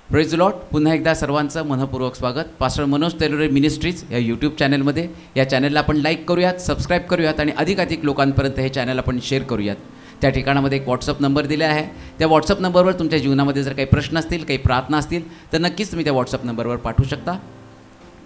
Praise Lord. पुन्हा एकदा सर्वांचं मनपूर्वक स्वागत. पास्टर मनोज तेलोरे मिनिस्ट्रीज या यूट्यूब चॅनलमध्ये. या चॅनलला आपण लाईक करूयात, सबस्क्राईब करूयात आणि अधिकाधिक लोकांपर्यंत हे चॅनल आपण शेअर करूयात. त्या ठिकाणामध्ये एक व्हॉट्सअप नंबर दिला आहे. त्या व्हॉट्सअप नंबरवर तुमच्या जीवनामध्ये जर काही प्रश्न असतील, काही प्रार्थना असतील तर नक्कीच तुम्ही त्या व्हॉट्सअप नंबरवर पाठवू शकता.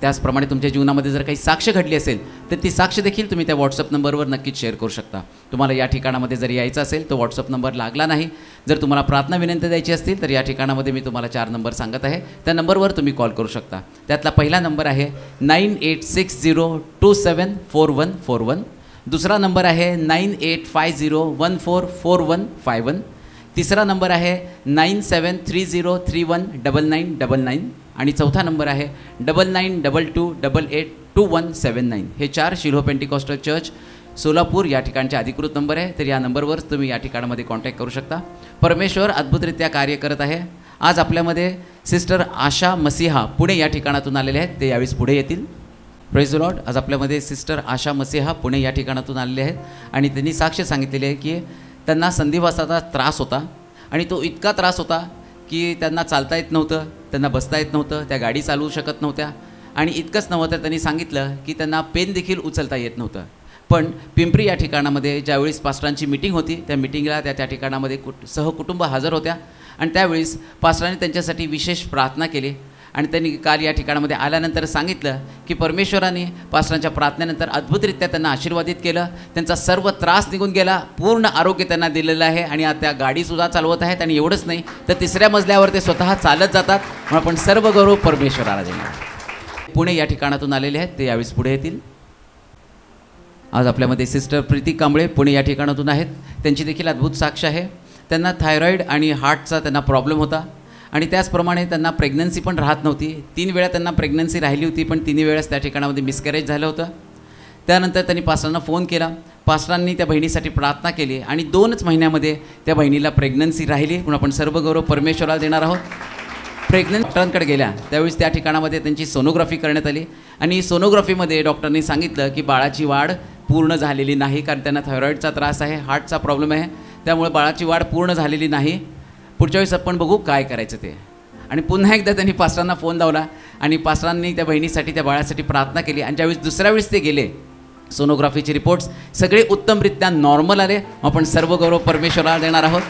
त्याचप्रमाणे तुमच्या जीवनामध्ये जर काही साक्ष घडली असेल तर ती साक्ष देखील तुम्ही त्या व्हॉट्सअप नंबरवर नक्कीच शेअर करू शकता. तुम्हाला या ठिकाणामध्ये जर यायचं असेल तो व्हॉट्सअप नंबर लागला नाही, जर तुम्हाला प्रार्थना विनंती द्यायची असतील तर या ठिकाणामध्ये मी तुम्हाला 4 नंबर सांगत आहे. त्या नंबरवर तुम्ही कॉल करू शकता. त्यातला पहिला नंबर आहे 9860274141. दुसरा नंबर आहे 9850144151. तिसरा नंबर आहे 9730319999 आणि चौथा नंबर आहे 9922882179. हे 4 शिल्हो पेंटिकॉस्टल चर्च सोलापूर या ठिकाणचे अधिकृत नंबर आहे. तर या नंबरवर तुम्ही या ठिकाणामध्ये कॉन्टॅक्ट करू शकता. परमेश्वर अद्भुतरित्या कार्य करत आहे. आज आपल्यामध्ये सिस्टर आशा मसिहा पुणे या ठिकाणातून आलेले आहेत. ते यावेळेस पुढे येतील. Praise the Lord. आज आपल्यामध्ये सिस्टर आशा मसिहा पुणे या ठिकाणातून आलेले आहेत आणि त्यांनी साक्ष सांगितलेली आहे की त्यांना संधिवाताचा त्रास होता आणि तो इतका त्रास होता की त्यांना चालता येत नव्हतं, त्यांना बसता येत नव्हतं, त्या गाडी चालवू शकत नव्हत्या आणि इतकंच नव्हतं तर त्यांनी सांगितलं की त्यांना पेन देखील उचलता येत नव्हतं. पण पिंपरी या ठिकाणामध्ये ज्यावेळेस पास्टरांची मीटिंग होती त्या मीटिंगला त्या ठिकाणामध्ये सहकुटुंब हजर होत्या आणि त्यावेळेस पास्टरांनी त्यांच्यासाठी विशेष प्रार्थना केली आणि त्यांनी काल या ठिकाणामध्ये आल्यानंतर सांगितलं की परमेश्वराने पास्टरांच्या प्रार्थनेनंतर अद्भुतरित्या त्यांना आशीर्वादित केलं. त्यांचा सर्व त्रास निघून गेला, पूर्ण आरोग्य त्यांना दिलेलं आहे आणि आता त्या गाडीसुद्धा चालवत आहेत आणि एवढंच नाही तर 3ऱ्या मजल्यावर ते स्वतः चालत जातात. म्हणून आपण सर्व गौरव परमेश्वराला देणार. पुणे या ठिकाणातून आलेले आहेत. ते यावेळेस पुढे येतील. आज आपल्यामध्ये सिस्टर प्रीती कांबळे पुणे या ठिकाणातून आहेत. त्यांची देखील अद्भुत साक्ष आहे. त्यांना थायरॉईड आणि हार्टचा त्यांना प्रॉब्लेम होता आणि त्याचप्रमाणे त्यांना प्रेग्नन्सी पण राहत नव्हती. 3 वेळा त्यांना प्रेग्नन्सी राहिली होती पण 3 वेळेस त्या ठिकाणामध्ये मिसकॅरेज झालं होतं. त्यानंतर त्यांनी पास्टरांना फोन केला. पास्टरांनी त्या बहिणीसाठी प्रार्थना केली आणि 2च महिन्यामध्ये त्या बहिणीला प्रेग्नन्सी राहिली. म्हणून आपण सर्व गौरव परमेश्वराला देणार आहोत. प्रेग्नंट डॉक्टरांकडे गेल्या त्यावेळेस त्या ठिकाणामध्ये त्यांची सोनोग्राफी करण्यात आली आणि सोनोग्राफीमध्ये डॉक्टरांनी सांगितलं की बाळाची वाढ पूर्ण झालेली नाही, कारण त्यांना थायरॉईडचा त्रास आहे, हार्टचा प्रॉब्लेम आहे, त्यामुळे बाळाची वाढ पूर्ण झालेली नाही. पुढच्या वेळेस आपण बघू काय करायचं ते. आणि पुन्हा एकदा त्यांनी पास्टरांना फोन लावला आणि पास्टरांनी त्या बहिणीसाठी त्या बाळासाठी प्रार्थना केली आणि ज्यावेळेस दुसऱ्या वेळेस ते गेले सोनोग्राफीचे रिपोर्ट्स सगळे उत्तमरित्या नॉर्मल आले. आपण सर्व गौरव परमेश्वराला देणार आहोत.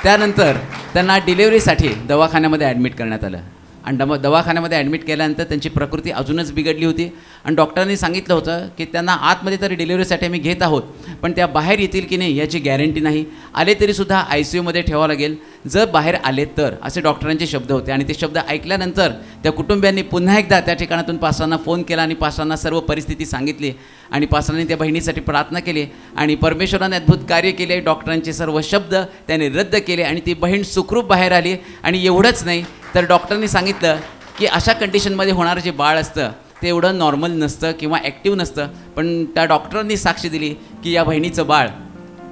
त्यानंतर त्यांना डिलेवरीसाठी दवाखान्यामध्ये ॲडमिट करण्यात आलं आणि दवाखान्यामध्ये ॲडमिट केल्यानंतर त्यांची प्रकृती अजूनच बिघडली होती आणि डॉक्टरांनी सांगितलं होतं की त्यांना आतमध्ये तरी डिलेवरीसाठी आम्ही घेत आहोत पण त्या बाहेर येतील की नाही याची गॅरंटी नाही, आले तरीसुद्धा ICUमध्ये ठेवावं लागेल जर बाहेर आले तर, असे डॉक्टरांचे शब्द होते. आणि ते शब्द ऐकल्यानंतर त्या कुटुंबियांनी पुन्हा एकदा त्या ठिकाणातून पास्टरांना फोन केला आणि पास्टरांना सर्व परिस्थिती सांगितली आणि पास्टरांनी त्या बहिणीसाठी प्रार्थना केली आणि परमेश्वराने अद्भुत कार्य केले. डॉक्टरांचे सर्व शब्द त्याने रद्द केले आणि ती बहीण सुखरूप बाहेर आली. आणि एवढंच नाही तर डॉक्टरांनी सांगितलं की अशा कंडिशनमध्ये होणारं जे बाळ असतं ते एवढं नॉर्मल नसतं किंवा ॲक्टिव्ह नसतं, पण त्या डॉक्टरांनी साक्ष दिली की या बहिणीचं बाळ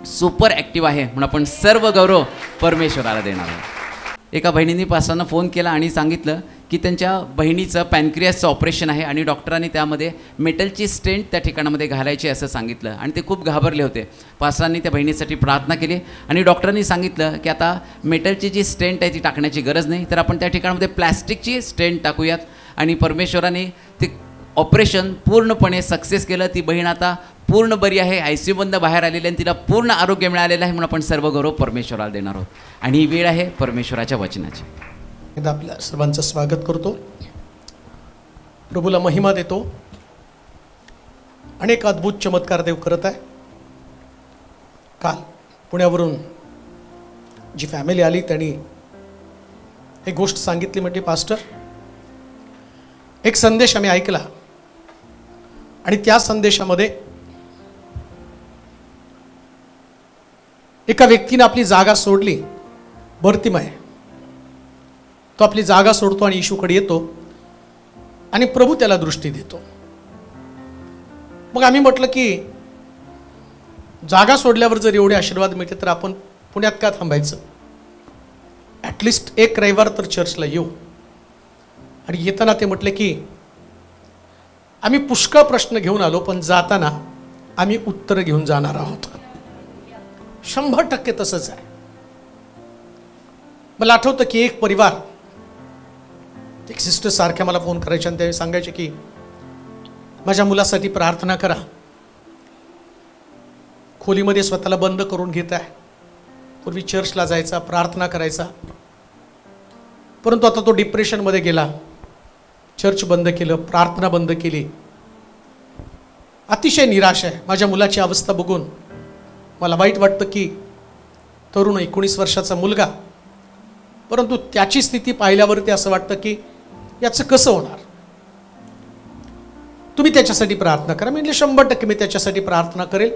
सुपर ॲक्टिव्ह आहे. म्हणून आपण सर्व गौरव परमेश्वराला देणार आहोत. एका बहिणींनी पास्टरांना फोन केला आणि सांगितलं की त्यांच्या बहिणीचं पॅनक्रियासचं ऑपरेशन आहे आणि डॉक्टरांनी त्यामध्ये मेटलची स्टेंट त्या ठिकाणामध्ये घालायची असं सांगितलं आणि ते खूप घाबरले होते. पास्टरांनी त्या बहिणीसाठी प्रार्थना केली आणि डॉक्टरांनी सांगितलं की आता मेटलची जी स्टेंट आहे ती टाकण्याची गरज नाही, तर आपण त्या ठिकाणामध्ये प्लॅस्टिकची स्टेंट टाकूयात. आणि परमेश्वराने ते ऑपरेशन पूर्णपणे सक्सेस केलं. ती बहीण आता पूर्ण बरी आहे, ICUमधनं बाहेर आलेली आणि तिला पूर्ण आरोग्य मिळालेलं आहे. म्हणून आपण सर्व गौरव परमेश्वराला देणार आहोत. आणि ही वेळ आहे परमेश्वराच्या वचनाची. एकदा आपल्या सर्वांचं स्वागत करतो, प्रभूला महिमा देतो. अनेक अद्भुत चमत्कार देव करत आहे. काल पुण्यावरून जी फॅमिली आली त्यांनी एक गोष्ट सांगितली, म्हणजे पास्टर एक संदेश आम्ही ऐकला आणि त्या संदेशामध्ये एका व्यक्तीने आपली जागा सोडली, भरतीमय. तो आपली जागा सोडतो आणि येशूकडे येतो आणि प्रभू त्याला दृष्टी देतो. मग आम्ही म्हटलं की जागा सोडल्यावर जर एवढे आशीर्वाद मिळते तर आपण पुण्यात का थांबायचं? ॲटलिस्ट एक रविवार तर चर्चला येऊ. आणि येताना ते म्हटले की आम्ही पुष्कळ प्रश्न घेऊन आलो, पण जाताना आम्ही उत्तर घेऊन जाणार आहोत. 100% तसंच आहे. मला आठवतं की एक परिवार, एक सिस्टर सारख्या मला फोन करायच्या आणि ते सांगायचे की माझ्या मुलासाठी प्रार्थना करा. खोलीमध्ये स्वतःला बंद करून घेत आहे. पूर्वी चर्चला जायचा, प्रार्थना करायचा, परंतु आता तो डिप्रेशनमध्ये गेला. चर्च बंद केलं, प्रार्थना बंद केली. अतिशय निराश आहे. माझ्या मुलाची अवस्था बघून मला वाईट वाटतं की तरुण 19 वर्षाचा मुलगा, परंतु त्याची स्थिती पाहिल्यावरती असं वाटतं की याचं कसं होणार. तुम्ही त्याच्यासाठी प्रार्थना करा. मी म्हटलं 100% मी त्याच्यासाठी प्रार्थना करेल,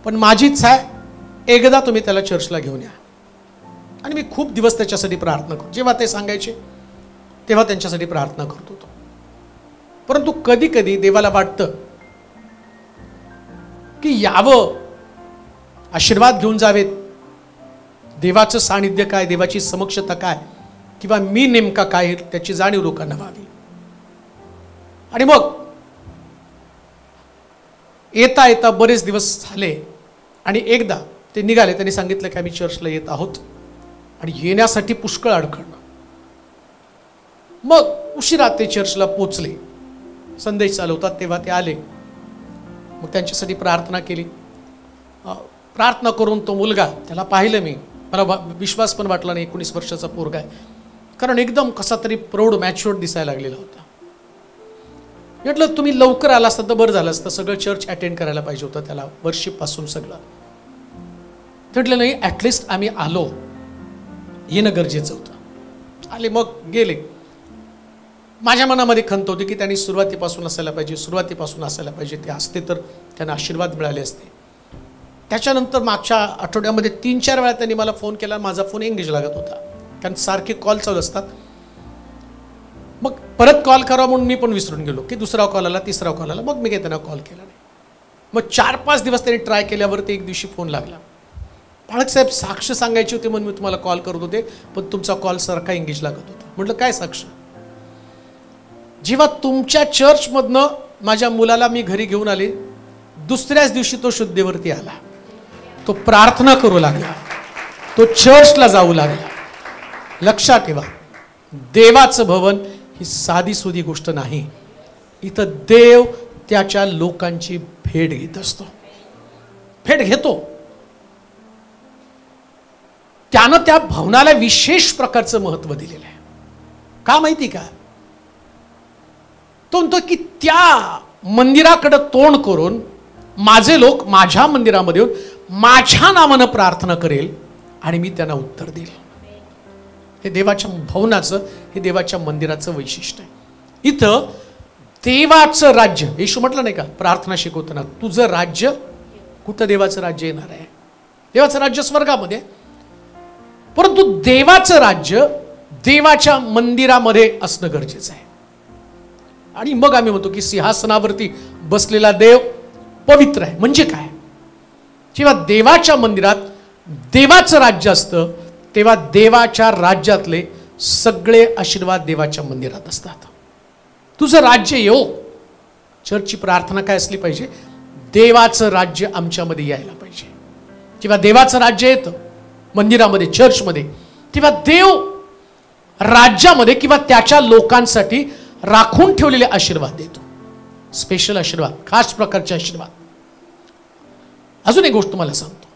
पण माझी इच्छा आहे एकदा तुम्ही त्याला चर्चला घेऊन या. आणि मी खूप दिवस त्याच्यासाठी प्रार्थना करतो. जेव्हा ते सांगायचे तेव्हा त्यांच्यासाठी प्रार्थना करत होतो. परंतु कधी कधी देवाला वाटतं की यावं, आशीर्वाद घेऊन जावेत. देवाचं सानिध्य काय, देवाची समक्षता काय, किंवा मी नेमका काय, त्याची जाणीव लोकांना व्हावी. आणि मग येता येता बरेच दिवस झाले आणि एकदा ते निघाले. त्यांनी सांगितलं की आम्ही चर्चला येत आहोत आणि येण्यासाठी पुष्कळ अडखळणं. मग उशिरा ते चर्चला पोचले. संदेश चालवतात तेव्हा ते आले. मग त्यांच्यासाठी प्रार्थना केली. प्रार्थना करून तो मुलगा, त्याला पाहिलं मी, मला विश्वास पण वाटला नाही 19 वर्षाचा पोरगा आहे, कारण एकदम कसा तरी प्रौढ मॅच्युअर्ड दिसायला लागलेला होता. म्हटलं तुम्ही लवकर आला असता तर बरं झालं असतं. सगळं चर्च अटेंड करायला पाहिजे होतं त्याला, वर्षीपासून सगळं. म्हटलं नाही, ॲटलिस्ट आम्ही आलो, येणं गरजेचं होतं. आले, मग गेले. माझ्या मनामध्ये खंत होती की त्यांनी सुरुवातीपासून असायला पाहिजे. ते असते तर त्यांना आशीर्वाद मिळाले असते. त्याच्यानंतर मागच्या आठवड्यामध्ये 3-4 वेळा त्यांनी मला फोन केला. माझा फोन एंगेज लागत होता, कारण सारखे कॉल चालू असतात. मग परत कॉल करा म्हणून मी पण विसरून गेलो की दुसरा कॉल आला, तिसरा कॉल आला. मग मी काही त्यांना कॉल केला नाही. मग 4-5 दिवस त्यांनी ट्राय केल्यावरती एक दिवशी फोन लागला. पाळकसाहेब, साक्ष सांगायची होती म्हणून मी तुम्हाला कॉल करत होते, पण तुमचा कॉल सारखा एंगेज लागत होता. म्हटलं काय साक्ष? जेव्हा तुमच्या चर्चमधनं माझ्या मुलाला मी घरी घेऊन आले, दुसऱ्याच दिवशी तो शुद्धीवरती आला. तो प्रार्थना करू लागला, तो चर्चला जाऊ लागला. लक्षात ठेवा, देवाचं भवन ही साधी सुधी गोष्ट नाही. इथं देव त्याच्या लोकांची भेट घेत असतो, भेट घेतो. त्यानं त्या भवनाला विशेष प्रकारचं महत्व दिलेलं आहे. का माहिती का? तो म्हणतो की त्या मंदिराकडे तोंड करून माझे लोक माझ्या मंदिरामध्ये येऊन माझ्या नावानं प्रार्थना करेल आणि मी त्यांना उत्तर देईल. हे देवाच्या भवनाचं, हे देवाच्या मंदिराचं वैशिष्ट्य आहे. इथं देवाचं राज्य, येशू म्हटलं नाही का प्रार्थना शिकवताना, तुझं राज्य. कुठं देवाचं राज्य येणार आहे? देवाचं राज्य स्वर्गामध्ये, परंतु देवाचं राज्य देवाच्या मंदिरामध्ये असणं गरजेचं आहे. आणि मग आम्ही म्हणतो की सिंहासनावरती बसलेला देव पवित्र आहे. म्हणजे काय? जेव्हा देवाच्या मंदिरात देवाचं राज्य असतं, तेव्हा देवाच्या राज्यातले सगळे आशीर्वाद देवाच्या मंदिरात असतात. तुझं राज्य येऊ. चर्चची प्रार्थना काय असली पाहिजे? देवाचं राज्य आमच्यामध्ये यायला पाहिजे. जेव्हा देवाचं राज्य येतं मंदिरामध्ये, चर्चमध्ये, तेव्हा देव राज्यामध्ये किंवा त्याच्या लोकांसाठी राखून ठेवलेले आशीर्वाद देतो. स्पेशल आशीर्वाद, खास प्रकारचे आशीर्वाद. अजून एक गोष्ट तुम्हाला सांगतो.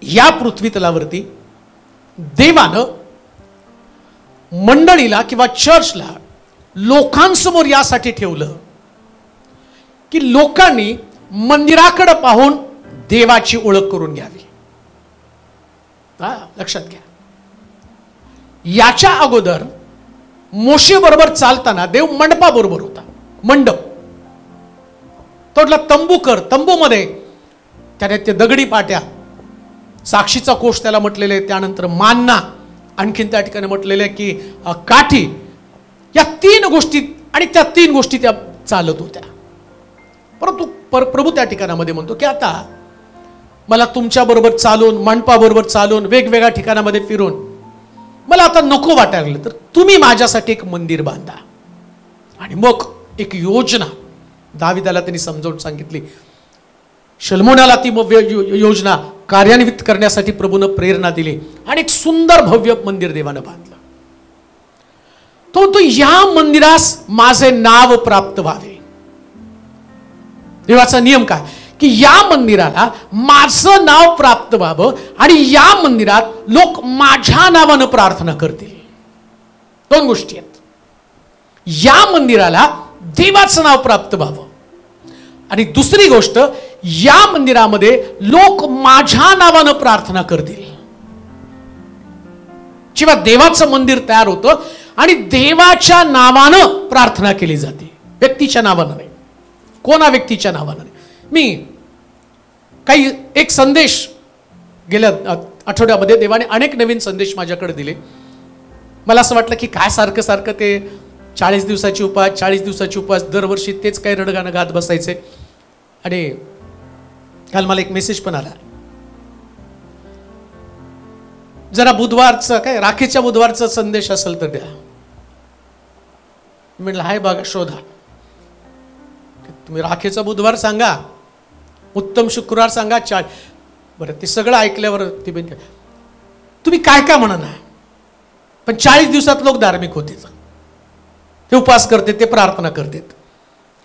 या पृथ्वी तलावरती देवानं मंडळीला किंवा चर्चला लोकांसमोर यासाठी ठेवलं की लोकांनी मंदिराकडे पाहून देवाची ओळख करून घ्यावी. लक्षात घ्या, याच्या अगोदर मोशे बरोबर चालताना देव मंडपाबरोबर होता. मंडप तोडला, तंबू कर. तंबूमध्ये त्याने ते दगडी पाट्या, साक्षीचा कोष त्याला म्हटलेले, त्यानंतर मान्ना, आणखीन त्या ठिकाणी म्हटलेले की काठी, या 3 गोष्टी, आणि त्या 3 गोष्टी त्या चालत होत्या. परंतु प्रभू त्या ठिकाणामध्ये म्हणतो की आता मला तुमच्याबरोबर चालून, मंडपाबरोबर चालून, वेगवेगळ्या ठिकाणामध्ये फिरून मला आता नको वाटायला लागलं, तर तुम्ही माझ्यासाठी एक मंदिर बांधा. आणि मग एक योजना दाविदाला त्यांनी समजावून सांगितली. शल्मोनाला ती योजना कार्यान्वित करण्यासाठी प्रभूनं प्रेरणा दिली आणि एक सुंदर भव्य मंदिर देवानं बांधलं. तो या मंदिरास माझे नाव प्राप्त व्हावे. देवाचा नियम काय की या मंदिराला माझं नाव प्राप्त व्हावं आणि या मंदिरात लोक माझ्या नावानं प्रार्थना करतील. दोन गोष्टी आहेत. या मंदिराला देवाचं नाव प्राप्त व्हावं आणि दुसरी गोष्ट, या मंदिरामध्ये लोक माझ्या नावानं प्रार्थना करतील. जेव्हा देवाचं मंदिर तयार होतं आणि देवाच्या नावानं प्रार्थना केली जाते, व्यक्तीच्या नावानं नाही, कोणा व्यक्तीच्या नावानं नाही. मी एक संदेश गेल्या आठवड्यामध्ये देवाने अनेक नवीन संदेश माझ्याकडे दिले. मला असं वाटलं की काय सारखं सारखं ते 40 दिवसाची उपास, 40 दिवसाची उपास, दरवर्षी तेच काही रडगाणं गात बसायचे. आणि काल मला एक मेसेज पण आला, जरा बुधवारचं काय राखीच्या बुधवारचा संदेश असेल तर द्या. म्हटलं हाय बघा, शोधा. तुम्ही राखीचा बुधवार सांगा, उत्तम शुक्रवार सांगा, बरं ते सगळं ऐकल्यावर ती बेन तुम्ही काय काय म्हणा ना, पण 40 दिवसात लोक धार्मिक होते, ते उपवास करते, ते प्रार्थना करतात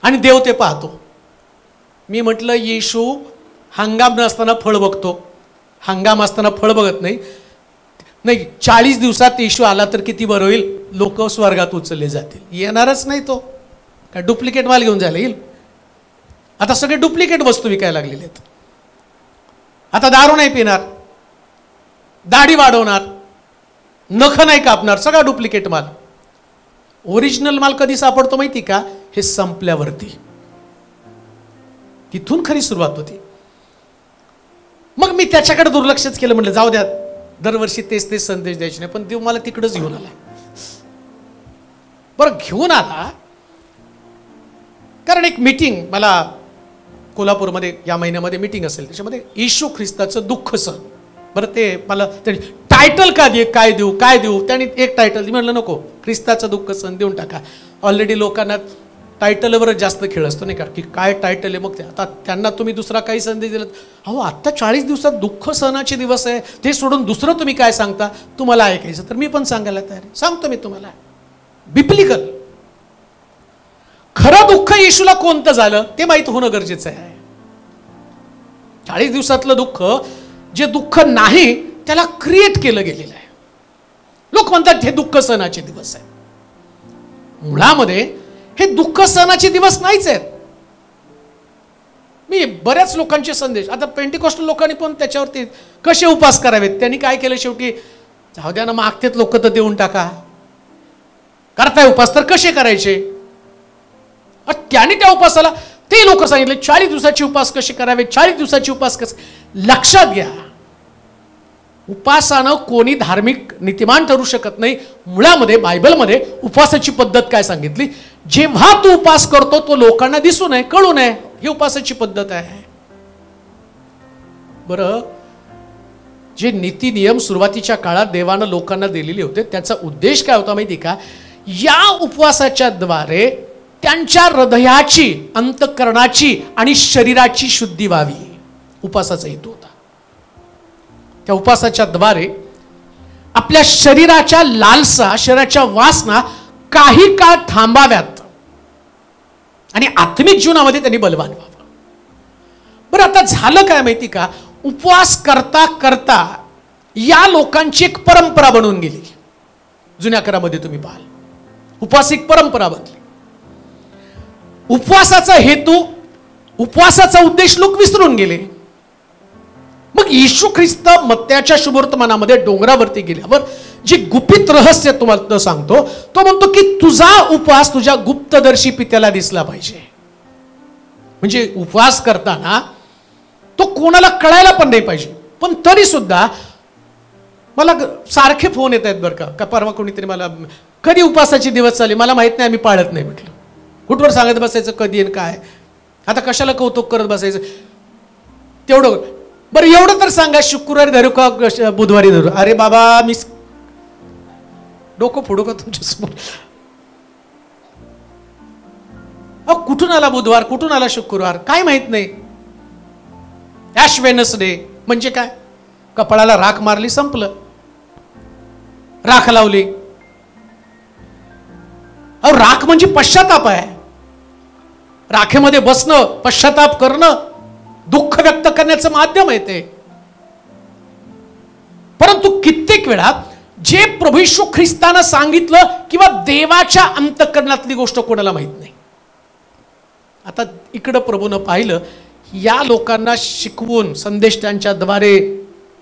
आणि देव ते पाहतो. मी म्हटलं येशू हंगाम नसताना फळ बघतो, हंगाम असताना फळ बघत नाही. 40 दिवसात येशू आला तर किती बरं होईल, लोक स्वर्गात उचलले जातील. येणारच नाही तो, काय डुप्लिकेट माल घेऊन जायला येईल. आता सगळे डुप्लिकेट वस्तू विकायला लागलेले आहेत. आता दारू नाही पिणार, दाढी वाढवणार, नख नाही कापणार, सगळा डुप्लिकेट माल. ओरिजिनल माल कधी सापडतो माहिती का, हे संपल्यावरती. तिथून खरी सुरुवात होती. मग मी त्याच्याकडे दुर्लक्षच केलं. म्हटलं जाऊ द्या, दरवर्षी तेच तेच संदेश द्यायचे नाही. पण देव मला तिकडंच घेऊन आला. बरं घेऊन आला कारण एक मीटिंग मला कोल्हापूरमध्ये या महिन्यामध्ये मीटिंग असेल, त्याच्यामध्ये येशू ख्रिस्ताचं दुःख सण. बरं ते मला टायटल काय देऊ त्यांनी एक टायटल दिलं. म्हटलं नको, ख्रिस्ताचं दुःख सण देऊन टाका. ऑलरेडी लोकांना टायटलवरच जास्त खेळ असतो नाही का, की काय टायटल आहे. मग ते आता त्यांना तुम्ही दुसरा काही संदेश दिला, अहो आत्ता 40 दिवसात दुःख सणाचे दिवस आहे, ते सोडून दुसरं तुम्ही काय सांगता, तुम्हाला ऐकायचं तर मी पण सांगायला तयार आहे. सांगतो मी तुम्हाला बिब्लिकल. खरं दुःख येशूला कोणतं झालं ते माहीत होणं गरजेचं आहे. 40 दिवसातलं दुःख, जे दुःख नाही त्याला क्रिएट केलं गेलेलं आहे. लोक म्हणतात हे दुःख सणाचे दिवस आहे. मुळामध्ये हे दुःख सणाचे दिवस नाहीच आहेत. मी बऱ्याच लोकांचे संदेश, आता पेंटिकॉस्टल लोकांनी पण त्याच्यावरती कसे उपास करावेत, त्यांनी काय केलं, शेवटी जाऊ द्या ना, मागतेत लोक तर देऊन टाका, करताय उपास तर कसे करायचे. त्याने त्या उपासाला ते लोक सांगितले 40 दिवसाचे उपास कसे करावे, 40 दिवसाचे उपास कसे. लक्षात घ्या, उपासानं कोणी धार्मिक नीतिमान ठरू शकत नाही. मुळामध्ये बायबलमध्ये उपासाची पद्धत काय सांगितली, जेव्हा तू उपास करतो तो लोकांना दिसू नये, कळू नये, ही उपासाची पद्धत आहे. बरं, जे नीती नियम सुरुवातीच्या काळात देवानं लोकांना दिलेले होते, त्याचा उद्देश काय होता माहिती का, या उपवासाच्या द्वारे त्यांच्या हृदयाची, अंतःकरणाची आणि शरीराची शुद्धी व्हावी. उपासाचा हेतू होता. त्या उपासाच्या द्वारे आपल्या शरीराच्या लालसा, शरीराच्या वासना काही काळ थांबाव्यात आणि आत्मिक जीवनामध्ये त्यांनी बलवान व्हावं. बरं, आता झालं काय माहिती का, उपवास करता करता या लोकांची एक परंपरा बनवून गेली. जुन्या करामध्ये तुम्ही पाहाल, उपवास एक परंपरा बनली. उपवासाचा हेतू, उपवासाचा उद्देश लोक विसरून गेले. मग येशू ख्रिस्त मत्त्याच्या शुभवर्तमानामध्ये डोंगरावरती गेल्यावर जे गुपित रहस्य तुम्हाला सांगतो, तो म्हणतो की तुझा उपवास तुझ्या गुप्तदर्शी पित्याला दिसला पाहिजे. म्हणजे उपवास करताना तो कोणाला कळायला पण नाही पाहिजे. पण तरी सुद्धा मला सारखे फोन येत आहेत बरं का. परवा कोणीतरी मला, कधी उपवासाचे दिवस चालले, मला माहित नाही, आम्ही पाळत नाही. म्हटलं कुठवर सांगत बसायचं कधी आणि काय, आता कशाला कौतुक करत बसायचं. तेवढं बरं एवढं तर सांगा, शुक्रवारी धरू का बुधवारी धरू? अरे बाबा मी डोकं फोडू का तुमच्यासमोर? अहो कुठून आला बुधवार, कुठून आला शुक्रवार, काय माहित नाही. ॲश वेनसडे म्हणजे काय? कपाळाला राख मारली, संपलं. राख लावली. अहो राख म्हणजे पश्चाताप आहे. राखेमध्ये बसणं, पश्चाताप करणं, दुःख व्यक्त करण्याचं माध्यम आहे ते. परंतु कित्येक वेळा जे प्रभू येशू ख्रिस्तानं सांगितलं किंवा देवाच्या अंतःकरणातली गोष्ट कोणाला माहित नाही. आता इकडं प्रभूनं पाहिलं, या लोकांना शिकवून संदेश त्यांच्याद्वारे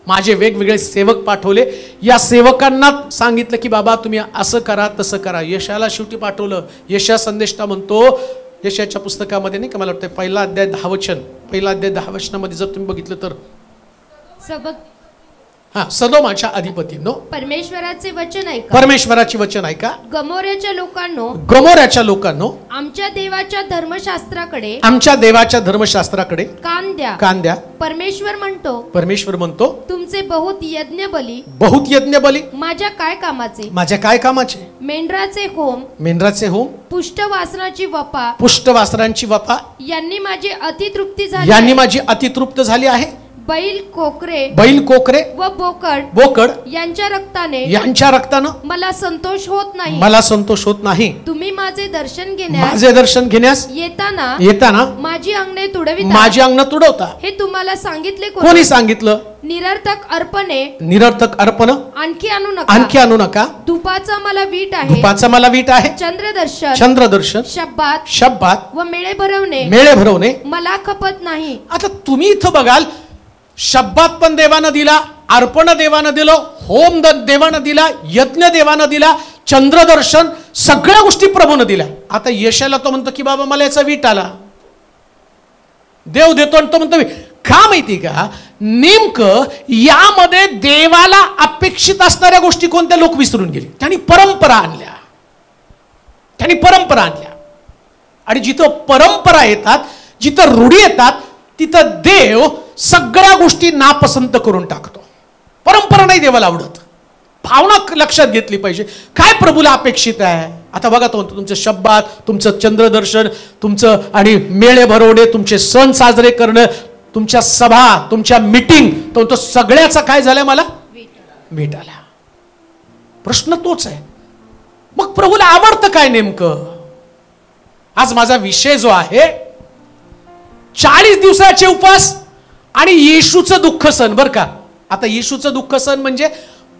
माझे वेगवेगळे सेवक पाठवले. या सेवकांना सांगितलं की बाबा तुम्ही असं करा तसं करा. यशाला शेवटी पाठवलं. यशा संदेशता म्हणतो, यशाच्या पुस्तकामध्ये नाही का, मला वाटतं पहिला अध्याय 10 वचन, पहिला अध्याय 10 वचनामध्ये जर तुम्ही बघितलं तर, सदोमाच्या अधिपतींनो परमेश्वराचे वचन ऐका. परमेश्वराचे वचन ऐका. गमोऱ्याच्या लोकांनो, गमोऱ्याच्या लोकांनो, आमच्या देवाच्या धर्मशास्त्राकडे, आमच्या देवाच्या धर्मशास्त्राकडे कान द्या. कान द्या. परमेश्वर म्हणतो, परमेश्वर म्हणतो, तुमचे बहुत यज्ञ बली, बहुत यज्ञ बली माझ्या काय कामाचे? माझ्या काय कामाचे? मेंढराचे होम, मेंढराचे होम, पुष्ट वासनाची वपा, पुष्ट वासरांची वपा यांनी माझी अतितृप्ती झाली. यांनी माझी अतितृप्त झाली आहे. बैल कोकरे, बैल कोकरे व बोकड, बोकड यांच्या रक्तानं मला संतोष होत नाही. मला संतोष होत नाही. तुम्ही माझे दर्शन घेण्यास, माझे दर्शन घेण्यास येताना माझी अंगणे तुडविता, माझी अंगण तुडवता. हे तुम्हाला सांगितले कोणी सांगितलं? निरर्थक अर्पणे, निरर्थक अर्पण आणखी आणू नका. आणखी आणू नका. धुपाचा मला वीट आहे, धुपाचा मला वीट आहे. चंद्रदर्शन, चंद्रदर्शन, शब्बात, शब्बात व मेळे भरवणे, मेळे भरवणे मला खपत नाही. आता तुम्ही इथं बघाल, शब्बात पण देवानं दिला, अर्पण देवानं दिलं, होम देवानं दिला, यज्ञ देवानं दिला, चंद्रदर्शन, सगळ्या गोष्टी प्रभूनं दिल्या. आता यशाला तो म्हणतो की बाबा मला याचा वीट आला, देव देतो, आणि तो म्हणतो का माहिती का? नेमकं यामध्ये देवाला अपेक्षित असणाऱ्या गोष्टी कोणत्या लोक विसरून गेले. त्यांनी परंपरा आणल्या. आणि जिथं परंपरा येतात, जिथं रूढी येतात, तिथं देव सगळ्या गोष्टी नापसंत करून टाकतो. परंपरा नाही देवाला आवडत. भावना लक्षात घेतली पाहिजे. काय प्रभूला अपेक्षित आहे? आता बघा, तो तुमचं शब्बात, तुमचं चंद्रदर्शन, तुमचं आणि मेळे भरवणे, तुमचे सण साजरे करणं, तुमच्या सभा, तुमच्या मीटिंग, तो सगळ्याचा काय झालंय? मला वीट आला. प्रश्न तोच आहे. मग प्रभूला आवडतं काय नेमकं? आज माझा विषय जो आहे 40 दिवसाचे उपवास आणि येशूचं दुःख सण. बरं का, आता येशूचं दुःख सण म्हणजे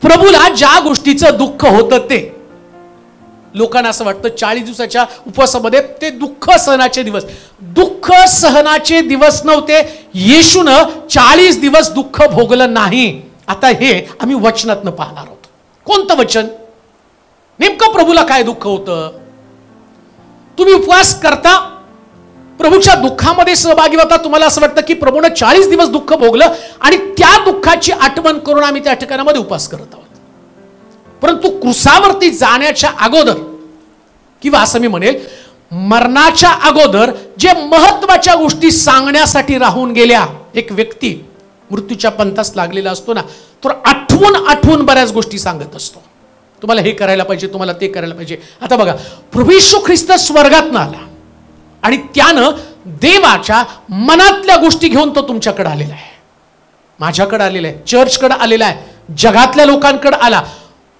प्रभूला ज्या गोष्टीचं दुःख होतं ते. लोकांना असं वाटतं 40 दिवसाच्या उपवासामध्ये ते दुःख सहनाचे दिवस. दुःख सहनाचे दिवस नव्हते. येशूनं 40 दिवस दुःख भोगलं नाही. आता हे आम्ही वचनातनं पाहणार आहोत. कोणतं वचन? नेमकं प्रभूला काय दुःख होतं? तुम्ही उपवास करता, प्रभूच्या दुःखामध्ये सहभागी होता, तुम्हाला असं वाटतं की प्रभूनं 40 दिवस दुःख भोगलं आणि त्या दुःखाची आठवण करून आम्ही त्या ठिकाणामध्ये उपवास करत आहोत. परंतु क्रूसावरती जाण्याच्या अगोदर, किंवा असं मी म्हणेल मरणाच्या अगोदर, जे महत्वाच्या गोष्टी सांगण्यासाठी राहून गेल्या, एक व्यक्ती मृत्यूच्या पंथास लागलेला असतो ना, तर आठवून बऱ्याच गोष्टी सांगत असतो. तुम्हाला हे करायला पाहिजे, तुम्हाला ते करायला पाहिजे. आता बघा, प्रभू येशू ख्रिस्त स्वर्गातनं आला आणि त्यानं देवाच्या मनातल्या गोष्टी घेऊन तो तुमच्याकडे आलेला आहे, माझ्याकडे आलेला आहे, चर्चकडे आलेला आहे, जगातल्या लोकांकडे आला.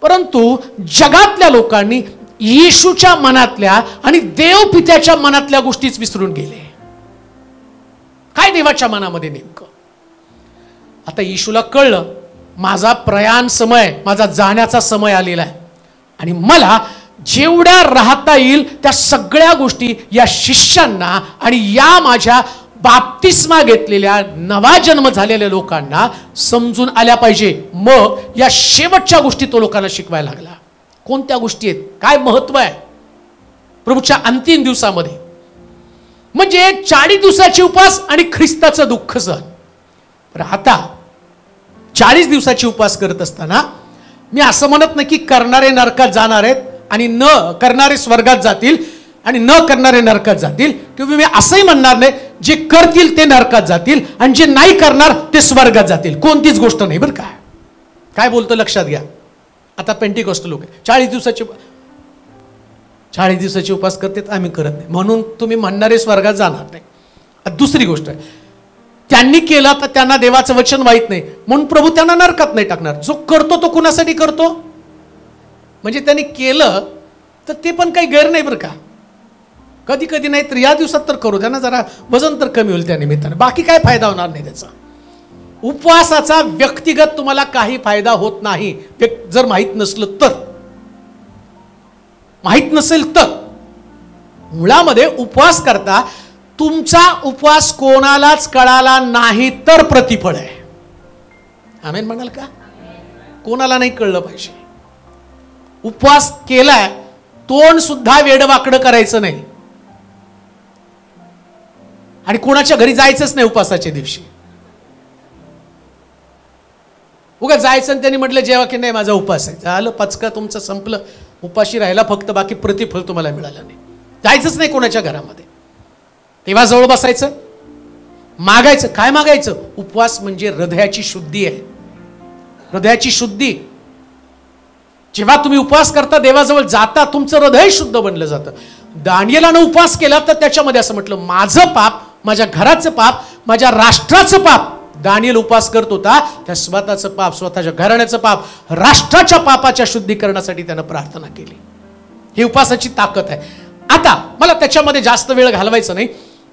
परंतु जगातल्या लोकांनी येशूच्या मनातल्या आणि देव पित्याच्या मनातल्या गोष्टीच विसरून गेले. काय देवाच्या मनामध्ये नेमकं? आता येशूला कळलं माझा प्रयाण समय, माझा जाण्याचा समय आलेला आहे आणि मला जेवढ्या राहता येईल त्या सगळ्या गोष्टी या शिष्यांना आणि या माझ्या बाप्तिस्मा घेतलेल्या नवा जन्म झालेल्या लोकांना समजून आल्या पाहिजे. मग या शेवटच्या गोष्टी तो लोकांना शिकवायला लागला. कोणत्या गोष्टी आहेत? काय महत्व आहे प्रभूच्या अंतिम दिवसामध्ये? म्हणजे 40 दिवसाचे उपवास आणि ख्रिस्ताचं दुःख सहन. आता 40 दिवसाचे उपवास करत असताना मी असं म्हणत नाही की करणारे नरकात जाणार आहेत आणि न करणारे स्वर्गात जातील आणि न करणारे नरकात जातील, किंवा मी असंही म्हणणार नाही जे करतील ते नरकात जातील आणि जे नाही करणार ते स्वर्गात जातील. कोणतीच गोष्ट नाही बरं का. काय बोलतो लक्षात घ्या. आता पेंटिकॉस्ट लोक 40 दिवसाचे उपास करतात, आम्ही करत नाही म्हणून तुम्ही म्हणणारे स्वर्गात जाणार नाही. दुसरी गोष्ट आहे, त्यांनी केला तर त्यांना देवाचं वचन माहित नाही म्हणून प्रभू त्यांना नरकात नाही टाकणार. जो करतो तो कुणासाठी करतो, म्हणजे त्यांनी केलं तर ते पण काही गैर नाही बरं का. कधी कधी नाही तर या दिवसात तर करू, त्यांना जरा वजन तर कमी होईल त्या निमित्ताने, बाकी काय फायदा होणार नाही त्याचा. उपवासाचा व्यक्तिगत तुम्हाला काही फायदा होत नाही जर माहीत नसलं तर. माहीत नसेल तर मुळामध्ये उपवास करता तुमचा उपवास कोणालाच कळाला नाही तर प्रतिफळ आहे. आमेन म्हणाल का. कोणाला नाही कळलं पाहिजे. उपवास केलाय तोंड सुद्धा वेडवाकडं करायचं नाही आणि कोणाच्या घरी जायचंच नाही उपवासाच्या दिवशी. उगा जायचं आणि त्यांनी म्हटलं जेव्हा की नाही माझा उपवास आहे, झालं पचका तुमचं संपलं. उपाशी राहिला फक्त, बाकी प्रतिफळ तुम्हाला मिळालं नाही. जायचंच नाही कोणाच्या घरामध्ये. देवाजवळ बसायचं, मागायचं. काय मागायचं. उपवास म्हणजे हृदयाची शुद्धी आहे. हृदयाची शुद्धी. जेव्हा तुम्ही उपवास करता देवाजवळ जाता तुमचं हृदय शुद्ध बनलं जातं. दानियेलानं उपवास केला तर त्याच्यामध्ये असं म्हटलं माझं पाप, माझ्या घराचं पाप, माझ्या राष्ट्राचं पाप. दानियल उपवास करत होता त्या स्वतःचं पाप, स्वतःच्या घराण्याचं पाप, राष्ट्राच्या पापाच्या शुद्धीकरणासाठी त्यानं प्रार्थना केली. ही उपवासाची ताकद आहे. आता मला त्याच्यामध्ये जास्त वेळ घालवायचा नाही,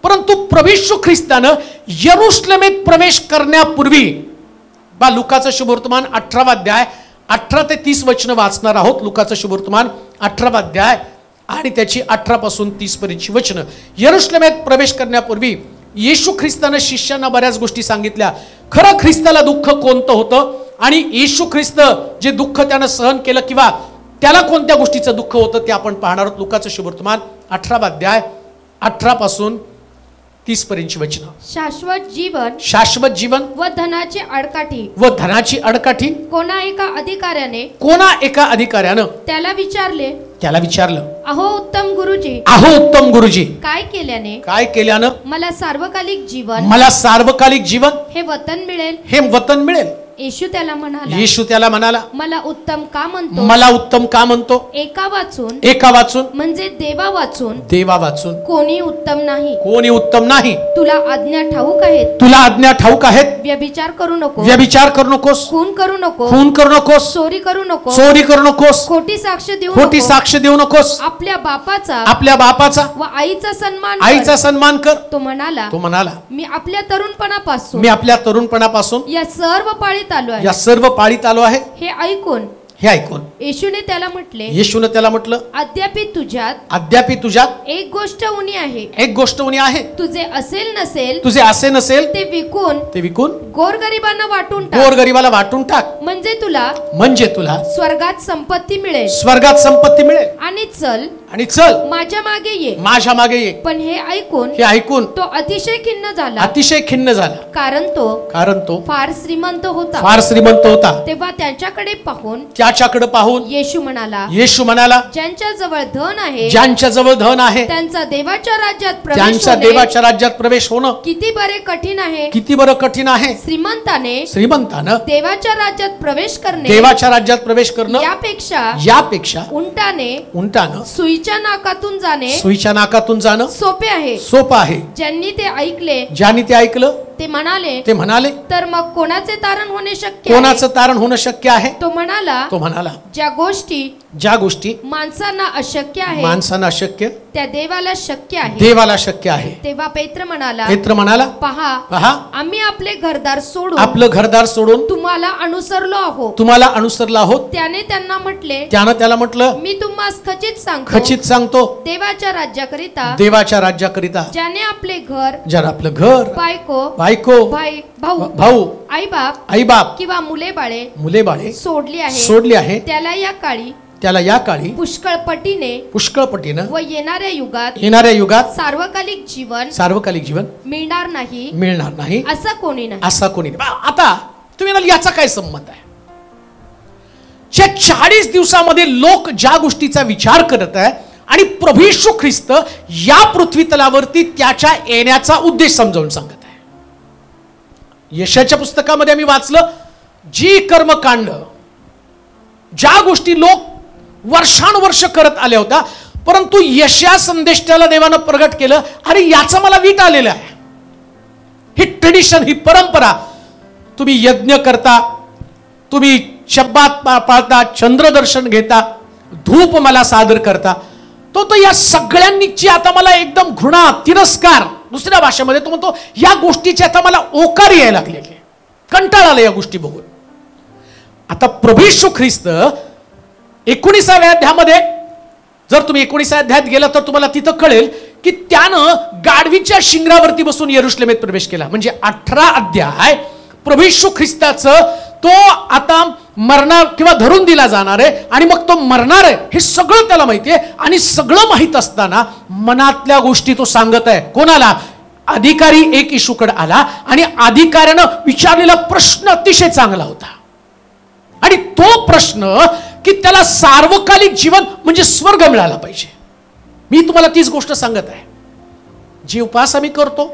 परंतु प्रभू येशू ख्रिस्तानं यरूशलेमेत प्रवेश करण्यापूर्वी लुकाचं शुभवर्तमान 18वा अध्याय 18 ते 30 वचनं वाचणार आहोत. लुकाचं शुभवर्तमान 18वा अध्याय आणि त्याची 18 पासून 30 पर्यंतची वचनं. यरूशलेमेत प्रवेश करण्यापूर्वी येशू ख्रिस्तानं शिष्यांना बऱ्याच गोष्टी सांगितल्या. खरं ख्रिस्ताला दुःख कोणतं होतं आणि येशू ख्रिस्त जे दुःख त्यानं सहन केलं किंवा त्याला कोणत्या गोष्टीचं दुःख होतं ते आपण पाहणार आहोत. लुकाचं शुभवर्तमान 18वा अध्याय 18 पासून 30 पर्यंतची वचनं. शाश्वत जीवन व धनाची अडकाठी कोणा एका अधिकाऱ्यानं त्याला विचारलं अहो उत्तम गुरुजी काय केल्याने मला सार्वकालिक जीवन हे वतन मिळेल. येशू त्याला म्हणाला मला उत्तम का म्हणतो. एका वाचून म्हणजे देवा वाचून कोणी उत्तम नाही. तुला आज्ञा ठाऊक आहेत. व्यभिचार करू नकोस. खून करू नकोस. चोरी करू नकोस. खोटी साक्ष देऊ नकोस. आपल्या बापाचा व आईचा सन्मान कर. तो म्हणाला मी आपल्या तरुणपणापासून या सर्व पाळीत आलो आहे. हे ऐकून येशूने त्याला म्हटलं अद्यापि तुझ्यात एक गोष्ट उणी आहे. तुझे असे नसेल ते विकून गोरगरिबांना वाटून टाक. म्हणजे तुला स्वर्गात संपत्ती मिळेल. आणि चल माझ्या मागे ये. पण हे ऐकून तो अतिशय खिन्न झाला. कारण तो फार श्रीमंत होता. तेव्हा त्याच्याकडे पाहून येशू म्हणाला ज्यांच्या जवळ धन आहे त्यांचा देवाच्या राज्यात प्रवेश होणं किती बरे कठीण आहे. श्रीमंतानं देवाच्या राज्यात प्रवेश करणे यापेक्षा उंटाने सुईच्या नाकातून जाणं सोपे आहे. ज्यांनी ते ऐकलं ते म्हणाले तर मग कोणाचे तारण होणे शक्य आहे. तो म्हणाला ज्या गोष्टी माणसांना अशक्य त्या देवाला शक्य आहे. तेव्हा पेत्र म्हणाला पहा आम्ही आपलं घरदार सोडून तुम्हाला अनुसरलो आहोत. त्याने त्याला म्हटलं मी तुम्हाला खचित सांगतो देवाच्या राज्याकरिता ज्याने आपलं घर बायको भाऊ आई बाप किंवा मुले बाळे सोडली आहे त्याला या काळी पुष्कळपटीने व येणाऱ्या युगात सार्वकालिक जीवन मिळणार नाही असा कोणी नाही. आता तुम्ही म्हणाल याचा काय संबंध आहे. 40 दिवसामध्ये लोक ज्या गोष्टीचा विचार करत आहे आणि प्रभू येशू ख्रिस्त या पृथ्वी तलावरती त्याच्या येण्याचा उद्देश समजावून सांगत आहे। यशाच्या पुस्तकामध्ये आम्ही वाचलं, जी कर्मकांड, ज्या गोष्टी लोक वर्षानुवर्ष करत आल्या होत्या, परंतु यशा संदेष्टाला देवानं प्रगट केलं, अरे याचं मला वीट आलेलं आहे। ही ट्रेडिशन, ही परंपरा, तुम्ही यज्ञ करता, तुम्ही शब्दात पाळता, चंद्रदर्शन घेता, धूप मला सादर करता, तो या सगळ्यांची आता मला एकदम घृणा, तिरस्कार, दुसऱ्या भाषेमध्ये तो म्हणतो या गोष्टीची आता मला ओकार यायला लागलेली, कंटाळा आला या गोष्टी बघून। आता प्रभू येशू ख्रिस्त 19व्या अध्यायामध्ये, जर तुम्ही 19व्या अध्यायात गेला तर तुम्हाला तिथं कळेल की त्यानं गाढवीच्या शिंगरावरती बसून यरुशलेमेत प्रवेश केला। म्हणजे 18 अध्याय प्रभू येशू ख्रिस्ताचं तो आता मरणार किंवा धरून दिला जाणार आहे आणि मग तो मरणार आहे हे सगळं त्याला माहिती आहे। आणि सगळं माहित असताना मनातल्या गोष्टी तो सांगत आहे कोणाला? अधिकारी एक येशूकडे आला आणि अधिकाऱ्यानं विचारलेला प्रश्न अतिशय चांगला होता, आणि तो प्रश्न की त्याला सार्वकालिक जीवन म्हणजे स्वर्ग मिळाला पाहिजे। मी तुम्हाला तीच गोष्ट सांगत आहे, जी उपास आम्ही करतो,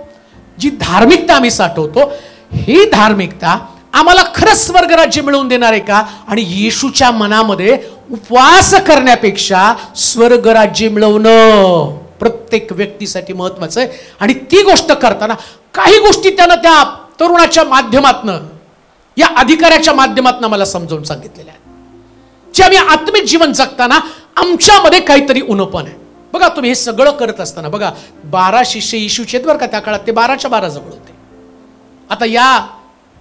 जी धार्मिकता आम्ही साठवतो, ही धार्मिकता आम्हाला खरंच स्वर्ग राज्य मिळवून देणार आहे का? आणि येशूच्या मनामध्ये उपवास करण्यापेक्षा स्वर्ग राज्य मिळवणं प्रत्येक व्यक्तीसाठी महत्वाचं आहे। आणि ती गोष्ट करताना काही गोष्टी त्यानं त्या तरुणाच्या माध्यमातनं, या अधिकाऱ्याच्या माध्यमातनं मला समजावून सांगितलेल्या आहेत, जे आम्ही आत्मिक जीवन जगताना आमच्यामध्ये काहीतरी उणपण आहे। बघा, तुम्ही हे सगळं करत असताना बघा, 12 शिष्य येशूचे बरं का, त्या काळात ते 12च्या 12 जवळ होते। आता या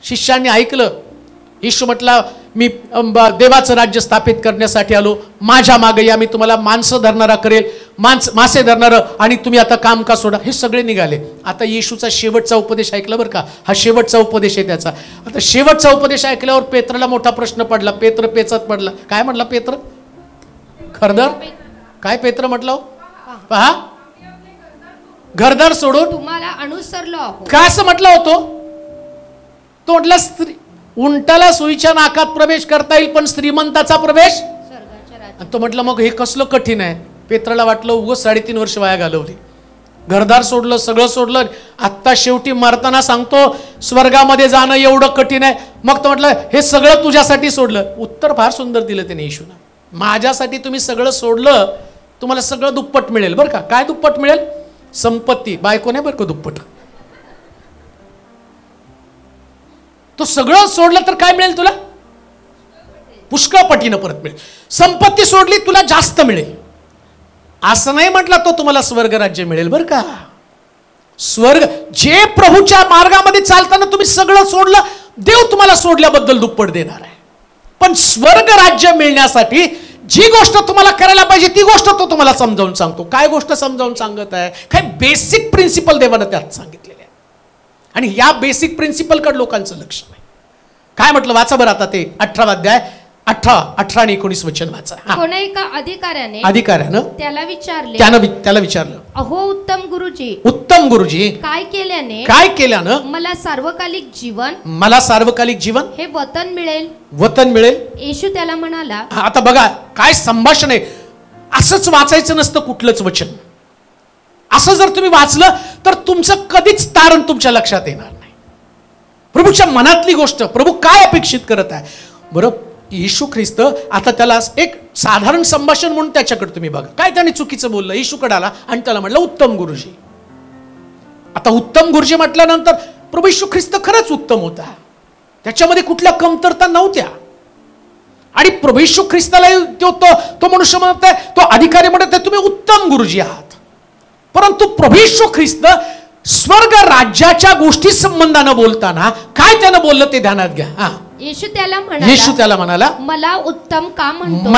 शिष्यांनी ऐकलं, येशू म्हटला मी देवाचं राज्य स्थापित करण्यासाठी आलो, माझ्या मागे या, मी तुम्हाला माणसं धरणारा करेल, मासे धरणारं, आणि तुम्ही आता काम का सोडा। हे सगळे निघाले। आता येशूचा शेवटचा उपदेश ऐकला बरं का, हा शेवटचा उपदेश आहे त्याचा। आता शेवटचा उपदेश ऐकल्यावर पेत्राला मोठा प्रश्न पडला, पेत्र पेचत पडला। काय म्हटला पेत्र? खरदर? काय पेत्र म्हटलं? पहा, घरदार सोडून तुम्हाला अनुसरलो आहोत। काय असं म्हटलं होतं? तो म्हटलं उंटाला सुईच्या नाकात प्रवेश करता येईल, पण श्रीमंताचा प्रवेश स्वर्गाच्या राज्यात। तो म्हटलं मग हे कसलं कठीण आहे? पेत्राला वाटलं उगाच 3.5 वर्ष वाया घालवली, घरदार सोडलं, सगळं सोडलं, आत्ता शेवटी मरताना सांगतो स्वर्गामध्ये जाणं एवढं कठीण आहे। मग तो म्हटलं हे सगळं तुझ्यासाठी सोडलं। उत्तर फार सुंदर दिलं त्याने येशूनं, माझ्यासाठी तुम्ही सगळं सोडलं, तुम्हाला सगळं दुप्पट मिळेल बरं का। काय दुप्पट मिळेल? संपत्ती, बायको नाही बरं का दुप्पट। तो सगळं सोडलं तर काय मिळेल तुला? पुष्कळ पटीनं परत मिळेल। संपत्ती सोडली तुला जास्त मिळेल, असं नाही म्हटलं तो तुम्हाला स्वर्ग राज्य मिळेल बरं का। स्वर्ग, जे प्रभूच्या मार्गामध्ये चालताना तुम्ही सगळं सोडलं, देव तुम्हाला सोडल्याबद्दल दुप्पट देणार आहे। पण स्वर्ग राज्य मिळण्यासाठी जी गोष्ट तुम्हाला करायला पाहिजे ती गोष्ट तो तुम्हाला समजावून सांगतो। काय गोष्ट समजावून सांगत आहे? काही बेसिक प्रिन्सिपल देवानं त्यात सांगितलेले आहे, आणि या बेसिक प्रिन्सिपलकडे लोकांचं लक्ष नाही। काय म्हटलं? वाचा बरं आता ते 18 अध्याय 18 आणि 19 वचन वाचा। कोण्या एका अधिकाऱ्यानं त्याला विचारलं, अहो उत्तम गुरुजी, काय केल्यानं मला सार्वकालिक जीवन हे वतन मिळेल? येशू त्याला म्हणाला। आता बघा काय संभाषण आहे, असंच वाचायचं नसतं कुठलंच वचन। असं जर तुम्ही वाचलं तर तुमचं कधीच तारण तुमच्या लक्षात येणार नाही। प्रभूच्या मनातली गोष्ट, प्रभू काय अपेक्षित करत आहे। बरं, येशू ख्रिस्त आता त्याला एक साधारण संभाषण म्हणून त्याच्याकडे तुम्ही बघा, काय त्याने चुकीचं बोललं। येशूकडे आला आणि त्याला म्हटलं उत्तम गुरुजी। आता उत्तम गुरुजी म्हटल्यानंतर प्रभू येशू ख्रिस्त खरंच उत्तम होता, त्याच्यामध्ये कुठल्या कमतरता नव्हत्या। आणि प्रभू येशू ख्रिस्ताला तो मनुष्य म्हणत आहे, तो अधिकारी म्हणत आहे तुम्ही उत्तम गुरुजी आहात। परंतु प्रभू येशू ख्रिस्त स्वर्ग राज्याच्या गोष्टी संबंधानं बोलताना काय त्यानं बोललं ते ध्यानात घ्या। येशू त्याला म्हणाला, मला उत्तम का म्हणतो?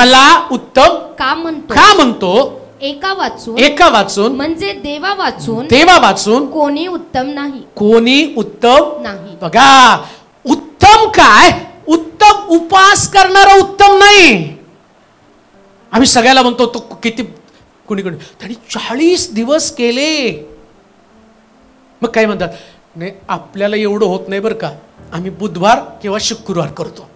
एका वाचून म्हणजे देवा वाचून कोणी उत्तम नाही। बघा, उत्तम काय? उत्तम उपास करणारा उत्तम नाही। आम्ही सगळ्याला म्हणतो तो किती कोणी त्यांनी 40 दिवस केले, मग काय म्हणतात? नाही, आपल्याला एवढं होत नाही बरं का, आम्ही बुधवार किंवा शुक्रवार करतो।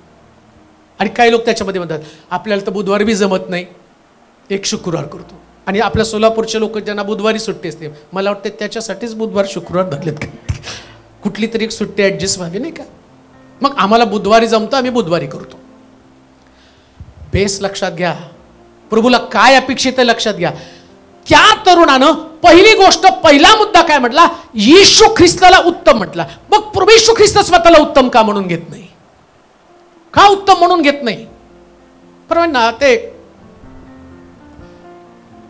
आणि काही लोक त्याच्यामध्ये म्हणतात आपल्याला तर बुधवार बी जमत नाही, एक शुक्रवार करतो। आणि आपल्या सोलापूरचे लोक ज्यांना बुधवारी सुट्टी असते, मला वाटते त्याच्यासाठीच बुधवार शुक्रवार धरलेत का, कुठली तरी एक सुट्टी ॲडजस्ट व्हावी नाही का. मग आम्हाला बुधवारी जमतं, आम्ही बुधवारी करतो. बेस लक्षात घ्या, प्रभूला काय अपेक्षित आहे लक्षात घ्या. त्या तरुणानं पहिली गोष्ट, पहिला मुद्दा काय म्हटला, येशू ख्रिस्ताला उत्तम म्हटला. मग प्रभू येशू ख्रिस्त स्वतःला उत्तम का म्हणून घेत नाही, का उत्तम म्हणून घेत नाही. बरोबर ना. ते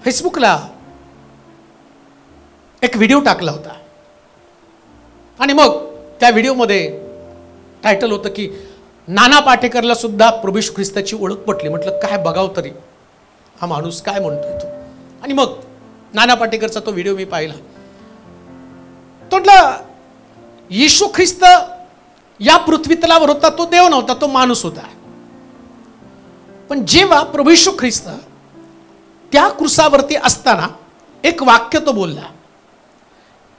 फेसबुकला एक व्हिडिओ टाकला होता आणि मग त्या व्हिडिओमध्ये टायटल होतं की नाना पाटेकरला सुद्धा प्रभू येशू ख्रिस्ताची ओळख पटली. म्हटलं काय बघाव तरी हा माणूस काय म्हणतोय तो. आणि मग नाना पाटेकरचा तो व्हिडिओ मी पाहिला. तो म्हटलं येशू ख्रिस्त या पृथ्वीतलावर होता, तो देव नव्हता, तो माणूस होता. पण जेव्हा प्रभू येशू ख्रिस्त त्या क्रुसावरती असताना एक वाक्य तो बोलला,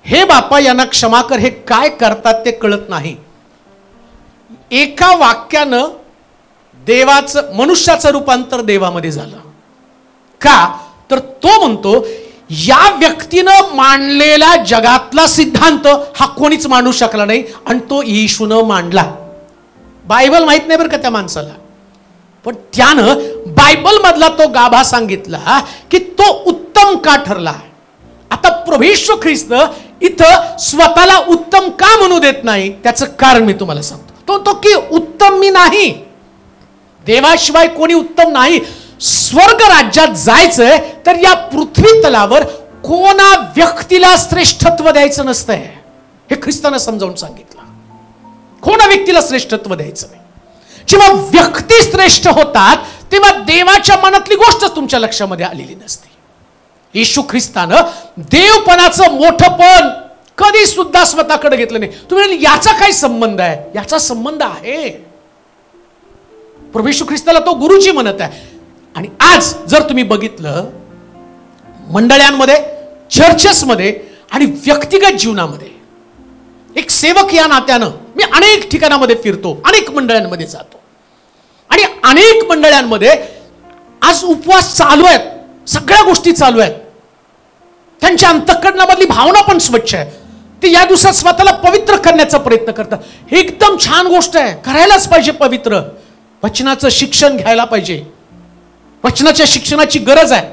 हे बापा यांना क्षमा कर, हे काय करतात ते कळत नाही. एका वाक्यानं देवाचं, मनुष्याचं रूपांतर देवामध्ये झालं. का तर तो म्हणतो या व्यक्तीनं मांडलेला जगातला सिद्धांत हा कोणीच मांडू शकला नाही आणि तो येशूनं मांडला. बायबल माहित नाही बरं का त्या माणसाला, पण त्यानं बायबल मधला तो गाभा सांगितला की तो उत्तम का ठरला. आता प्रभू येशू ख्रिस्त इथं स्वतःला उत्तम का म्हणू देत नाही, त्याचं कारण मी तुम्हाला सांगतो. तो की उत्तम मी नाही, देवाशिवाय कोणी उत्तम नाही. स्वर्ग राज्यात जायचंय तर या पृथ्वी तलावर कोणा व्यक्तीला श्रेष्ठत्व द्यायचं नसतंय, हे ख्रिस्तानं समजावून सांगितलं. कोणा व्यक्तीला श्रेष्ठत्व द्यायचं नाही. जेव्हा व्यक्ती श्रेष्ठ होतात तेव्हा देवाच्या मनातली गोष्ट तुमच्या लक्षामध्ये आलेली नसते. येशू ख्रिस्तानं देवपणाचं मोठपण कधी सुद्धा स्वतःकडे घेतलं नाही. तुम्ही याचा काय संबंध आहे, याचा संबंध आहे. प्रभू येशू ख्रिस्ताला तो गुरुजी म्हणत आहे. आणि आज जर तुम्ही बघितलं मंडळांमध्ये, चर्चेसमध्ये आणि व्यक्तिगत जीवनामध्ये, एक सेवक या नात्यानं मी अनेक ठिकाणामध्ये फिरतो, अनेक मंडळांमध्ये जातो आणि अनेक मंडळांमध्ये आज उपवास चालू आहेत, सगळ्या गोष्टी चालू आहेत. त्यांच्या अंतःकरणामधली भावना पण स्वच्छ आहे. ते या दिवसात स्वतःला पवित्र करण्याचा प्रयत्न करतात. हे एकदम छान गोष्ट आहे, करायलाच पाहिजे पवित्र. वचनाचं शिक्षण घ्यायला पाहिजे, वचनाच्या शिक्षणाची गरज आहे.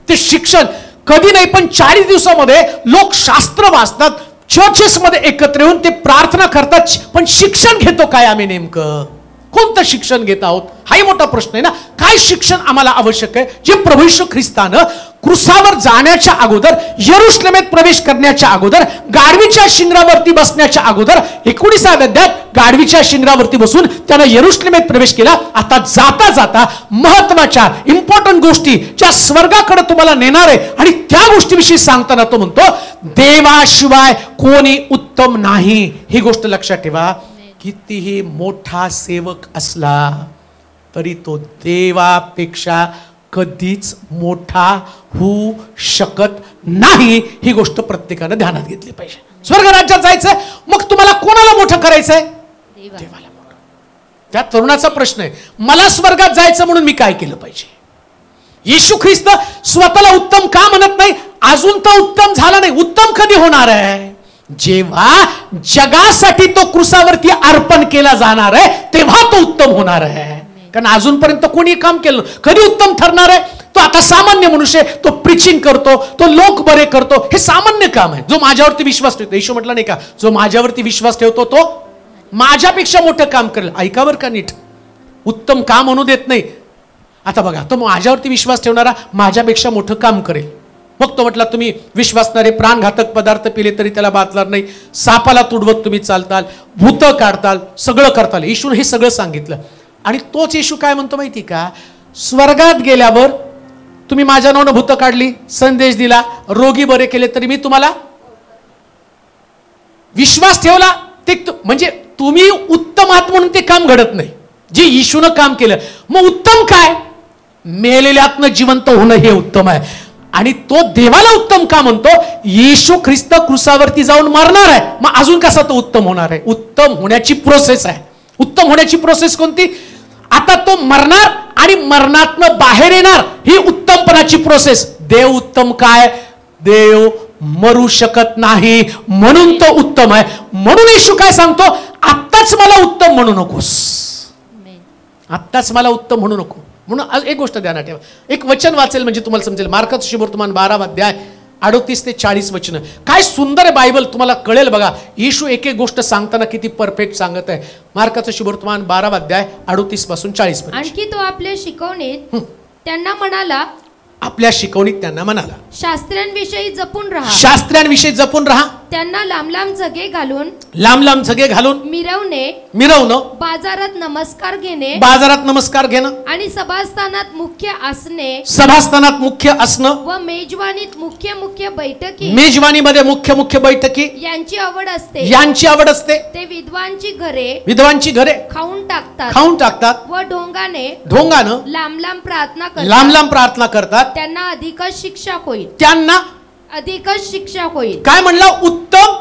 ते शिक्षण कधी नाही पण 40 दिवसामध्ये लोक शास्त्र वाचतात, चर्चेसमध्ये एकत्र येऊन ते प्रार्थना करतात. पण शिक्षण घेतो काय आम्ही नेमकं, कोणतं शिक्षण घेत आहोत हाही मोठा प्रश्न आहे ना. काय शिक्षण आम्हाला आवश्यक आहे, जे प्रभू येशू ख्रिस्तानं क्रुसावर जाण्याच्या अगोदर, यरुशलेमेत प्रवेश करण्याच्या अगोदर, गाढवीच्या शिंगरावरती बसण्याच्या अगोदर, 19व्या अध्यायात गाढवीच्या शिंगरावरती बसून त्यानं यरुशलेमेत प्रवेश केला. आता जाता जाता महत्वाच्या इम्पॉर्टंट गोष्टी ज्या स्वर्गाकडे तुम्हाला नेणार आहे आणि त्या गोष्टीविषयी सांगताना तो म्हणतो देवाशिवाय कोणी उत्तम नाही. ही गोष्ट लक्षात ठेवा. कितीही मोठा सेवक असला तरी तो देवापेक्षा कधीच मोठा होऊ शकत नाही. ही गोष्ट प्रत्येकानं ध्यानात घेतली पाहिजे. स्वर्ग राज्यात जायचंय, मग तुम्हाला कोणाला मोठं करायचंय, देवाला मोठं. त्या तरुणाचा प्रश्न आहे, मला स्वर्गात जायचं म्हणून मी काय केलं पाहिजे. येशू ख्रिस्त स्वतःला उत्तम का म्हणत नाही, अजून तर उत्तम झाला नाही. उत्तम कधी होणार आहे, जेव्हा जगासाठी तो क्रुसावरती अर्पण केला जाणार आहे तेव्हा तो उत्तम होणार आहे. कारण अजूनपर्यंत कोणी काम केलं, कधी उत्तम ठरणार आहे. तो आता सामान्य मनुष्य, तो प्रीचिंग करतो, तो लोक बरे करतो, हे सामान्य काम आहे. जो माझ्यावरती विश्वास ठेवतो, येशू म्हटलं नाही का, जो माझ्यावरती विश्वास ठेवतो तो माझ्यापेक्षा मोठं काम करेल. ऐकावर का नीट, उत्तम काम म्हणू देत नाही. आता बघा, तो माझ्यावरती विश्वास ठेवणारा माझ्यापेक्षा मोठं काम करेल. मग तो म्हटला तुम्ही विश्वासणारे प्राणघातक पदार्थ पिले तरी त्याला बातणार नाही, सापाला तुडवत तुम्ही चालताल, भूत काढताल, सगळं करताल. येशूने हे सगळं सांगितलं. आणि तोच येशू काय म्हणतो माहिती का, स्वर्गात गेल्यावर तुम्ही माझ्या नावानं भूत काढली, संदेश दिला, रोगी बरे केले तरी मी तुम्हाला विश्वास ठेवला, ते म्हणजे तुम्ही उत्तम आहात म्हणून ते काम घडत नाही, जे येशूनं काम केलं. मग उत्तम काय, मेलेल्यातनं जिवंत होणं हे उत्तम आहे. आणि तो देवाला उत्तम का म्हणतो, येशू ख्रिस्त क्रुसावरती जाऊन मरणार आहे, मग अजून कसा तो उत्तम होणार आहे. उत्तम होण्याची प्रोसेस आहे. उत्तम होण्याची प्रोसेस कोणती, आता तो मरणार आणि मरणातनं बाहेर येणार, ही उत्तमपणाची प्रोसेस. देव उत्तम काय? देव मरू शकत नाही म्हणून तो उत्तम आहे. म्हणून येशू काय सांगतो? आत्ताच मला उत्तम म्हणू नकोस, आत्ताच मला उत्तम म्हणू नको. म्हणून एक गोष्ट ध्यानात ठेवा, एक वचन वाचेल म्हणजे तुम्हाला समजेल. मार्काचं शुभवर्तमान 12 अध्याय 38 ते 40 वचन. काय सुंदर आहे बायबल, तुम्हाला कळेल बघा. येशू एक एक गोष्ट सांगताना किती परफेक्ट सांगत आहे. मार्काचं शुभवर्तमान 12 अध्याय 38 पासून 40 पर्यंत. आणखी तो आपल्या शिकवणीत त्यांना म्हणाला, आपल्या शिकवणीत त्यांना म्हणाला, शास्त्रांविषयी जपून राहा. शास्त्रांविषयी जपून राहा. त्यांना लांब लांब जगे घालून, लांब लांब जगे घालून मिरवणं, बाजारात नमस्कार घेणे, बाजारात नमस्कार घेणं, आणि सभास्थानात मुख्य आसने, सभास्थानात मुख्य असणं, व मेजवानीत मुख्य मुख्य बैठकी, मेजवानीमध्ये मुख्य मुख्य बैठकी यांची आवड असते. यांची आवड असते. ते विद्वांची घरे खाऊन टाकतात व ढोंगानं लांब लांब प्रार्थना करतात. त्यांना अधिकच शिक्षा होईल. काय म्हणलं? उत्तम.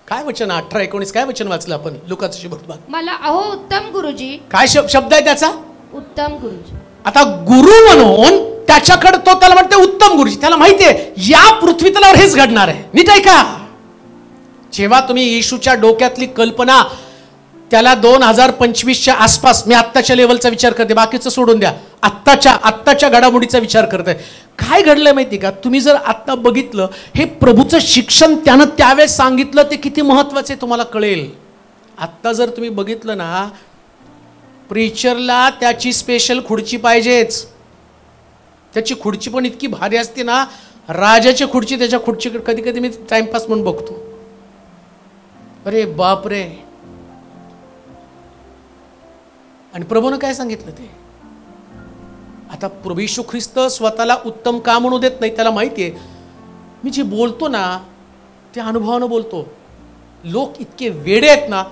काय वचन? 18-19 काय वचन वाचलं आपण लुकाचं शुभवर्तमान? मला अहो उत्तम गुरुजी. काय शब्द आहे त्याचा? उत्तम गुरुजी. आता गुरु म्हणून त्याच्याकडे तो त्याला म्हणते उत्तम गुरुजी. त्याला माहितीये या पृथ्वी तलावर हेच घडणार आहे. नीट ऐका, जेव्हा तुम्ही येशूच्या डोक्यातली कल्पना त्याला 2025च्या आसपास, मी आत्ताच्या लेवलचा विचार करते, बाकीचं सोडून द्या, आत्ताच्या घडामोडीचा विचार करते. काय घडलंय माहिती का? तुम्ही जर आत्ता बघितलं, हे प्रभूचं शिक्षण त्यानं त्यावेळेस सांगितलं ते किती महत्वाचे तुम्हाला कळेल. आत्ता जर तुम्ही बघितलं ना, प्रीचरला त्याची स्पेशल खुर्ची पाहिजेच. त्याची खुर्ची पण इतकी भारी असते ना, राजाची खुर्ची त्याच्या खुर्चीकडे कधी कधी मी टाइमपास म्हणून बघतो. अरे बाप रे. आणि प्रभूनं काय सांगितलं ते? आता प्रभू येशू ख्रिस्त स्वतःला उत्तम का म्हणू देत नाही? त्याला माहितीये मी जे बोलतो ना ते अनुभवानं बोलतो. लोक इतके वेडे आहेत ना,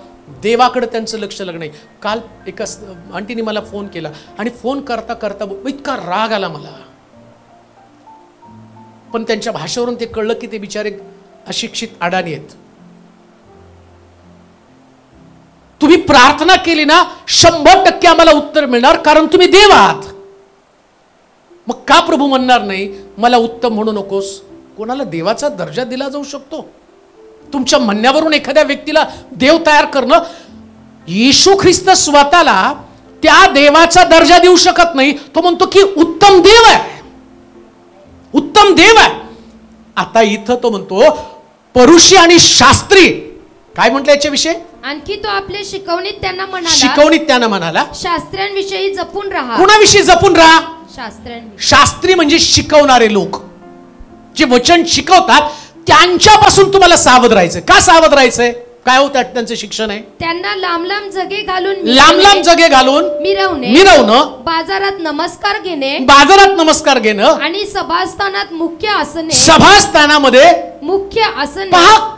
देवाकडे त्यांचं लक्ष लागलं नाही. काल एका आंटीने मला फोन केला आणि फोन करता करता इतका राग आला मला, पण त्यांच्या भाषेवरून ते कळलं की ते बिचारे अशिक्षित अडाणी आहेत. तुम्ही प्रार्थना केली ना 100% आम्हाला उत्तर मिळणार, कारण तुम्ही देव आहात. मग का प्रभू म्हणणार नाही मला उत्तम म्हणू नकोस? कोणाला देवाचा दर्जा दिला जाऊ शकतो? तुमच्या म्हणण्यावरून एखाद्या व्यक्तीला देव तयार करणं, येशू ख्रिस्त स्वतःला त्या देवाचा दर्जा देऊ शकत नाही. तो म्हणतो की उत्तम देव आहे, उत्तम देव आहे. आता इथं तो म्हणतो परुषी आणि शास्त्री. काय म्हटलं याच्याविषयी? आणखी तो आपल्या शिकवणीत त्यांना म्हणाला, शास्त्रांविषयी जपून राहा. कुणाविषयी जपून राहा? शास्त्री म्हणजे शिकवणारे लोक, जे वचन शिकवतात त्यांच्यापासून तुम्हाला सावध राहायचं. का सावध राहायचंय? काय होतं त्यांचं शिक्षण आहे? त्यांना लांब लांब जगे घालून मिरवणं, बाजारात नमस्कार घेणं, आणि सभास्थानात मुख्य आसन. पहा,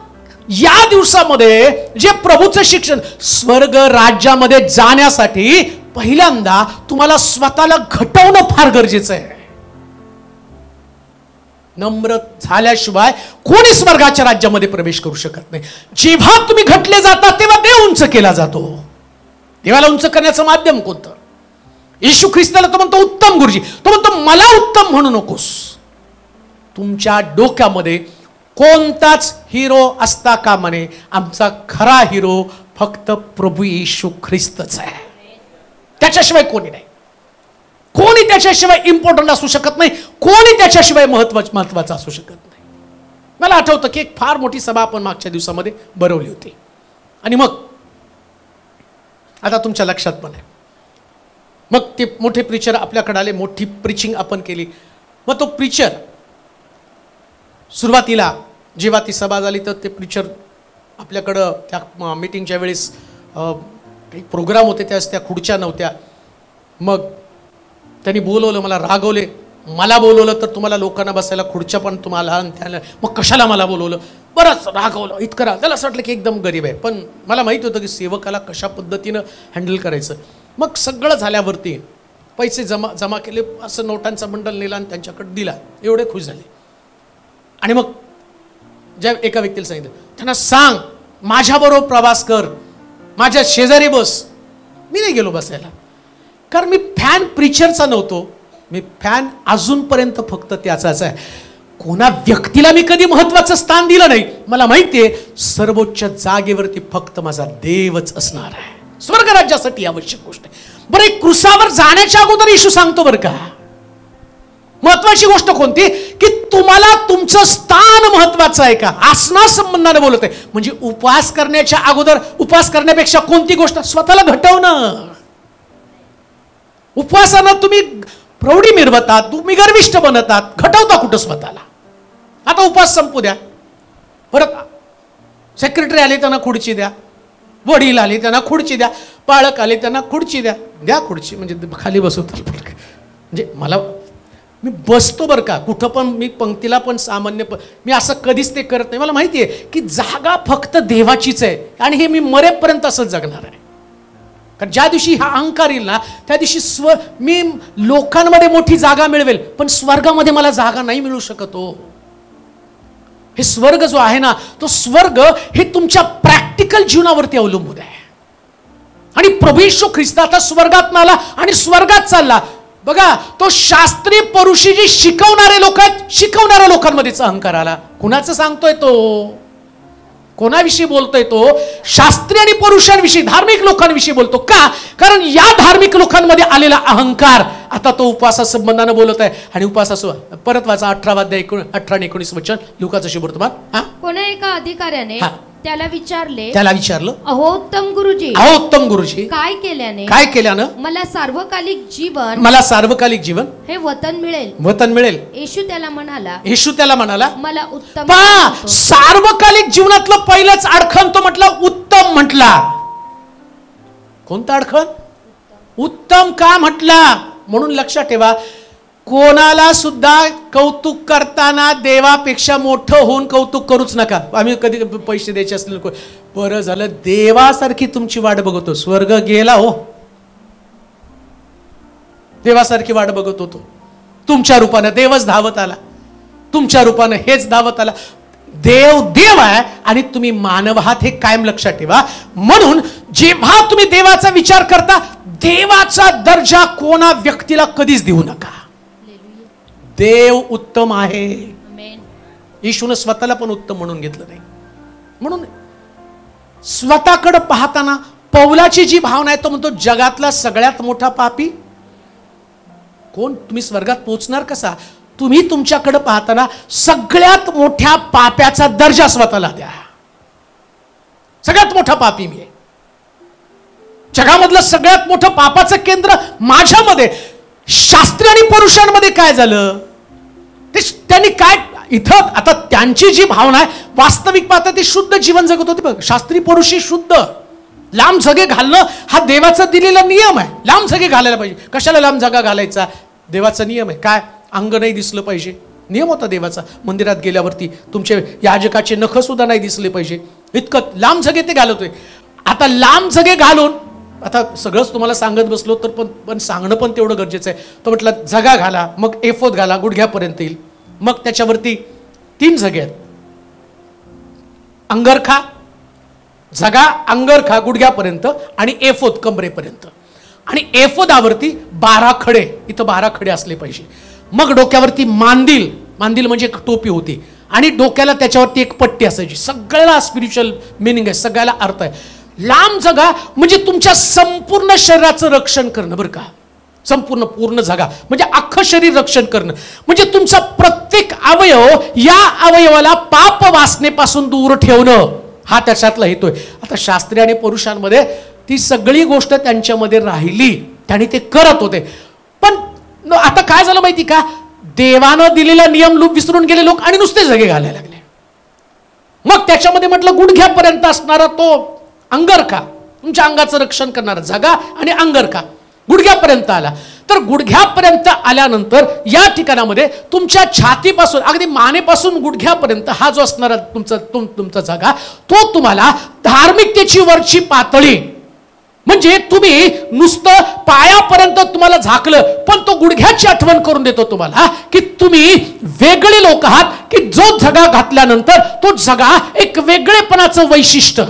या दिवसामध्ये जे प्रभूचं शिक्षण, स्वर्ग राज्यामध्ये जाण्यासाठी पहिल्यांदा तुम्हाला स्वतःला घटवणं फार गरजेचं आहे. नम्र झाल्याशिवाय कोणी स्वर्गाच्या राज्यामध्ये प्रवेश करू शकत नाही. जेव्हा तुम्ही घटले जाता तेव्हा देव उंच केला जातो. देवाला उंच करण्याचं माध्यम कोणतं? येशू ख्रिस्ताला तो म्हणतो उत्तम गुरुजी. तो म्हणतो मला उत्तम म्हणू नकोस. तुमच्या डोक्यामध्ये कोणताच हिरो असता कामा नये. आमचा खरा हिरो फक्त प्रभू येशू ख्रिस्तच आहे. त्याच्याशिवाय कोणी नाही. कोणी त्याच्याशिवाय इम्पॉर्टंट असू शकत नाही. कोणी त्याच्याशिवाय महत्वाचं असू शकत नाही. मला आठवतं की एक फार मोठी सभा आपण मागच्या दिवसामध्ये भरवली होती. आणि मग आता तुमच्या लक्षात पण आहे, मग ते मोठे प्रीचर आपल्याकडे आले. मोठी प्रीचिंग आपण केली. मग तो प्रीचर सुरुवातीला जेव्हा ती सभा झाली तर ते प्रीचर आपल्याकडं त्या मीटिंगच्या वेळेस काही प्रोग्राम होते, त्या खुर्च्या नव्हत्या. मग त्यांनी बोलवलं, मला रागवले. मला बोलवलं तर तुम्हाला लोकांना बसायला खुर्च्या पण तुम्हाला, त्याला मग कशाला मला बोलवलं? बरंच रागवलं. इतकं राग. त्याला असं वाटलं की एकदम गरीब आहे. पण मला माहित होतं की सेवकाला कशा पद्धतीनं हँडल करायचं. मग सगळं झाल्यावरती पैसे जमा केले, असं नोटांचा बंडल नेला आणि त्यांच्याकडे दिला. एवढे खुश झाले. आणि मग ज्या एका व्यक्तीला सांगितलं, त्यांना सांग माझ्याबरोबर प्रवास कर, माझ्या शेजारी बस. मी नाही गेलो बसायला, कारण मी फॅन प्रीचरचा नव्हतो, मी फॅन अजूनपर्यंत फक्त त्याचाच आहे. कोणा व्यक्तीला मी कधी महत्वाचं स्थान दिलं नाही. मला माहितीये सर्वोच्च जागेवरती फक्त माझा देवच असणार आहे. स्वर्ग राज्यासाठी आवश्यक गोष्ट आहे. बरं, एक क्रुसावर जाण्याच्या अगोदर येशू सांगतो बरं का, महत्वाची गोष्ट कोणती, की तुम्हाला तुमचं स्थान महत्वाचं आहे का, आसना संबंधाने बोलत आहे. म्हणजे उपवास करण्याच्या अगोदर, उपवास करण्यापेक्षा कोणती गोष्ट, स्वतःला घटवणं. उपवासानं तुम्ही प्रौढी मिरवतात, तुम्ही गर्विष्ठ बनतात, घटवता कुठं स्वतःला. आता उपवास संपू द्या, परत सेक्रेटरी आले त्यांना खुर्ची द्या, वडील आले त्यांना खुर्ची द्या, पाळक आले त्यांना खुर्ची द्या, द्या खुर्ची, म्हणजे खाली बसवतो. म्हणजे मला, मी बसतो बरं का कुठं पण, मी पंक्तीला पण सामान्य मी असं कधीच ते करत नाही. मला माहिती आहे की जागा फक्त देवाचीच आहे आणि हे मी मरेपर्यंत असंच जगणार आहे. कारण ज्या दिवशी हा अहंकार येईल ना, त्या दिवशी मी लोकांमध्ये मोठी जागा मिळवेल, पण स्वर्गामध्ये मला जागा नाही मिळू शकत. हे स्वर्ग जो आहे ना, तो स्वर्ग हे तुमच्या प्रॅक्टिकल जीवनावरती अवलंबून आहे. आणि प्रभू येशू ख्रिस्त आता स्वर्गात आला आणि स्वर्गात चालला. बघा, तो शास्त्री परुषी जी शिकवणारे लोक आहेत, शिकवणाऱ्या लोकांमध्येच अहंकार आला. कुणाचं सांगतोय तो, कोणाविषयी बोलतोय तो, शास्त्री आणि परुषांविषयी, धार्मिक लोकांविषयी बोलतो. का, कारण या धार्मिक लोकांमध्ये आलेला अहंकार आता तो उपवासा संबंधाने बोलत आहे. आणि उपवासा परत वाचा 18 अध्याय 18 आणि 19 वचन, लुकाचं शुभवर्तमान. कोणा एका अधिकाऱ्याने त्याला विचारलं, अहो उत्तम गुरुजी, काय केल्यानं मला सार्वकालिक जीवन हे वतन मिळेल. येशू त्याला म्हणाला, मला उत्तम. सार्वकालिक जीवनातलं पहिलंच अडखण तो म्हटला उत्तम म्हटला. कोणता अडखण? उत्तम का म्हटला? म्हणून लक्षात ठेवा, कोणाला सुद्धा कौतुक करताना देवापेक्षा मोठं होऊन कौतुक करूच नका. आम्ही कधी पैसे द्यायचे असले, बरं झालं देवासारखी तुमची वाट बघतो, स्वर्ग गेला हो, देवासारखी वाट बघत होतो. तुमच्या रूपानं देवच धावत आला, तुमच्या रूपानं हेच धावत आला. देव आहे आणि तुम्ही मानव आहात, हे कायम लक्षात ठेवा. म्हणून जेव्हा तुम्ही देवाचा विचार करता, देवाचा दर्जा कोणा व्यक्तीला कधीच देऊ नका. देव उत्तम आहे. येशूने स्वतःला पण उत्तम म्हणून घेतलं नाही. म्हणून स्वतःकडे पाहताना पौलाची जी भावना आहे, तो म्हणतो जगातला सगळ्यात मोठा पापी कोण? तुम्ही स्वर्गात पोहोचणार कसा? तुम्ही तुमच्याकडे पाहताना सगळ्यात मोठ्या पाप्याचा दर्जा स्वतःला द्या. सगळ्यात मोठा पापी मी आहे, जगामधलं सगळ्यात मोठं पापाचं केंद्र माझ्यामध्ये. शास्त्री आणि पुरुषांमध्ये काय झालं, ते त्यांनी काय इथं, आता त्यांची जी भावना आहे, वास्तविक पाहता ते शुद्ध जीवन जगत होते. बघ, शास्त्री पुरुषी शुद्ध, लांब झगे घालणं हा देवाचा दिलेला नियम आहे. लांब झगे घालायला पाहिजे. कशाला लांब झगा घालायचा? देवाचा नियम आहे. काय? अंग नाही दिसलं पाहिजे, नियम होता देवाचा. मंदिरात गेल्यावरती तुमचे याजकाचे नख सुद्धा नाही दिसले पाहिजे, इतकं लांब झगे ते घालतोय. आता लांब झगे घालून, आता सगळंच तुम्हाला सांगत बसलो तर पण सांगणं पण तेवढं गरजेचं आहे. तो म्हटलं झगा घाला, मग एफोद घाला, गुडघ्यापर्यंत येईल. मग त्याच्यावरती 3 झगे आहेत, अंगरखा, झगा, अंगरखा गुडघ्यापर्यंत आणि एफोद कमरेपर्यंत. आणि एफोदावरती 12 खडे, इथं 12 खडे असले पाहिजे. मग डोक्यावरती मांदिल, मांदिल म्हणजे एक टोपी होती, आणि डोक्याला त्याच्यावरती एक पट्टी असायची. सगळ्याला स्पिरिच्युअल मिनिंग आहे, सगळ्याला अर्थ आहे. लांब जगा म्हणजे तुमच्या संपूर्ण शरीराचं रक्षण करणं, बरं का. संपूर्ण पूर्ण जगा म्हणजे अख्खं शरीर रक्षण करणं, म्हणजे तुमचा प्रत्येक अवयव, या अवयवाला पाप वासनेपासून दूर ठेवणं, हा त्याच्यातला हेतू आहे. आता शास्त्री आणि पुरुषांमध्ये ती सगळी गोष्ट त्यांच्यामध्ये राहिली, त्यांनी ते करत होते. पण आता काय झालं माहिती का, देवानं दिलेला नियम विसरून गेले लोक आणि नुसते झगे घालायला लागले. मग त्याच्यामध्ये म्हटलं गुडघ्यापर्यंत असणारा तो अंगरखा, तुमच्या अंगाचं रक्षण करणारा झगा आणि अंगरखा गुडघ्यापर्यंत आला. तर गुडघ्यापर्यंत आल्यानंतर या ठिकाणामध्ये तुमच्या छातीपासून अगदी मानेपासून गुडघ्यापर्यंत हा जो असणारा तुमचा झगा, तो तुम्हाला धार्मिकतेची वरची पातळी, म्हणजे तुम्ही नुसतं पायापर्यंत तुम्हाला झाकलं, पण तो गुडघ्याची आठवण करून देतो तुम्हाला की तुम्ही वेगळे लोक आहात, की जो झगा घातल्यानंतर तो झगा एक वेगळेपणाचं वैशिष्ट्य,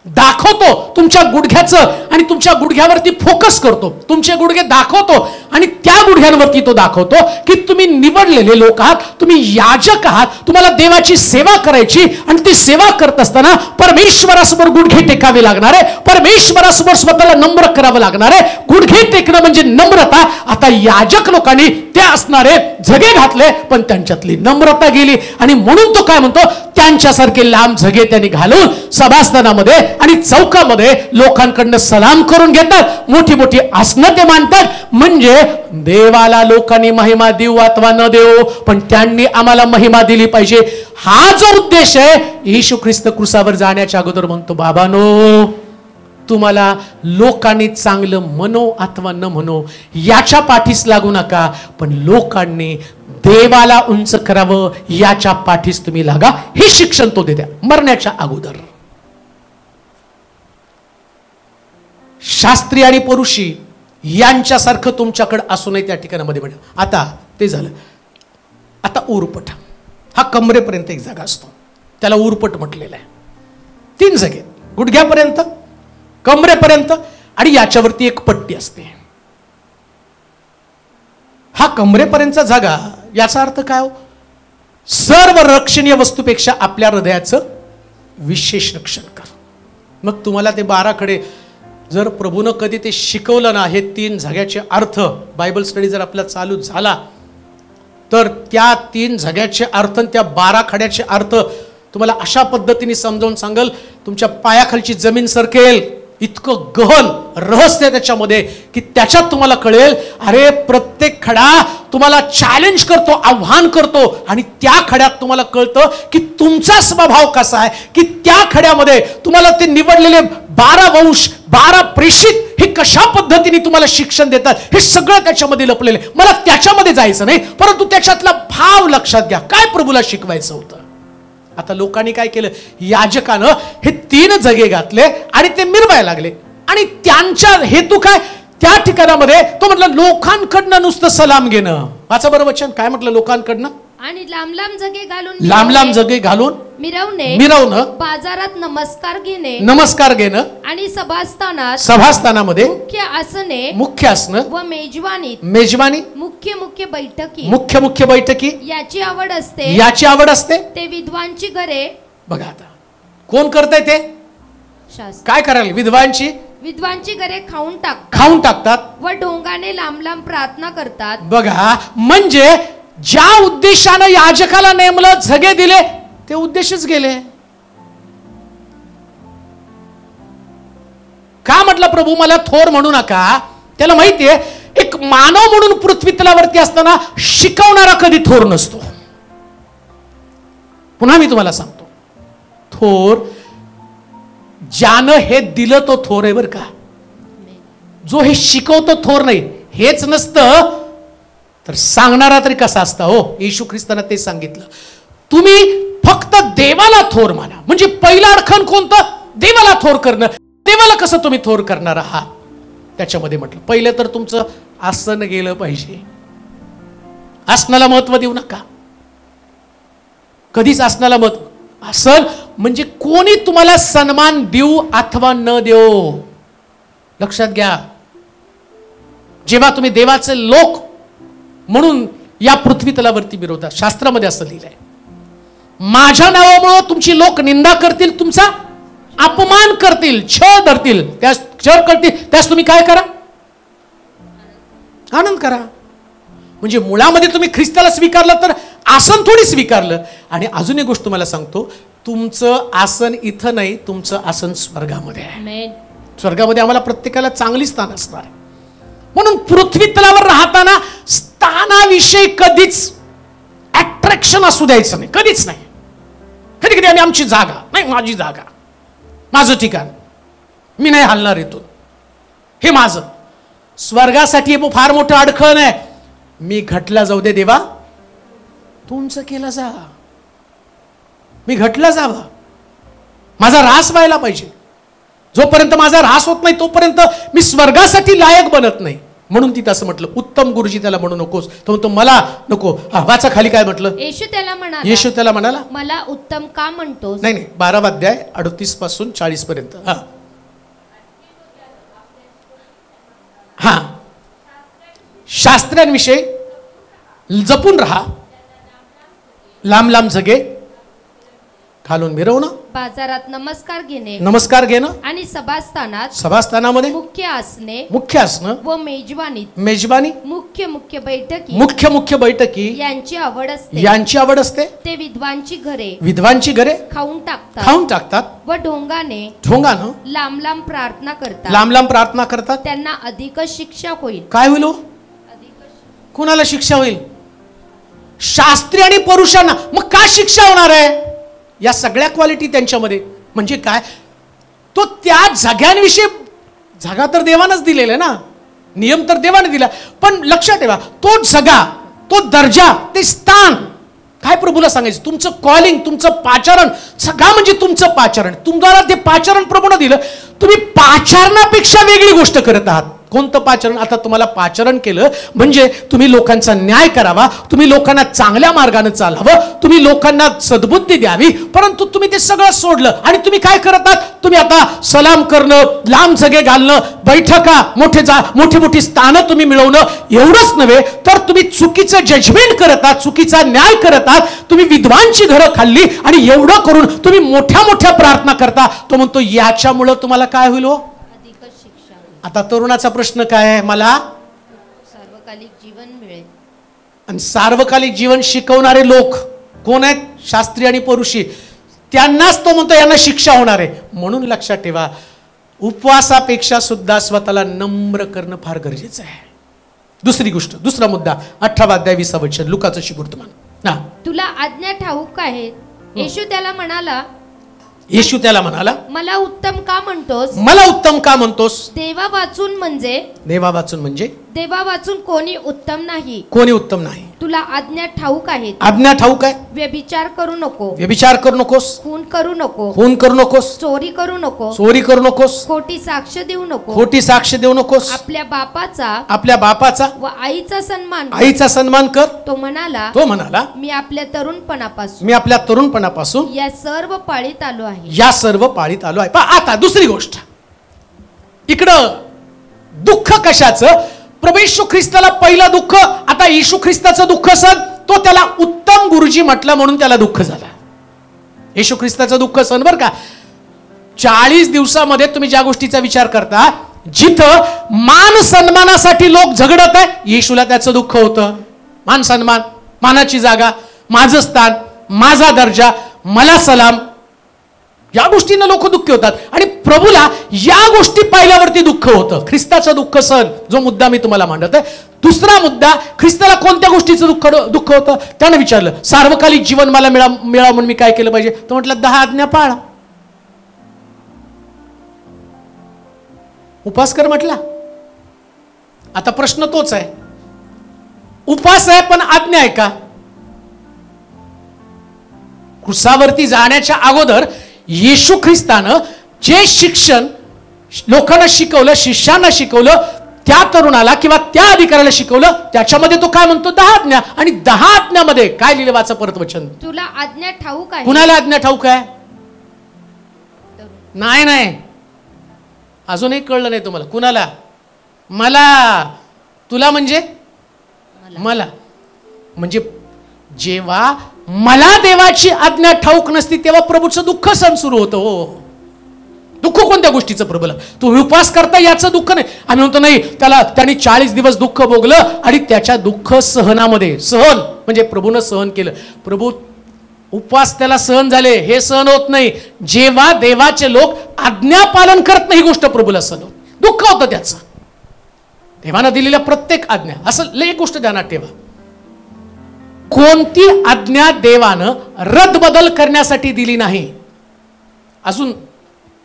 दाखवतो तुमच्या गुडघ्याचं आणि तुमच्या गुडघ्यावरती फोकस करतो, तुमचे गुडघे दाखवतो आणि त्या गुडघ्यांवरती तो दाखवतो की तुम्ही निवडलेले लोक आहात, तुम्ही याजक आहात, तुम्हाला देवाची सेवा करायची आणि ती सेवा करत असताना परमेश्वरासमोर गुडघे टेकावे लागणार आहे, परमेश्वरासमोर स्वतःला नम्र करावं लागणार आहे. गुडघे टेकणं म्हणजे नम्रता. आता याजक लोकांनी ते असणारे झगे घातले पण त्यांच्यातली नम्रता गेली आणि म्हणून तो काय म्हणतो, त्यांच्यासारखे लांब झगे त्यांनी घालून सभास्थानामध्ये आणि चौकामध्ये लोकांकडनं सलाम करून घेतात, मोठी मोठी आसनं ते मांडतात. म्हणजे देवाला लोकांनी महिमा देऊ अथवा न देऊ पण त्यांनी आम्हाला महिमा दिली पाहिजे, हा जो उद्देश आहे. येशू ख्रिस्त क्रूसावर जाण्याच्या अगोदर म्हणतो, बाबांनो तुम्हाला लोकांनी चांगलं म्हणो अथवा न म्हणो याच्या पाठीस लागू नका, पण लोकांनी देवाला उंच करावं याच्या पाठीस तुम्ही लागा. हे शिक्षण तो देत्या मरण्याच्या अगोदर. शास्त्री आणि परुषी यांच्यासारखं तुमच्याकडे असू नये त्या ठिकाणामध्ये म्हणा. आता ते झालं. आता उरपट हा कमरेपर्यंत एक जागा असतो, त्याला उरपट म्हटलेला आहे. 3 जागे, गुडघ्यापर्यंत, कमरेपर्यंत आणि याच्यावरती एक पट्टी असते. हा कमरेपर्यंतचा जागा, याचा अर्थ काय हो, सर्व रक्षणीय वस्तूपेक्षा आपल्या हृदयाचं विशेष रक्षण कर. मग तुम्हाला ते 12 खडे जर प्रभूनं कधी ते शिकवलं ना, हे 3 झग्याचे अर्थ, बायबल स्टडी जर आपला चालू झाला तर त्या 3 झग्याचे अर्थ आणि त्या 12 खड्याचे अर्थ तुम्हाला अशा पद्धतीने समजावून सांगल, तुमच्या पायाखालची जमीन सरकेल. इतकं गहन रहस्य त्याच्यामध्ये की त्याच्यात तुम्हाला कळेल, अरे प्रत्येक खडा तुम्हाला चॅलेंज करतो, आव्हान करतो आणि त्या खड्यात तुम्हाला कळतं की तुमचा स्वभाव कसा आहे, की त्या खड्यामध्ये तुम्हाला ते निवडलेले 12 वंश 12 प्रेषित हे कशा पद्धतीने तुम्हाला शिक्षण देतात, हे सगळं त्याच्यामध्ये लपलेलं आहे. मला त्याच्यामध्ये जायचं नाही, परंतु त्याच्यातला भाव लक्षात घ्या, काय प्रभूला शिकवायचं होतं. आता लोकांनी काय केलं, याजकानं हे 3 जगे घातले आणि ते मिरवायला लागले. आणि त्यांचा हेतू काय, त्या ठिकाणामध्ये तो म्हटलं लोकांकडनं नुसतं सलाम घेणं. वाचा बरं वचन, काय म्हटलं, लोकांकडनं आणि लांब लांब जगे घालून, लांब लांब जगे घालून मिरवणं, बाजारात नमस्कार घेणं आणि सभास्थानामध्ये मुख्य आसनं व मेजवानी मुख्य बैठकी याची आवड असते. ते विद्वांची घरे, बघा आता कोण करतंय ते, काय करायला, विद्वांची घरे खाऊन टाकतात व ढोंगाने लांब लांब प्रार्थना करतात. बघा, म्हणजे ज्या उद्देशानं याजकाला नेमलं, झगे दिले, ते उद्देशच गेले. का म्हटलं प्रभू मला थोर म्हणू नका, त्याला माहितीये एक मानव म्हणून पृथ्वी तलावरती असताना शिकवणारा कधी थोर नसतो. पुन्हा मी तुम्हाला सांगतो, थोर ज्यानं हे दिलं तो थोर आहे बर का. जो हे शिकवतो थोर नाही. हेच नसतं तर सांगणारा तरी कसा असता हो. येशू ख्रिस्तानं ते सांगितलं, तुम्ही फक्त देवाला थोर माना. म्हणजे पहिलं अडखण कोणतं, देवाला थोर करणं. देवाला कसं तुम्ही थोर करणार आहात, त्याच्यामध्ये म्हटलं पहिलं तर तुमचं आसन गेलं पाहिजे. आसनाला महत्व देऊ नका कधीच. आसनाला महत्व, आसन म्हणजे कोणी तुम्हाला सन्मान देऊ अथवा न देऊ, लक्षात घ्या. जेव्हा तुम्ही देवाचे लोक म्हणून या पृथ्वी तलावरती मिरवतात, शास्त्रामध्ये असं लिहिलंय, माझ्या नावामुळे तुमची लोक निंदा करतील, तुमचा अपमान करतील, छळ धरतील, त्यास तुम्ही काय करा, आनंद करा. म्हणजे मुळामध्ये तुम्ही ख्रिस्ताला स्वीकारलं तर आसन थोडी स्वीकारलं. आणि अजून एक गोष्ट तुम्हाला सांगतो, तुमचं आसन इथं नाही, तुमचं आसन स्वर्गामध्ये आहे. स्वर्गामध्ये आम्हाला प्रत्येकाला चांगली स्थान असणार आहे. म्हणून पृथ्वी तलावर राहताना स्थानाविषयी कधीच अट्रॅक्शन असू द्यायचं नाही, कधीच नाही. कधी कधी आम्ही आमची जागा नाही, माझी जागा, माझं ठिकाण, मी नाही हलणार इथून, हे माझं. स्वर्गासाठी फार मोठं अडखण आहे. मी घटला जाऊ दे देवा, तुमचं केलं जा, मी घटला जावा, माझा ऱ्हास व्हायला पाहिजे. जोपर्यंत माझा ऱ्हास होत नाही तोपर्यंत मी स्वर्गासाठी लायक बनत नाही. म्हणून तिथं असं म्हटलं, उत्तम गुरुजी त्याला म्हणू नकोस. तो म्हणतो मला नको. वाचा खाली काय म्हटलं. येशू त्याला म्हणाला मला उत्तम का म्हणतोस. नाही 12 अध्याय 38 पासून 40 पर्यंत. हा शास्त्रांविषयी जपून राहा, लांब लांब जगे, खालून मिरवणं, बाजारात नमस्कार घेणं आणि सभास्थानामध्ये मुख्य आसने व मेजबानी मुख्य बैठकी यांची आवड असते. ते विद्वांची घरे खाऊन टाकतात व ढोंगानं लांब लांब प्रार्थना करतात. त्यांना अधिकच शिक्षा होईल. काय होईल? कुणाला शिक्षा होईल? शास्त्री आणि पुरुषांना. मग काय शिक्षा होणार आहे? या सगळ्या क्वालिटी त्यांच्यामध्ये. म्हणजे काय? तो त्या जगांविषयी, जगा तर देवानच दिलेला ना, नियम तर देवाने दिला, पण लक्षात ठेवा तो जगा, तो दर्जा, ते स्थान काय प्रभूला सांगायचं. तुमचं कॉलिंग, तुमचं पाचारण, सगळं म्हणजे तुमचं पाचारण. तुम्हाला ते पाचारण प्रभूने दिलं. तुम्ही पाचारणापेक्षा वेगळी गोष्ट करत आहात. कोणतं पाचारण? आता तुम्हाला पाचारण केलं म्हणजे तुम्ही लोकांचा न्याय करावा, तुम्ही लोकांना चांगल्या मार्गाने चालावं, तुम्ही लोकांना सद्बुद्धी द्यावी. परंतु तुम्ही ते सगळं सोडलं आणि तुम्ही काय करत आहात? तुम्ही आता सलाम करणं, लांब जगे घालणं, बैठका, मोठी स्थानं तुम्ही मिळवणं, एवढंच नव्हे तर तुम्ही चुकीचं जजमेंट करत आहात, चुकीचा न्याय करत आहात. तुम्ही विद्वांची घरं खाल्ली आणि एवढं करून तुम्ही मोठ्या प्रार्थना करता. तो म्हणतो याच्यामुळं तुम्हाला काय होईल हो? आता तरुणाचा प्रश्न काय आहे? मला सार्वकालिक जीवन मिळेल. आणि सार्वकालिक जीवन शिकवणारे लोक कोण आहेत? शास्त्री आणि परुषी. त्यांनाच तो म्हणतो यांना शिक्षा होणार आहे. म्हणून लक्षात ठेवा, उपवासापेक्षा सुद्धा स्वतःला नम्र करणं फार गरजेचं आहे. दुसरी गोष्ट, दुसरा मुद्दा 18 अध्याय 20 वचन, लुकाचं शुभवर्तमान. तुला आज्ञा ठाऊक आहे. येशू त्याला म्हणाला मला उत्तम का म्हणतोस. देवा वाचून म्हणजे देवा वाचून कोणी उत्तम नाही. तुला आज्ञा ठाऊक आहे. व्यभिचार करू नकोस. खून करू नकोस. चोरी करू नकोस. खोटी साक्ष देऊ नकोस. आपल्या बापाचा व आईचा सन्मान कर. तो म्हणाला मी आपल्या तरुणपणापासून या सर्व पाळीत आलो आहे. आता दुसरी गोष्ट, इकडं दुःख कशाचं? प्रभू येशू ख्रिस्ताला पहिलं दुःख, आता येशू ख्रिस्ताचं दुःख सण, तो त्याला उत्तम गुरुजी म्हटलं म्हणून त्याला दुःख झालं. येशू ख्रिस्ताचं दुःख सण बरं का. 40 दिवसामध्ये तुम्ही ज्या गोष्टीचा विचार करता, जिथं मान सन्मानासाठी लोक झगडत आहे, येशूला त्याचं दुःख होतं. मान सन्मान, मानाची जागा, माझं स्थान, माझा दर्जा, मला सलाम, या गोष्टींना लोक दुःखी होतात. आणि प्रभूला या गोष्टी पाहिल्यावरती दुःख होतं. ख्रिस्ताचं दुःख सण, जो मुद्दा मी तुम्हाला मांडत आहे. दुसरा मुद्दा, ख्रिस्ताला कोणत्या गोष्टीचं दुःख होतं? त्यानं विचारलं सार्वकालिक जीवन मला मिळावं म्हणून मी काय केलं पाहिजे? तो म्हटलं 10 आज्ञा पाळा. उपास कर म्हटला. आता प्रश्न तोच आहे, उपास आहे पण आज्ञा आहे का? क्रुसावरती जाण्याच्या अगोदर येशू ख्रिस्तानं जे शिक्षण लोकांना शिकवलं, शिष्यांना शिकवलं, त्या तरुणाला किंवा त्या अधिकाऱ्याला शिकवलं, त्याच्यामध्ये तो काय म्हणतो? 10 आज्ञा. आणि 10 आज्ञामध्ये काय लिहिलं? वाचा परत वचन. तुला आज्ञा ठाऊक आहे. कुणाला आज्ञा ठाऊक आहे? नाही, अजूनही कळलं नाही तुम्हाला. कुणाला? मला. तुला म्हणजे मला. म्हणजे जेव्हा मला देवाची आज्ञा ठाऊक नसती तेव्हा प्रभूचं दुःख सण सुरू होतं. हो, दुःख कोणत्या गोष्टीचं प्रभूला? तू उपवास करता याचं दुःख नाही. आम्ही म्हणतो नाही, त्यांनी 40 दिवस दुःख भोगलं आणि त्याच्या दुःख सहनामध्ये, सहन म्हणजे प्रभूनं सहन केलं. प्रभू उपवास त्याला सहन झाले, हे सहन होत नाही. जेव्हा देवाचे लोक आज्ञा पालन करत नाही, ही गोष्ट प्रभूला सहन होत, दुःख होतं त्याचं. देवानं दिलेल्या प्रत्येक आज्ञा, असं एक गोष्ट ध्यानात ठेवा, कोणती आज्ञा देवानं रद्दबदल करण्यासाठी दिली नाही. अजून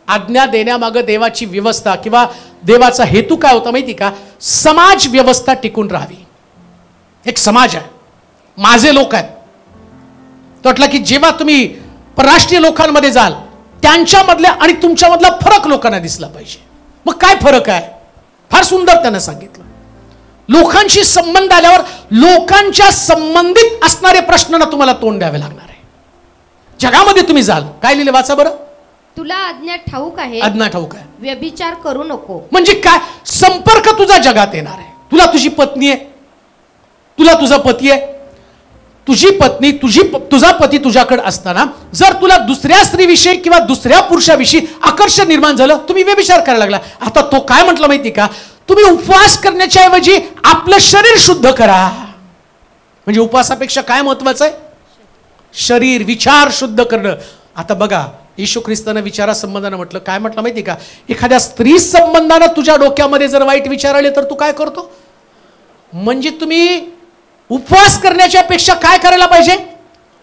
आज्ञा देण्यामागं देवाची व्यवस्था किंवा देवाचा हेतू काय होता माहिती का? समाज व्यवस्था टिकून राहावी. एक समाज आहे, माझे लोक आहेत. तो म्हटलं की जेव्हा तुम्ही परराष्ट्रीय लोकांमध्ये जाल, त्यांच्यामधल्या आणि तुमच्यामधला फरक लोकांना दिसला पाहिजे. मग काय फरक आहे? फार सुंदर त्यानं सांगितलं. लोकांशी संबंध आल्यावर लोकांच्या संबंधित असणारे प्रश्नांना तुम्हाला तोंड द्यावे लागणार आहे. जगामध्ये तुम्ही जाल, काय लिहिले वाचा बरं. तुला आज्ञा ठाऊक आहे, आज्ञा ठाऊक आहे व्यभिचार करू नको. म्हणजे काय, संपर्क तुझा जगात येणार आहे. तुला तुझी पत्नी आहे, तुला तुझा पती आहे, तुझी पत्नी तुझा पती तुझ्याकडे असताना जर तुला दुसऱ्या स्त्रीविषयी किंवा दुसऱ्या पुरुषाविषयी आकर्षण निर्माण झालं, तुम्ही व्यभिचार करायला लागला. आता तो काय म्हटलं माहिती का, तुम्ही उपवास करण्याच्या ऐवजी आपलं शरीर शुद्ध करा. म्हणजे उपवासापेक्षा काय महत्वाचं आहे, शरीर विचार शुद्ध करणं. आता बघा, येशू ख्रिस्तानं विचारासंबंधानं म्हटलं, काय म्हटलं माहिती का, एखाद्या स्त्री संबंधानं तुझ्या डोक्यामध्ये जर वाईट विचार आले तर तू काय करतो. म्हणजे तुम्ही उपवास करण्याच्या पेक्षा काय करायला पाहिजे,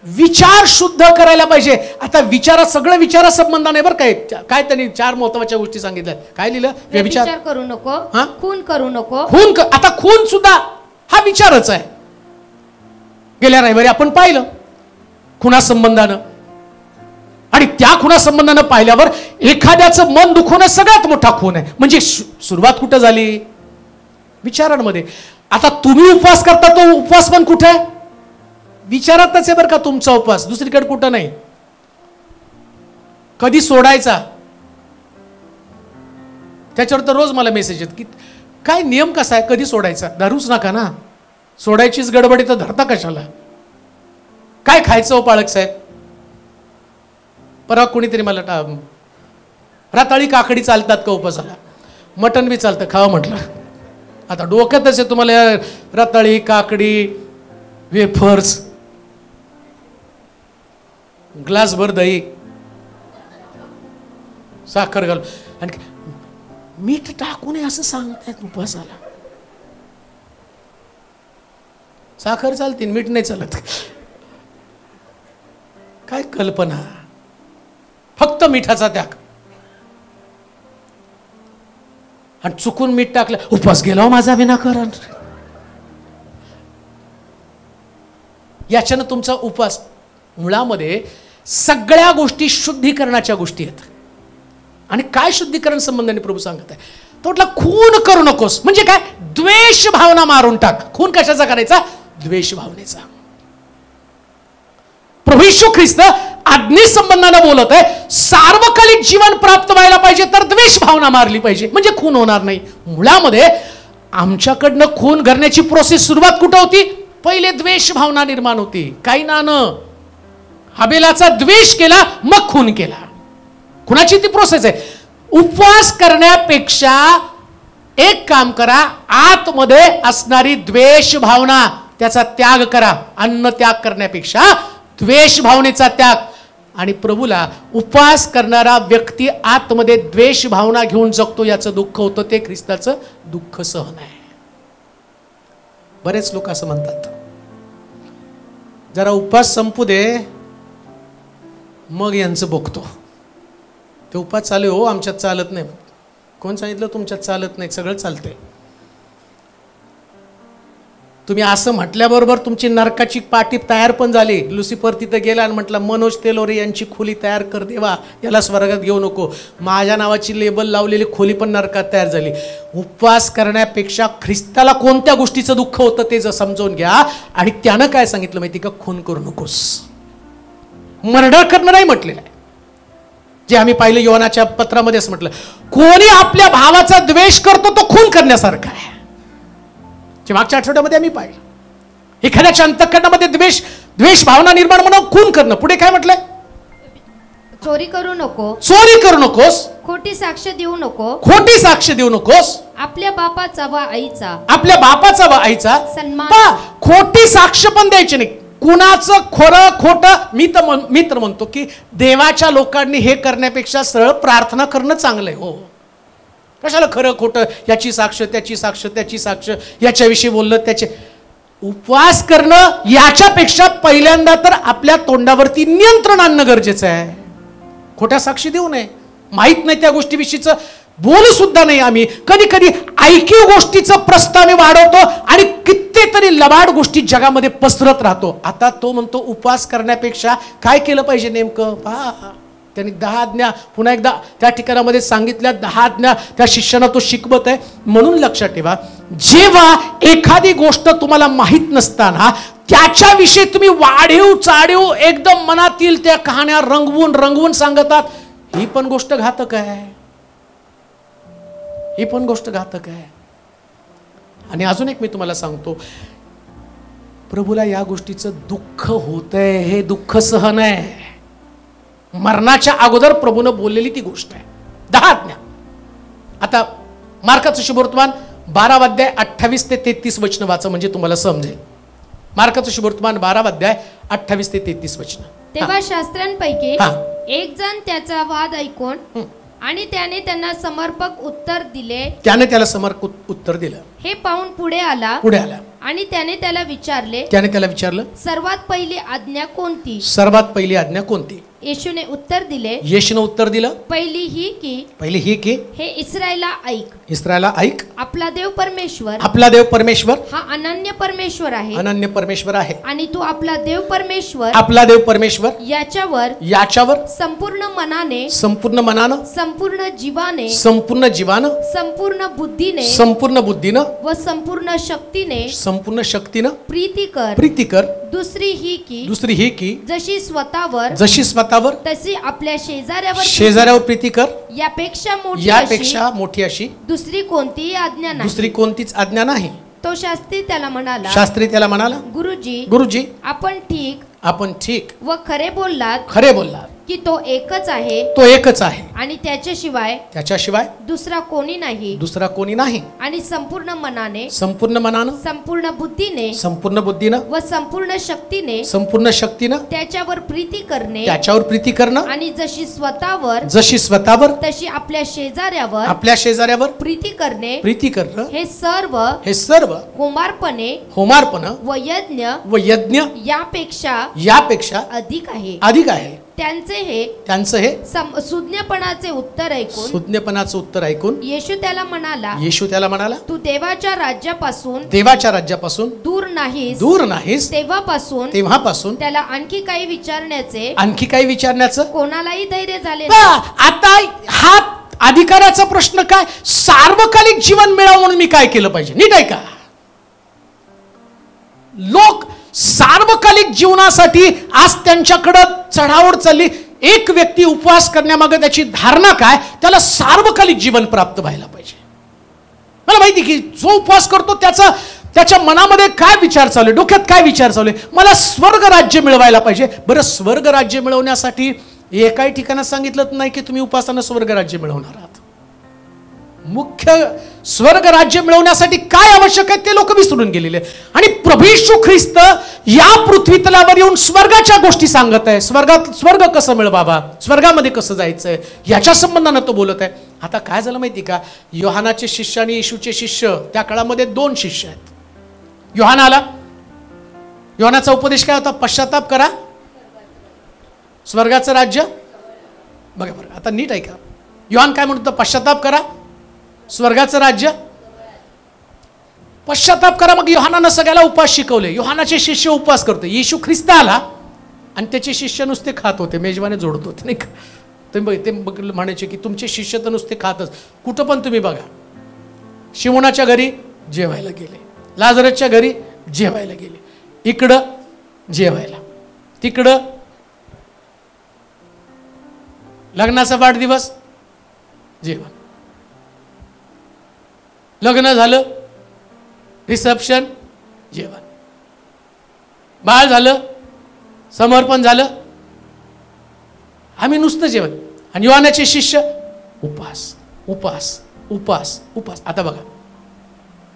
विचार शुद्ध करायला पाहिजे. आता सगळं विचारासंबंधाने बरं काय त्यांनी 4 महत्वाच्या गोष्टी सांगितल्या. काय लिहिलं, व्यभिचार करू नको, खून करू नको. आता खून सुद्धा हा विचारच आहे. गेल्या रविवारी आपण पाहिलं खुनासंबंधानं, आणि त्या खुनासंबंधानं पाहिल्यावर एखाद्याचं मन दुखवणं सगळ्यात मोठा खून आहे. म्हणजे सुरुवात कुठं झाली, विचारांमध्ये. आता तुम्ही उपवास करता, तो उपवास पण कुठे आहे, विचारातच आहे बरं का तुमचा उपवास, दुसरीकडे कुठं नाही. कधी सोडायचा, त्याच्यावर तर रोज मला मेसेज येत की काय नियम कसा आहे, कधी सोडायचा. धरूच नका ना, सोडायचीच गडबडी तर धरता कशाला. काय खायचं पाळक साहेब. परवा कोणीतरी मला रताळी काकडी चालतात का उपवासाला, मटण बी चालतं, खावा म्हटलं. आता डोक्यातच आहे तुम्हाला रताळी काकडी वेफर्स, ग्लासभर दही, साखर घाल आणि मीठ टाकू नये असं सांगतायत उपवासाला. साखर चालते, मीठ नाही चालत. काय कल्पना, फक्त मिठाचा त्याग. आणि चुकून मीठ टाकलं, उपवास गेला माझा विनाकारण. याच्यानं तुमचा उपवास मुळामध्ये सगळ्या गोष्टी शुद्धीकरणाच्या गोष्टी आहेत. आणि काय शुद्धीकरण संबंधाने प्रभू सांगत आहे, तो म्हटलं खून करू नकोस. म्हणजे काय, द्वेष भावना मारून टाक. खून कशाचा करायचा, द्वेष भावनेचा. प्रभू येशू ख्रिस्त आज्ञे संबंधाने बोलत आहे, सार्वकालिक जीवन प्राप्त व्हायला पाहिजे तर द्वेष भावना मारली पाहिजे, म्हणजे खून होणार नाही. मुळामध्ये आमच्याकडनं खून करण्याची प्रोसेस सुरुवात कुठं होती, पहिले द्वेष भावना निर्माण होती. कायनानं हाबेलाचा द्वेष केला, मग खून केला. खुनाची ती प्रोसेस आहे. उपवास करण्यापेक्षा एक काम करा, आतमध्ये असणारी द्वेष भावना त्याचा त्याग करा. अन्न त्याग करण्यापेक्षा द्वेष भावनेचा त्याग. आणि प्रभूला उपवास करणारा व्यक्ती आतमध्ये द्वेष भावना घेऊन जगतो, याचं दुःख होतं, ते ख्रिस्ताचं दुःख सहन आहे. बरेच लोक असं म्हणतात, जरा उपवास संपू दे मग यांचं बघतो. ते उपवास चालू हो, आमच्यात चालत नाही. कोण सांगितलं तुमच्यात चालत नाही, सगळं चालतंय. तुम्ही असं म्हटल्याबरोबर तुमची नरकाची पाटी तयार पण झाली. लुसिफर तिथं गेला आणि म्हटलं, मनोज तेलोरे यांची खोली तयार कर देवा, याला स्वर्गात घेऊ नको. माझ्या नावाची लेबल लावलेली खोली पण नरकात तयार झाली. उपवास करण्यापेक्षा ख्रिस्ताला कोणत्या गोष्टीचं दुःख होतं ते जर समजून घ्या. आणि त्यानं काय सांगितलं माहिती का, खून करू नकोस. मर्डर करणं नाही म्हटलेलं आहे. जे आम्ही पाहिलं योहानाच्या पत्रामध्ये असं म्हटलं, कोणी आपल्या भावाचा द्वेष करतो तो खून करण्यासारखा आहे. जे मागच्या आठवड्यामध्ये आम्ही पाहिलं, एखाद्याच्या अंतःकरणामध्ये द्वेष भावना निर्माण म्हणून खून करणं. पुढे काय म्हटलंय, चोरी करू नको, चोरी करू नकोस, खोटी साक्ष देऊ नको, खोटी साक्ष देऊ नकोस, आपल्या बापाचा व आईचा आईचा सन्मान, खोटी साक्ष पण द्यायची नाही. कुणाचं खरं खोटं, मी तर म्हणतो की देवाच्या लोकांनी हे करण्यापेक्षा सरळ प्रार्थना करणं चांगलं आहे. हो, कशाला खरं खोटं, याची साक्ष त्याची साक्ष त्याची साक्ष, याच्याविषयी बोललं त्याचे. उपवास करणं याच्यापेक्षा पहिल्यांदा तर आपल्या तोंडावरती नियंत्रण आणणं गरजेचं आहे. खोट्या साक्षी देऊ नये. माहित नाही त्या गोष्टीविषयीचं बोलू सुद्धा नाही आम्ही. कधी कधी ऐकीव गोष्टीचं प्रस्ताव वाढवतो आणि कितीतरी लबाड गोष्टी जगामध्ये पसरत राहतो. आता तो म्हणतो उपवास करण्यापेक्षा काय केलं पाहिजे नेमकं पहा. त्यांनी 10 आज्ञा पुन्हा एकदा त्या ठिकाणामध्ये सांगितल्या. 10 आज्ञा त्या शिष्याला तो शिकवत आहे. म्हणून लक्षात ठेवा, जेव्हा एखादी गोष्ट तुम्हाला माहीत नसताना त्याच्याविषयी तुम्ही वाढीव चाढीव एकदम मनातील त्या कहाण्या रंगवून सांगतात, ही पण गोष्ट घातक आहे. ही पण गोष्ट घातक आहे. आणि अजून एक मी तुम्हाला सांगतो, प्रभूला या गोष्टीचं दुःख होतंय. हे दुःख सहन आहे. मरणाच्या अगोदर प्रभूनं बोललेली ती गोष्ट आहे. 10 आज्ञा. आता मार्काचं शुभवर्तमान 12 अध्याय 28 ते 33 वचन वाचा, म्हणजे तुम्हाला समजेल. मार्काचं शुभवर्तमान 12 अध्याय 28 ते 33 वचन. तेव्हा शास्त्रांपैकी एक जण त्याचा वाद ऐकून आणि त्याने त्यांना समर्पक उत्तर दिले. त्याने त्याला समर्पक उत्तर दिलं. हे पाहून पुढे आला आणि त्याने त्याला विचारलं, सर्वात पहिली आज्ञा कोणती? सर्वात पहिली आज्ञा कोणती? येशूने उत्तर दिलं, पहिली ही की हे इस्रायला ऐक, आपला देव परमेश्वर हा अनन्य परमेश्वर आहे आणि तू आपला देव परमेश्वर याच्यावर संपूर्ण मनाने संपूर्ण जीवाने संपूर्ण बुद्धीने व संपूर्ण शक्तीने प्रीती कर. दुसरी ही की जशी स्वतःवर तशी आपल्या शेजाऱ्यावर प्रीती कर. यापेक्षा मोठी अशी दुसरी कोणतीच आज्ञा नाही. तो शास्त्री त्याला म्हणाला, गुरुजी आपण ठीक व खरे बोललात की तो एकच आहे आणि त्याच्याशिवाय दुसरा कोणी नाही. आणि संपूर्ण मनाने संपूर्ण बुद्धीने व संपूर्ण शक्तीने त्याच्यावर प्रीती करणे आणि जशी स्वतःवर तशी आपल्या शेजाऱ्यावर प्रीती करणे हे सर्व होमार्पणे व यज्ञ यापेक्षा अधिक आहे. त्यांचे हे सुज्ञपणाचे उत्तर ऐकून येशू त्याला म्हणाला, तू देवाच्या राज्यापासून दूर नाहीस. तेव्हापासून त्याला आणखी काही विचारण्याचं कोणालाही धैर्य झाले. आता हा अधिकाराचा प्रश्न काय? सार्वकालिक जीवन मिळावं म्हणून मी काय केलं पाहिजे? नीट आहे का? लोक सार्वकालिक जीवनासाठी आज त्यांच्याकडे चढाओढ चालली. एक व्यक्ती उपवास करण्यामागे त्याची धारणा काय? त्याला सार्वकालिक जीवन प्राप्त व्हायला पाहिजे. मला माहिती की जो उपवास करतो त्याच्या मनामध्ये काय विचार चालू आहे, डोक्यात काय विचार चालू आहे? मला स्वर्ग राज्य मिळवायला पाहिजे. बरं, स्वर्ग राज्य मिळवण्यासाठी एकाही ठिकाणी सांगितलं नाही की तुम्ही उपासानं स्वर्ग राज्य मिळवणार आहात. मुख्य स्वर्ग राज्य मिळवण्यासाठी काय आवश्यक आहे ते लोक विसरून गेलेले. आणि प्रभू येशू ख्रिस्त या पृथ्वी तलावर येऊन स्वर्गाच्या गोष्टी सांगत आहे. स्वर्ग कसं मिळवावा, स्वर्गामध्ये कसं जायचंय, याच्या संबंधानं तो बोलत आहे. आता काय झालं माहिती का? योहानाचे शिष्य आणि येशूचे शिष्य, त्या काळामध्ये 2 शिष्य आहेत. योहानाचा उपदेश काय होता? पश्चाताप करा, स्वर्गाचं राज्य बघा. बरं, आता नीट आहे का? योहान काय म्हणतो? पश्चाताप करा, स्वर्गाचं राज्य. पश्चाताप करा. मग योहानानं सगळ्याला उपवास शिकवले. योहानाचे शिष्य उपवास करते. येशू ख्रिस्त आला आणि त्याचे शिष्य नुसते खात होते, मेजवाने जोडत होते, नाही का? तुम्ही ते म्हणायचे की तुमचे शिष्य तर नुसते खातच. कुठं पण तुम्ही बघा, शिमोनाच्या घरी जेवायला गेले, लाजरसच्या घरी जेवायला गेले, इकडं जेवायला, तिकडं लग्नाचा वाढदिवस जेवण, लग्न झालं रिसेप्शन जेवण, बाळ झालं समर्पण झालं, आम्ही नुसतं जेवण. आणि योहानाचे शिष्य उपास उपास उपास उपास. आता बघा,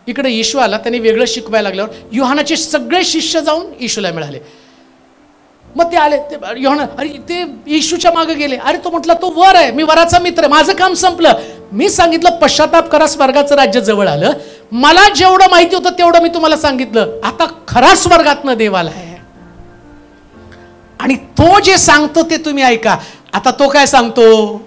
इकडे येशू आला, त्याने वेगळं शिकवायला लागल्यावर योहानाचे सगळे शिष्य जाऊन येशूला मिळाले. मग ते आले, ते योहाना, अरे ते येशूच्या मागे गेले. अरे तो म्हटला तो वर आहे, मी वराचा मित्र आहे, माझं काम संपलं. मी सांगितलं पश्चाताप करा, स्वर्गाचं राज्य जवळ आलं. मला जेवढं माहिती होतं तेवढं मी तुम्हाला सांगितलं. आता खरा स्वर्गातनं देव आला आहे आणि तो जे सांगतो ते तुम्ही ऐका. आता तो काय सांगतो?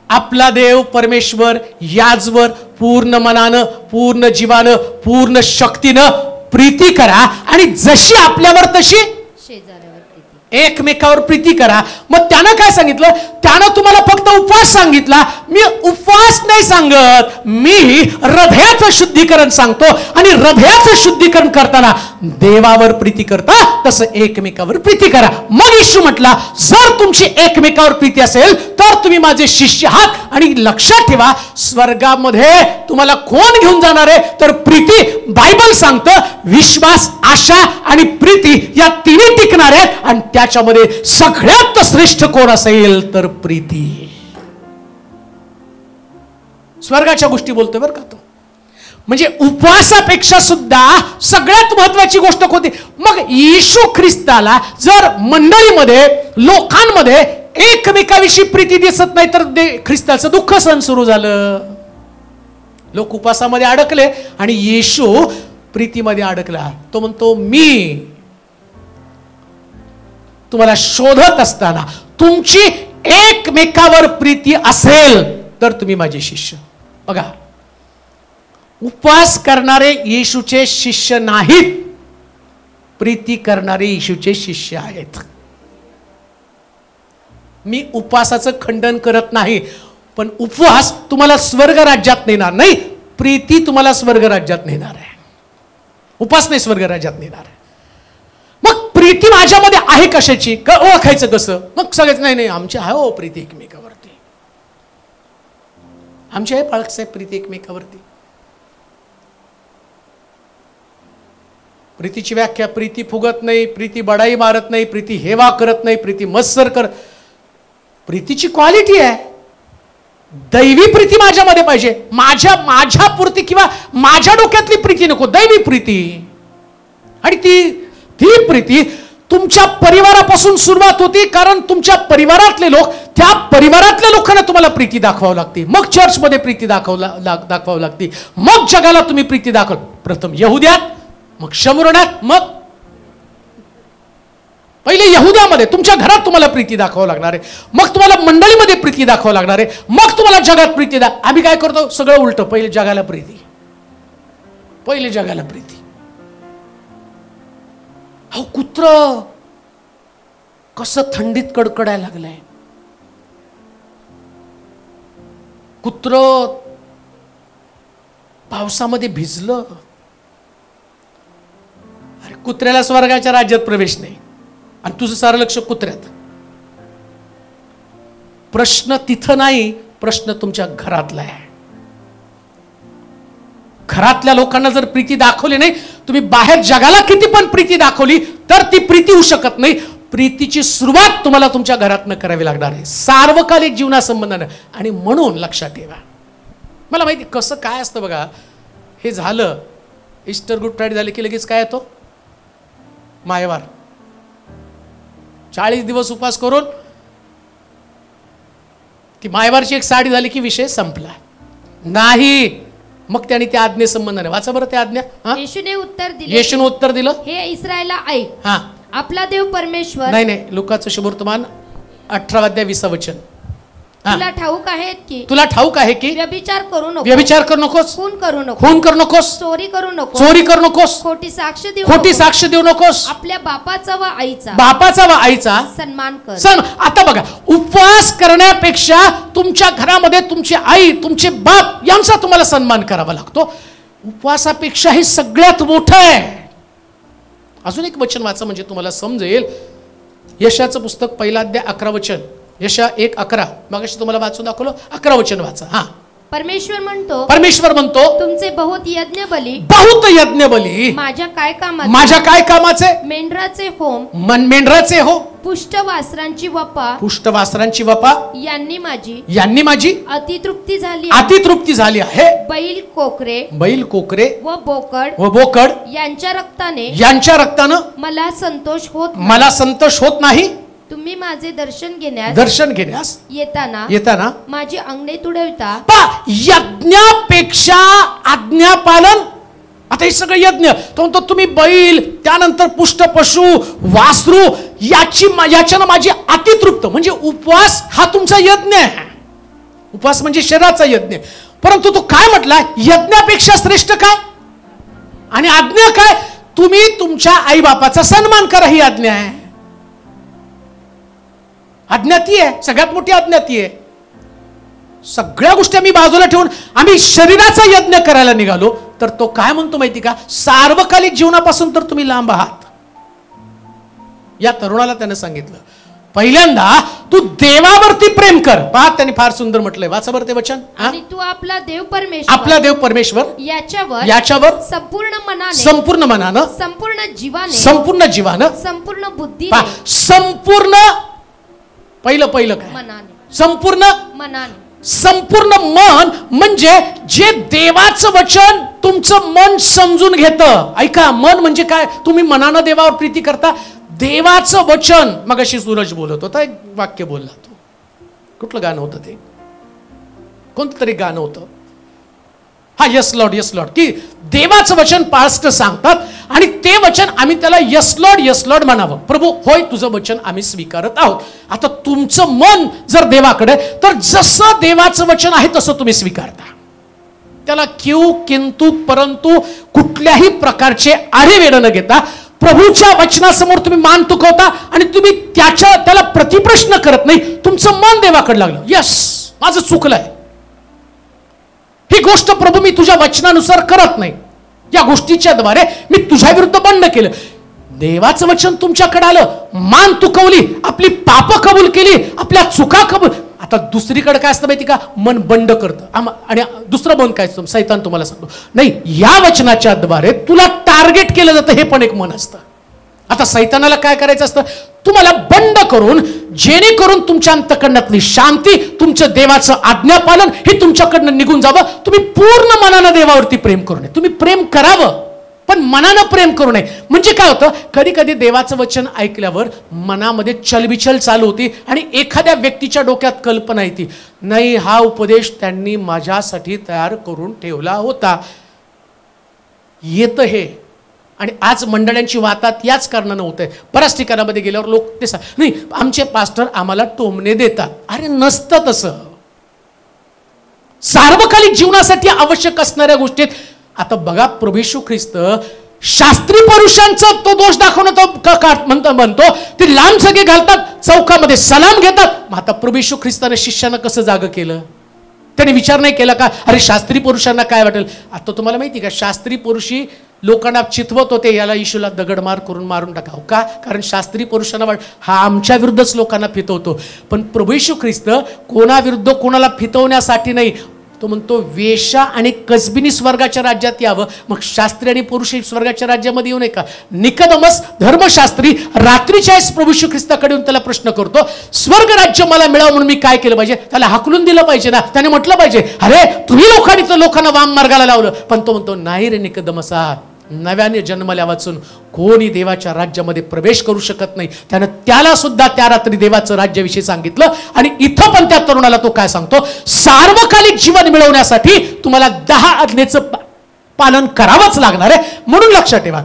आपला देव परमेश्वर याचवर पूर्ण मनानं, पूर्ण जीवानं, पूर्ण शक्तीनं प्रीती करा आणि जशी आपल्यावर तशी एकमेकावर प्रीती करा. मग त्यानं काय सांगितलं? त्यानं तुम्हाला फक्त उपवास सांगितला. मी उपवास नाही सांगत, मी हृदयाचं शुद्धीकरण सांगतो. आणि हृदयाचं शुद्धीकरण करताना देवावर प्रीती करता तसं एकमेकावर प्रीती करा. मग येशू म्हटला, जर तुमची एकमेकावर प्रीती असेल तर तुम्ही माझे शिष्य आहात. आणि लक्षात ठेवा, स्वर्गामध्ये तुम्हाला कोण घेऊन जाणार आहे? तर प्रीती. बायबल सांगतं विश्वास, आशा आणि प्रीती या तिन्ही टिकणार आहेत. आणि त्याच्यामध्ये सगळ्यात श्रेष्ठ कोण असेल तर प्रीती. स्वर्गाच्या गोष्टी बोलतोय बरं का तो. म्हणजे उपवासापेक्षा सुद्धा सगळ्यात महत्वाची गोष्ट कोणती? मग येशू ख्रिस्ताला जर मंडळीमध्ये, लोकांमध्ये एकमेकाविषयी प्रीती दिसत नाही तर ख्रिस्ताचं दुःख सण सुरू झालं. लोक उपवासामध्ये अडकले आणि येशू प्रीतीमध्ये अडकला. तो म्हणतो, मी तुम्हाला शोधत असताना तुमची एकमेकावर प्रीती असेल तर तुम्ही माझे शिष्य. बघा, उपवास करणारे येशूचे शिष्य नाहीत, प्रीती करणारे येशूचे शिष्य आहेत. मी उपवासाचं खंडन करत नाही, पण उपवास तुम्हाला स्वर्ग राज्यात नेणार नाही, प्रीती तुम्हाला स्वर्ग राज्यात नेणार आहे. उपवास नाही स्वर्ग राज्यात नेणार आहे. मग प्रीती माझ्यामध्ये आहे कशाची? ओळखायचं कसं? मग सगळेच नाही आमची आहे हो प्रीती एकमेकावरती, आमची आहे बाळासाहेब प्रीती एकमेकावरती. प्रीतीची व्याख्या, प्रीती फुगत नाही, प्रीती बडाई मारत नाही, प्रीती हेवा करत नाही, प्रीती मत्सर करत. प्रीतीची क्वालिटी आहे, दैवी प्रीती माझ्यामध्ये पाहिजे. माझ्या पुरती किंवा माझ्या डोक्यातली प्रीती नको, दैवी प्रीती. आणि ती प्रीती तुमच्या परिवारापासून सुरुवात होती, कारण तुमच्या परिवारातले लोक, त्या परिवारातल्या लोकांना तुम्हाला प्रीती दाखवावी लागते. मग चर्चमध्ये प्रीती दाखवावी लागते. मग जगाला तुम्ही प्रीती दाखव. प्रथम यहुद्यात, मग शमरोनात, मग पहिले यहुद्यामध्ये तुमच्या घरात तुम्हाला प्रीती दाखवावं लागणार आहे. मग तुम्हाला मंडळीमध्ये प्रीती दाखवावं लागणार आहे. मग तुम्हाला जगात प्रीती आम्ही काय करतो? सगळं उलट. पहिले जगाला प्रीती, पहिले जगाला प्रीती. अहो, कुत्र कसं थंडीत कडकडायला लागलंय. कुत्र पावसामध्ये भिजलं. अरे, कुत्र्याला स्वर्गाच्या राज्यात प्रवेश नाही आणि तुझं सारं लक्ष कुत्र्यात. प्रश्न तिथं नाही, प्रश्न तुमच्या घरातला आहे. घरातल्या लोकांना जर प्रीती दाखवली नाही, तुम्ही बाहेर जगाला किती पण प्रीती दाखवली तर ती प्रीती होऊ शकत नाही. प्रीतीची सुरुवात तुम्हाला तुमच्या घरातनं करावी लागणार आहे, सार्वकालिक जीवनासंबंधानं. आणि म्हणून लक्षात ठेवा, मला माहिती कसं काय असतं बघा. हे झालं, ईस्टर गुड फ्रायडे झाले की लगेच काय येतो? मायवार. 40 दिवस उपवास करून ती मायवारची एक साडी झाली की विषय संपला. नाही, मग त्याने त्या आज्ञे संबंधाने वाचा बरं त्या आज्ञा. येशूने उत्तर दिलं, हे इस्रायला ऐक, आपला देव परमेश्वर. नाही, लुकाचं शुभवर्तमान 18 अध्याय 20 वचन. तुला ठाऊक आहे की व्यभिचार करू नकोस, खून करू नकोस, चोरी करू नकोस, खोटी साक्ष देऊ नकोस, आपल्या बापाचा व आईचा सन्मान कर. आता बघा, उपवास करण्यापेक्षा तुमच्या घरामध्ये तुमची आई, तुमचे बाप यांचा तुम्हाला सन्मान करावा लागतो. उपवासापेक्षा हे सगळ्यात मोठं आहे. अजून एक वचन वाचा म्हणजे तुम्हाला समजेल. यशाचं पुस्तक 1 अध्याय 11 वचन. यशा 1:11. मगाशी तुम्हाला वाचून दाखवलं, 11 वचन वाचा. परमेश्वर म्हणतो तुमचे बहुत यज्ञ बली माझ्या काय कामाचे? मेंढराचे हो, पुष्ट वासरांची वपा यांनी माझी अतितृप्ती झाली आहे. बैल कोकरे व बोकड यांच्या रक्ताने मला संतोष होत नाही. तुम्ही माझे दर्शन घेण्यास येताना माझी अंगणे तुडविता. यज्ञापेक्षा आज्ञापालन. आता हे सगळं यज्ञ. तो म्हणतो तुम्ही बैल, त्यानंतर पुष्ट पशु, वासरू याच्यानं माझी अतितृप्त. म्हणजे उपवास हा तुमचा यज्ञ आहे. उपवास म्हणजे शरीराचा यज्ञ. परंतु तो काय म्हटला? यज्ञापेक्षा श्रेष्ठ काय आणि आज्ञा काय? तुम्ही तुमच्या आई बापाचा सन्मान करा, ही आज्ञा आहे. आज्ञा ती आहे, सगळ्यात मोठी आज्ञा ती आहे. सगळ्या गोष्टी आम्ही बाजूला ठेवून आम्ही शरीराचा यज्ञ करायला निघालो तर तो काय म्हणतो माहिती का, सार्वकालिक जीवनापासून तर तुम्ही लांब आहात. या तरुणाला त्यानं सांगितलं, पहिल्यांदा तू देवावरती प्रेम कर. पहा त्यांनी फार सुंदर म्हटलंय, वाचा बरं ते वचन. आणि तू आपला देव परमेश्वर, आपला देव परमेश्वर याच्यावर संपूर्ण मनाने, संपूर्ण मनानं, संपूर्ण जीवाने, संपूर्ण जीवानं, संपूर्ण बुद्धीने, संपूर्ण पहिलं काय, मनाने, संपूर्ण मनाने, संपूर्ण मन म्हणजे जे देवाचं वचन तुमचं मन समजून घेतं. ऐका, मन म्हणजे काय, तुम्ही मनानं देवावर प्रीती करता. देवाचं वचन, मगाशी सूरज बोलत होता, एक वाक्य बोलला तो, कुठलं गाणं होतं ते, कोणतं तरी गाणं होतं, हा यस लॉर्ड यस लॉर्ड, की देवाचं वचन पास्ट सांगतात आणि ते वचन आम्ही त्याला यस लॉर्ड म्हणावं. प्रभू होय तुझं वचन आम्ही स्वीकारत आहोत. आता तुमचं मन जर देवाकडे, तर जसं देवाचं वचन आहे तसं तुम्ही स्वीकारता. त्याला क्यू किंतु परंतु कुठल्याही प्रकारचे आढेवेढ न घेता प्रभूच्या वचनासमोर तुम्ही मान तुकवता आणि तुम्ही त्याला प्रतिप्रश्न करत नाही. तुमचं मन देवाकडे लागलं, यस माझं चुकलंय, ही गोष्ट प्रभू मी तुझ्या वचनानुसार करत नाही, या गोष्टीच्या द्वारे मी तुझ्या विरुद्ध बंड केलं. देवाचं वचन तुमच्याकडे आलं, मान तुकवली, आपली पाप कबूल केली, आपल्या चुका कबूल. आता दुसरीकडे काय असतं माहिती का, मन बंड करतं. आणि दुसरं मन काय असतं, सैतान तुम्हाला सांगतो, नाही या वचनाच्या द्वारे तुला टार्गेट केलं जातं, हे पण एक मन असतं. आता सैतानाला काय करायचं असतं, तुम्हाला बंड करून, जेणेकरून तुमच्या अंतःकरणातली शांती, तुमचं देवाचं आज्ञापालन हे तुमच्याकडनं निघून जावं. तुम्ही पूर्ण मनानं देवावरती प्रेम करू नये. तुम्ही प्रेम करावं पण मनानं प्रेम करू नये. म्हणजे काय होतं, कधी कधी देवाचं वचन ऐकल्यावर मनामध्ये चलबिचल चालू होती आणि एखाद्या व्यक्तीच्या डोक्यात कल्पना येते, नाही हा उपदेश त्यांनी माझ्यासाठी तयार करून ठेवला होता. येतं हे, आणि आज मंडळांची वातात याच कारणानं होतंय. बऱ्याच ठिकाणामध्ये गेल्यावर लोक ते नाही आमचे पास्टर आम्हाला टोमणे देतात. अरे नसतं तसं. सार्वकालिक जीवनासाठी आवश्यक असणाऱ्या गोष्टीत आता बघा, प्रभू येशू ख्रिस्त शास्त्री पुरुषांचा तो दोष दाखवणं म्हणतो ते लांब सगळे घालतात, चौकामध्ये सलाम घेतात. मग आता प्रभू येशू ख्रिस्ताने शिष्यानं कसं जागं केलं, त्याने विचार नाही केला का, अरे शास्त्री पुरुषांना काय वाटेल. आता तुम्हाला माहिती का, शास्त्री पुरुषी लोकांना चितवत होते, याला येशूला दगडमार करून मारून टाकावं का, कारण शास्त्री पुरुषांना हा आमच्या विरुद्धच लोकांना फितवतो. पण प्रभू येशू ख्रिस्त कोणाविरुद्ध कोणाला फितवण्यासाठी नाही, तो म्हणतो वेश्या आणि कसबिनी स्वर्गाच्या राज्यात यावं. मग शास्त्री आणि पुरुष स्वर्गाच्या राज्यामध्ये येऊ नये का. निकोदेमस धर्मशास्त्री रात्रीच्या प्रभू येशू ख्रिस्ताकडे येऊन त्याला प्रश्न करतो, स्वर्ग राज्य मला मिळावं म्हणून मी काय केलं पाहिजे. त्याला हाकलून दिलं पाहिजे ना, त्याने म्हटलं पाहिजे अरे तुम्ही लोकांनी तर लोकांना वाम मार्गाला लावलं. पण तो म्हणतो नाही रे निकोदेमसा, नव्याने जन्मल्या वाचून कोणी देवाच्या राज्यामध्ये प्रवेश करू शकत नाही. त्यानं त्याला सुद्धा त्या रात्री देवाचं राज्याविषयी सांगितलं. आणि इथं पण त्या तरुणाला तो काय सांगतो, सार्वकालिक जीवन मिळवण्यासाठी तुम्हाला 10 आज्ञेचं पालन करावंच लागणार आहे. म्हणून लक्षात ठेवा,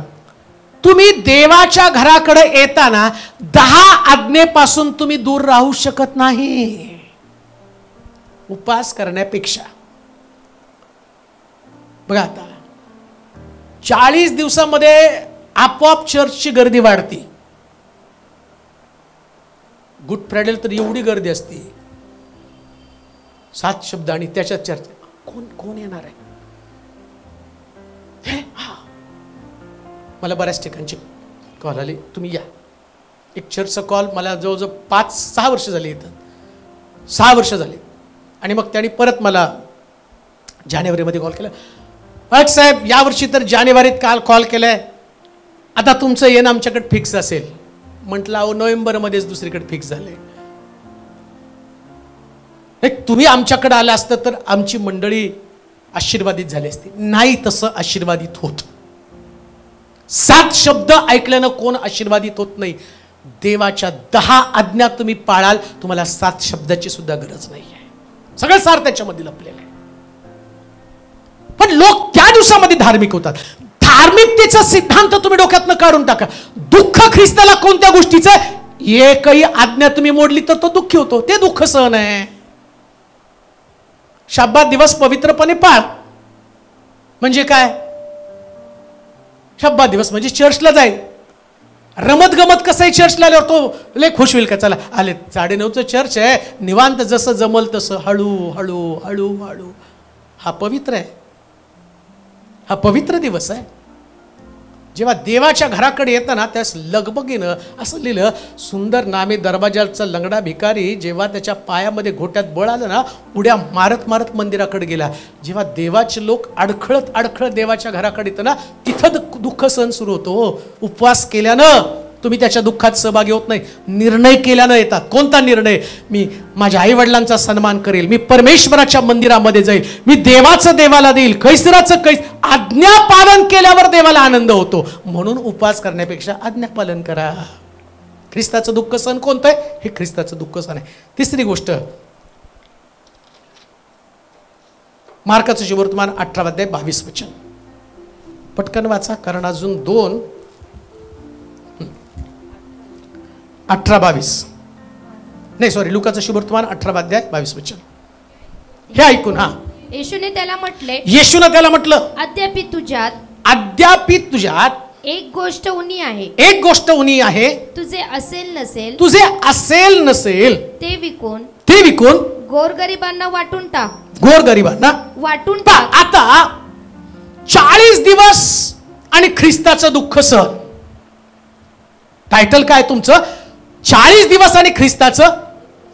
तुम्ही देवाच्या घराकडे येताना 10 आज्ञेपासून तुम्ही दूर राहू शकत नाही. उपास करण्यापेक्षा बघा, आता 40 दिवसामध्ये आपोआप चर्चची गर्दी वाढते. गुड फ्रायडेला तर एवढी गर्दी असते, 7 शब्द आणि त्याच्यात चर्चा. कोण येणार आहे. मला बऱ्याच ठिकाणचे कॉल आले, तुम्ही या. एक चर्चचा कॉल मला जवळजवळ 5-6 वर्ष झाली येतात, 6 वर्ष झाले. आणि मग त्यांनी परत मला जानेवारीमध्ये कॉल केला, साहेब यावर्षी तर जानेवारीत काल कॉल केलाय, आता तुमचं येणं आमच्याकडे फिक्स असेल. म्हटलं अहो नोव्हेंबरमध्येच दुसरीकडे फिक्स झालंय. तुम्ही आमच्याकडे आला असतं तर आमची मंडळी आशीर्वादित झाली असती. नाही तसं आशीर्वादित होत. 7 शब्द ऐकल्यानं कोण आशीर्वादित होत नाही. देवाच्या 10 आज्ञा तुम्ही पाळाल, तुम्हाला 7 शब्दाची सुद्धा गरज नाही आहे. सगळं सार त्याच्यामध्ये लपलेलं आहे. पण लोक त्या दिवसामध्ये धार्मिक होतात. धार्मिकतेचा सिद्धांत तुम्ही डोक्यातनं काढून टाका. दुःख ख्रिस्ताला कोणत्या गोष्टीचं, एकही आज्ञा तुम्ही मोडली तर तो दुःखी होतो. ते दुःख सहन आहे. शब्दात दिवस पवित्रपणे पाळ म्हणजे काय, शब्दात दिवस म्हणजे चर्चला जाईल रमत गमत कसं आहे चर्चला आल्यावर तो लय खुश होईल का, चला आले 9:30चं चर्च आहे, निवांत जसं जमल तसं हळू हळू हळू हळू. हा पवित्र आहे, हा पवित्र दिवस आहे. जेव्हा देवाच्या घराकडे येतं ना त्यास लगबगीनं असं लिहिलं, सुंदर नामे दरवाजाचा लंगडा भिकारी जेव्हा त्याच्या पायामध्ये घोट्यात बळ आलं ना उड्या मारत मारत मंदिराकडे गेला. जेव्हा देवाचे लोक अडखळत अडखळत देवाच्या घराकडे येतं ना तिथं दुःख सण सुरू होतो. उपवास केल्यानं तुम्ही त्याच्या दुःखात सहभागी होत नाही, निर्णय केल्यानं येतात. कोणता निर्णय? मी माझ्या आईवडिलांचा सन्मान करेल, मी परमेश्वराच्या मंदिरामध्ये जाईल, मी देवाचं देवाला देईल, कैसराचं कैस. आज्ञा पालन केल्यावर देवाला आनंद होतो. म्हणून उपवास करण्यापेक्षा आज्ञा पालन करा. ख्रिस्ताचं दुःख सण कोणतं आहे? हे ख्रिस्ताचं दुःख सण आहे. तिसरी गोष्ट, मार्काचं शुभवर्तमान 18:22. पटकन वाचा कारण अजून 2 18:22 नाही सॉरी लुकाचं शुभवर्तमान 18:22. हे ऐकून येशूने त्याला म्हटलं अद्यापि तुझ्यात एक गोष्ट उणी आहे. तुझे असेल नसेल ते विकून गोरगरिबांना वाटून टाक. आता 40 दिवस आणि ख्रिस्ताचं दुःख सहन. टायटल काय तुमचं? 40 दिवस आणि ख्रिस्ताचं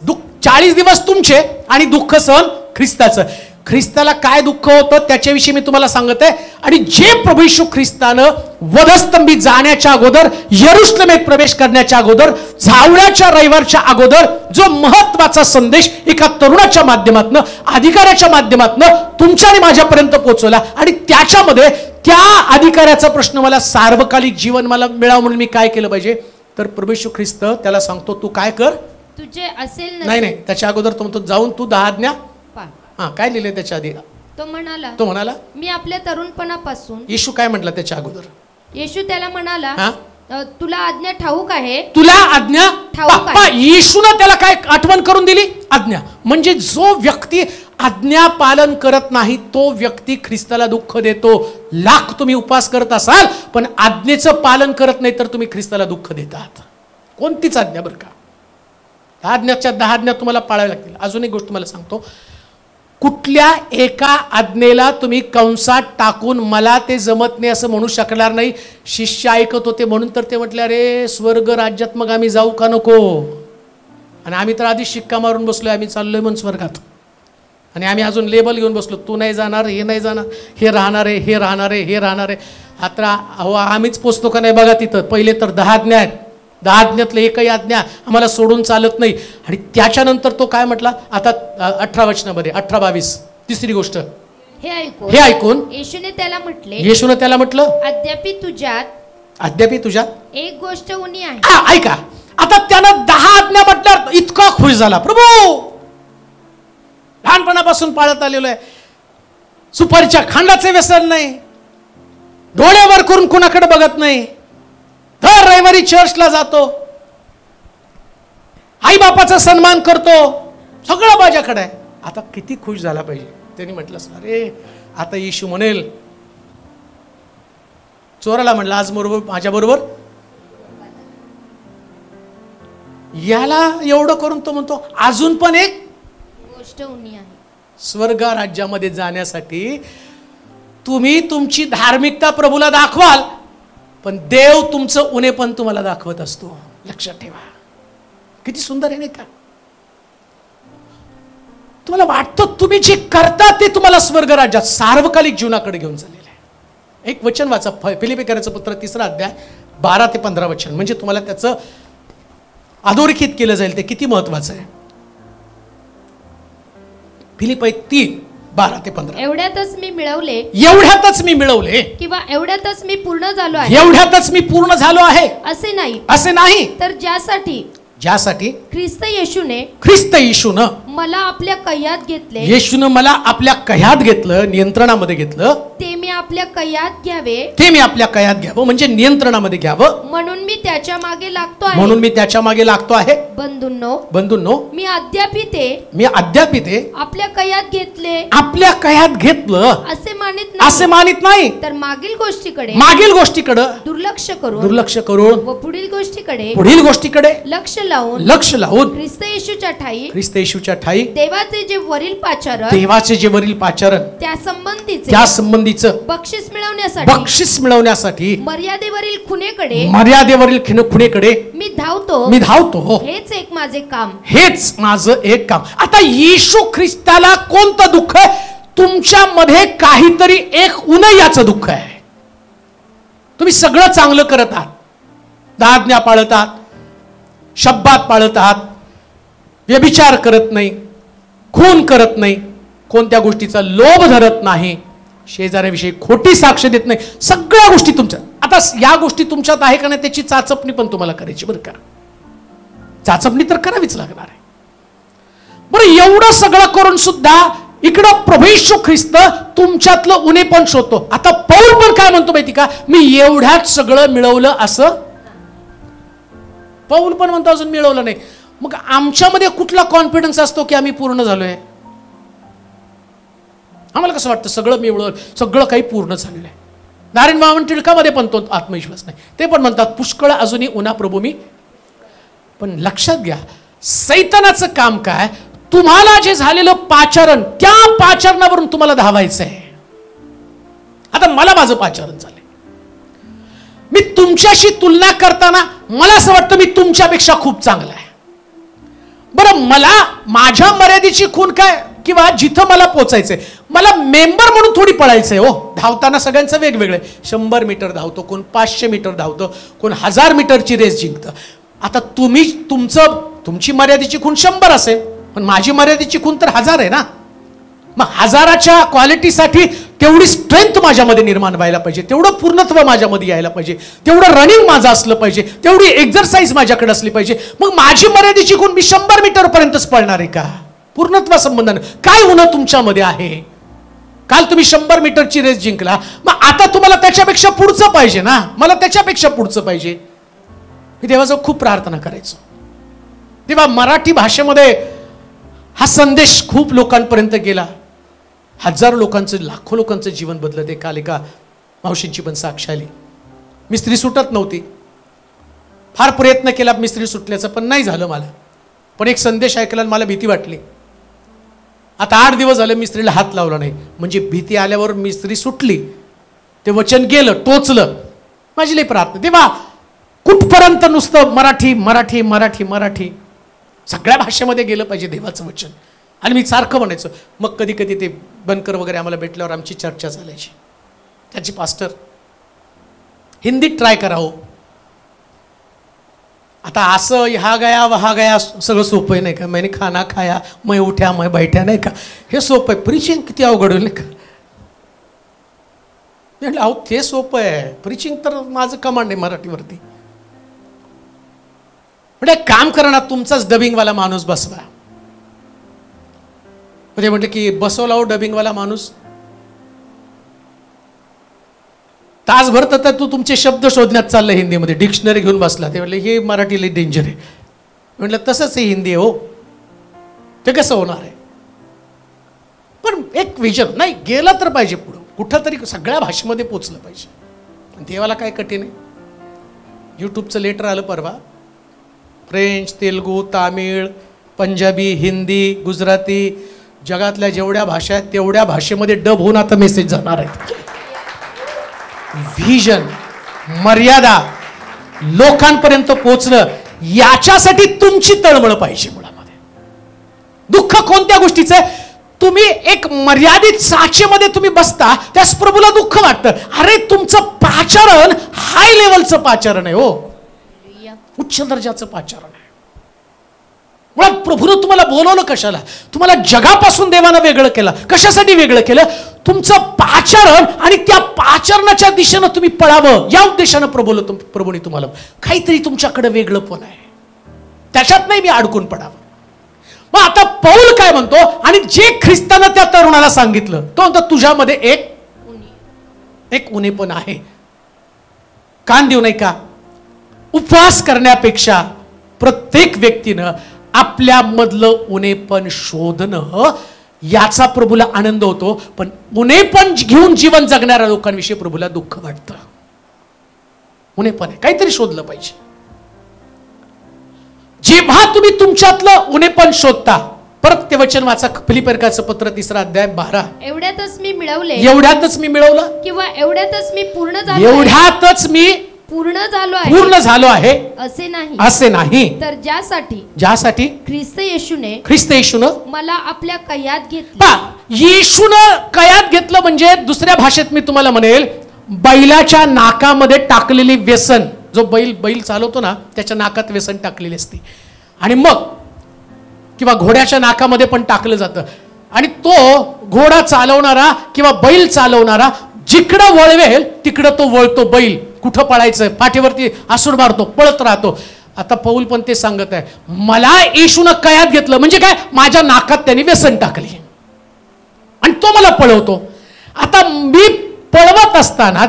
दुःख. 40 दिवस तुमचे आणि दुःख सहन ख्रिस्ताचं. ख्रिस्ताला काय दुःख होतं त्याच्याविषयी मी तुम्हाला सांगत आहे. आणि जे प्रभू येशू ख्रिस्तानं वधस्तंभी जाण्याच्या अगोदर, यरुशलेमेत प्रवेश करण्याच्या अगोदर, झावळ्याच्या रविवारच्या अगोदर जो महत्वाचा संदेश एका तरुणाच्या माध्यमातून, अधिकाऱ्याच्या माध्यमातून तुमच्या आणि माझ्यापर्यंत पोहोचवला. आणि त्याच्यामध्ये त्या अधिकाऱ्याचा प्रश्न, मला सार्वकालिक जीवन मला मिळावं म्हणून मी काय केलं पाहिजे? तर प्रभू येशू ख्रिस्त त्याला सांगतो तू काय कर? तुझे असेल नाही त्याच्या अगोदर तो म्हणतो जाऊन तू 10 आज्ञा. काय लिहिलंय त्याच्या आधी? तो म्हणाला मी आपल्या तरुणपणापासून. येशू काय म्हटलं त्याच्या अगोदर? येशू त्याला म्हणाला तुला आज्ञा ठाऊक आहे. तुला आज्ञा ठाऊक आहे. येशूने त्याला काय आठवण करून दिली? आज्ञा. म्हणजे जो व्यक्ती आज्ञा पालन करत नाही तो व्यक्ती ख्रिस्ताला दुःख देतो. लाख तुम्ही उपवास करत असाल पण आज्ञेचं पालन करत नाही तर तुम्ही ख्रिस्ताला दुःख देतात. कोणतीच आज्ञा बरं का. 10 आज्ञाच्या 10 आज्ञा तुम्हाला पाळाव्या लागतील. अजून एक गोष्ट तुम्हाला सांगतो, कुठल्या एका आज्ञेला तुम्ही कंसात टाकून मला ते जमत नाही असं म्हणू शकणार नाही. शिष्य ऐकत होते म्हणून तर ते म्हटले अरे स्वर्ग राज्यात मग आम्ही जाऊ का नको? आणि आम्ही तर आधी शिक्का मारून बसलोय, आम्ही चाललोय म्हणून स्वर्गात. आणि आम्ही अजून लेबल घेऊन बसलो, तू नाही जाणार, हे नाही जाणार, हे राहणार आहे, हे राहणार आहे, हे राहणार आहे. आता अहो आम्हीच पोचतो का नाही बघा तिथं. पहिले तर 10 आज्ञा आहेत, 10 आज्ञातलं एकही आज्ञा आम्हाला सोडून चालत नाही. आणि त्याच्यानंतर तो काय म्हटला आता 18 वचनामध्ये 18:22 तिसरी गोष्ट. हे ऐकून येशूने त्याला म्हटलं अद्यापि तुझ्यात एक गोष्ट उणी आहे. ऐका आता त्यानं 10 आज्ञा म्हटल्यावर इतका खुश झाला. प्रभू लहानपणापासून पाळत आलेलो आहे, सुपारीच्या खांडाचे व्यसन नाही, डोळ्यावर करून कुणाकडे बघत नाही, दर रविवारी चर्चला जातो, आई बापाचा सन्मान करतो, सगळं माझ्याकडे आहे. आता किती खुश झाला पाहिजे. त्यांनी म्हटलं अरे आता येशू म्हणेल, चोराला म्हणलं आज बरोबर माझ्या बरोबर. याला एवढं करून तो म्हणतो अजून पण एक गोष्ट उणी आहे. स्वर्ग राज्यामध्ये जाण्यासाठी तुम्ही तुमची धार्मिकता प्रभूला दाखवाल पण देव तुमचं उणे पण तुम्हाला दाखवत असतो. लक्षात ठेवा. किती सुंदर आहे नाही का? तुम्हाला वाटतं तुम्ही जे करता ते तुम्हाला स्वर्ग राज्यात सार्वकालिक जीवनाकडे घेऊन चाललेलं आहे. एक वचन वाचा, फिलिप्पियराचं पत्र 3 अध्याय 12 ते 15 वचन, म्हणजे तुम्हाला त्याचं अधोरेखित केलं जाईल ते किती महत्वाचं आहे. फिलिप्पी 3:12 ते 15. एवढ्यातच मी मिळवले किंवा एवढ्यातच मी पूर्ण झालो आहे असे नाही तर ज्यासाठी ख्रिस्त येशूने मला आपल्या कह्यात घेतले, येशूनं मला आपल्या कह्यात घेतलं, नियंत्रणामध्ये घेतलं. ते मी आपल्या कह्यात घ्यावे, ते मी आपल्या कह्यात घ्यावं म्हणजे नियंत्रणामध्ये घ्यावं. म्हणून मी त्याच्या मागे लागतो आहे. म्हणून मी त्याच्या मागे लागतो आहे. बंधूंनो, मी अद्याप ते आपल्या कह्यात घेतले, आपल्या कह्यात घेतलं असे मानित नाही, तर मागील गोष्टीकडे दुर्लक्ष करून व पुढील गोष्टीकडे लक्ष लावून ख्रिस्त येशूच्या ठाई देवाचे जे वरील पाचारण त्या संबंधीचं बक्षीस मिळवण्यासाठी मर्यादेवरील खुणेकडे मी धावतो. हेच माझे काम. आता येशू ख्रिस्ताला कोणतं दुःख आहे? तुमच्यामध्ये काहीतरी एक उन्हाळ्याचं दुःख आहे. तुम्ही सगळं चांगलं करत आहात, 10 आज्ञा पाळत आहात, शब्दात पाळत आहात, व्यभिचार करत नाही, खून करत नाही, कोणत्या गोष्टीचा लोभ धरत नाही, शेजाऱ्याविषयी खोटी साक्ष देत नाही, सगळ्या गोष्टी तुमच्या. आता या गोष्टी तुमच्यात आहे का नाही त्याची चाचपणी पण तुम्हाला करायची बरं का. चाचपणी तर करावीच लागणार आहे. बरं, एवढं सगळं करून सुद्धा इकडं प्रभू येशू ख्रिस्त तुमच्यातलं उणे पण शोधतो. आता पौल पण काय म्हणतो माहिती का? मी एवढ्यात सगळं मिळवलं असं पौल पण म्हणतो अजून मिळवलं नाही. मग आमच्यामध्ये कुठला कॉन्फिडन्स असतो की आम्ही पूर्ण झालोय? आम्हाला कसं वाटतं सगळं मिळवलं, सगळं काही पूर्ण झालेलं आहे. नारायण वामन टिळकामध्ये पण तो आत्मविश्वास नाही. ते पण म्हणतात पुष्कळ अजूनही उन्हा प्रभू मी. पण लक्षात घ्या, सैतानाचं काम काय? तुम्हाला जे झालेलं पाचारण, त्या पाचारणावरून तुम्हाला धावायचं आहे. आता मला माझं पाचारण झालंय, मी तुमच्याशी तुलना करताना मला असं वाटतं मी तुमच्यापेक्षा खूप चांगला आहे. बरं, मला माझ्या मर्यादेची खूण काय? किंवा जिथं मला पोचायचंय, मला मेंबर म्हणून थोडी पळायचंय हो. धावताना सगळ्यांचं वेगवेगळं, 100 मीटर धावतो, कोण 500 मीटर धावतं, कोण 1000 मीटरची रेस जिंकतं. आता तुमची मर्यादेची खूण 100 असेल, पण माझी मर्यादेची खूण तर 1000 आहे ना. मग 1000च्या क्वालिटीसाठी तेवढी स्ट्रेंथ माझ्यामध्ये निर्माण व्हायला पाहिजे, तेवढं पूर्णत्व माझ्यामध्ये यायला पाहिजे, तेवढं रनिंग माझं असलं पाहिजे, तेवढी एक्झरसाइज माझ्याकडे असली पाहिजे. मग माझी मर्यादेची खूण मी 100 मीटर पर्यंतच पळणार आहे का? पूर्णत्वा संबंधाने काय उन्हा तुमच्यामध्ये आहे? काल तुम्ही 100 मीटरची रेस जिंकला, मग आता तुम्हाला त्याच्यापेक्षा पुढचं पाहिजे ना. मला त्याच्यापेक्षा पुढचं पाहिजे. मी देवाचं खूप प्रार्थना करायचो. तेव्हा मराठी भाषेमध्ये हा संदेश खूप लोकांपर्यंत गेला, हजारो लोकांचं, लाखो लोकांचं जीवन बदलत आहे. काल एका मावशींची पण साक्ष आली, मिस्त्री सुटत नव्हती, फार प्रयत्न केला मिस्त्री सुटल्याचा, पण नाही झालं मला. पण एक संदेश ऐकला मला भीती वाटली. आता 8 दिवस झाले मिस्त्रीला हात लावला नाही, म्हणजे भीती आल्यावर मिस्त्री सुटली, ते वचन गेलं, टोचलं. माझी लई प्रार्थना, तेव्हा कुठपर्यंत नुसतं मराठी मराठी मराठी मराठी, सगळ्या भाषेमध्ये गेलं पाहिजे देवाचं वचन. आणि मी सारखं म्हणायचं. मग कधी कधी ते बनकर वगैरे आम्हाला भेटल्यावर आमची चर्चा चालायची, त्याची पास्टर हिंदीत ट्राय करावं. आता असं ह्या गया वहा गया सगळं सोपं नाही का? मैंने खाना खाया, मैं उठ्या, मैं बैठ्या, नाही का? हे सोपं आहे. प्रिचिंग किती अवघड होईल नाही का? म्हटलं अहो ते सोपं आहे, प्रिचिंग तर माझं कमांड आहे मराठीवरती. म्हणजे काम करणार, तुमचाच डबिंगवाला माणूस बसवा. म्हणजे म्हटलं की बसवला हो डबिंगवाला माणूस, तासभर तर तू तुमचे शब्द शोधण्यात चाललं हिंदीमध्ये, डिक्शनरी घेऊन बसला. ते म्हटले हे मराठीला डेंजर आहे. म्हटलं तसंच आहे हिंदी हो, ते कसं होणार आहे? पण एक विजन नाही, गेलं तर पाहिजे पुढं, कुठंतरी सगळ्या भाषेमध्ये पोचलं पाहिजे. देवाला काय कठीण आहे? यूट्यूबचं लेटर आलं परवा, फ्रेंच, तेलुगू, तामिळ, पंजाबी, हिंदी, गुजराती, जगातल्या जेवढ्या भाषा आहेत तेवढ्या भाषेमध्ये डब होऊन आता मेसेज जाणार आहेत. व्हिजन, मर्यादा लोकांपर्यंत पोचलं, याच्यासाठी तुमची तळमळ पाहिजे मुळामध्ये. दुःख कोणत्या गोष्टीचं आहे? तुम्ही एक मर्यादित साचेमध्ये तुम्ही बसता, त्यास प्रभूला दुःख वाटतं. अरे तुमचं पाचारण हाय लेवलचं पाचारण आहे हो, उच्च दर्जाचं पाचारण आहे. मुळात प्रभूनं तुम्हाला बोलवलं कशाला? तुम्हाला जगापासून देवानं वेगळं केलं. कशासाठी वेगळं केलं? तुमचं पाचारण, आणि त्या पाचारणाच्या दिशेनं तुम्ही पळावं या उद्देशानं प्रभूने तुम्हाला काहीतरी तुमच्याकडे वेगळं पण आहे, त्याच्यात नाही मी अडकून पडावं. मग आता पौल काय म्हणतो, आणि जे ख्रिस्तानं त्या तरुणाला सांगितलं तो म्हणतो तुझ्यामध्ये एक उणेपण आहे. कान देऊ नाही का? उपवास करण्यापेक्षा प्रत्येक व्यक्तीनं आपल्या मधलं उणेपण शोधणं, याचा प्रभूला आनंद होतो. पण उणेपण घेऊन जीवन जगणाऱ्या लोकांविषयी प्रभूला दुःख वाटतं. उणेपण आहे, काहीतरी शोधलं पाहिजे. जेव्हा तुम्ही तुमच्यातलं उणेपण शोधता, परत ते वचन वाचा, फिलिप्पियराचं पत्र 3 अध्याय 12. एवढ्यातच मी मिळवले, एवढ्यातच मी मिळवलं, किंवा एवढ्यातच मी पूर्ण झालो, एवढ्यातच मी पूर्ण झालो आहे असे नाही, तर ज्यासाठी ख्रिस्त येशूने मला आपल्या कयात घेतले. येशूनं कयात घेतलं म्हणजे दुसऱ्या भाषेत मी तुम्हाला म्हणेल, बैलाच्या नाकामध्ये टाकलेली व्यसन. जो बैल चालवतो ना, त्याच्या नाकात व्यसन टाकलेली असते, आणि मग किंवा घोड्याच्या नाकामध्ये पण टाकलं जातं. आणि तो घोडा चालवणारा किंवा बैल चालवणारा जिकडं वळवेल तिकडं तो वळतो. बैल कुठं पळायचं, पाठीवरती आसूड मारतो, पळत राहतो. आता पौल पण ते सांगत आहे, मला येशूनं कयात घेतलं म्हणजे काय, माझ्या नाकात त्यांनी व्यसन टाकली आणि तो मला पळवतो. आता मी पळवत असताना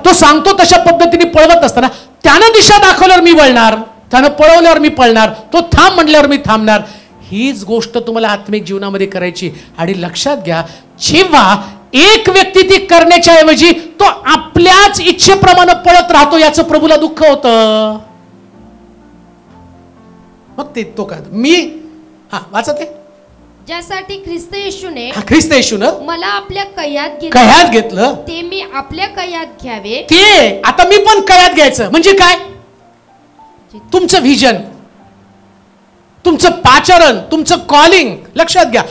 तो सांगतो तशा पद्धतीने पळवत असताना त्यानं दिशा दाखवल्यावर मी वळणार, त्यानं पळवल्यावर मी पळणार, तो थांब म्हटल्यावर मी थांबणार. हीच गोष्ट तुम्हाला आत्मिक जीवनामध्ये करायची. आणि लक्षात घ्या, जेव्हा एक व्यक्ती ती करण्याच्या ऐवजी तो आपल्याच इच्छेप्रमाणे पळत राहतो, याचं प्रभूला दुःख होतं. मग ते तो काय, मी वाचा ते, ज्यासाठी ख्रिस्त येशूनं मला आपल्या कयात घेतलं, ते मी आपल्या कयात घ्यावे. ते आता मी पण कयात घ्यायचं म्हणजे काय, तुमचं व्हिजन, तुमचं पाचारण, तुमचं कॉलिंग. लक्षात घ्या,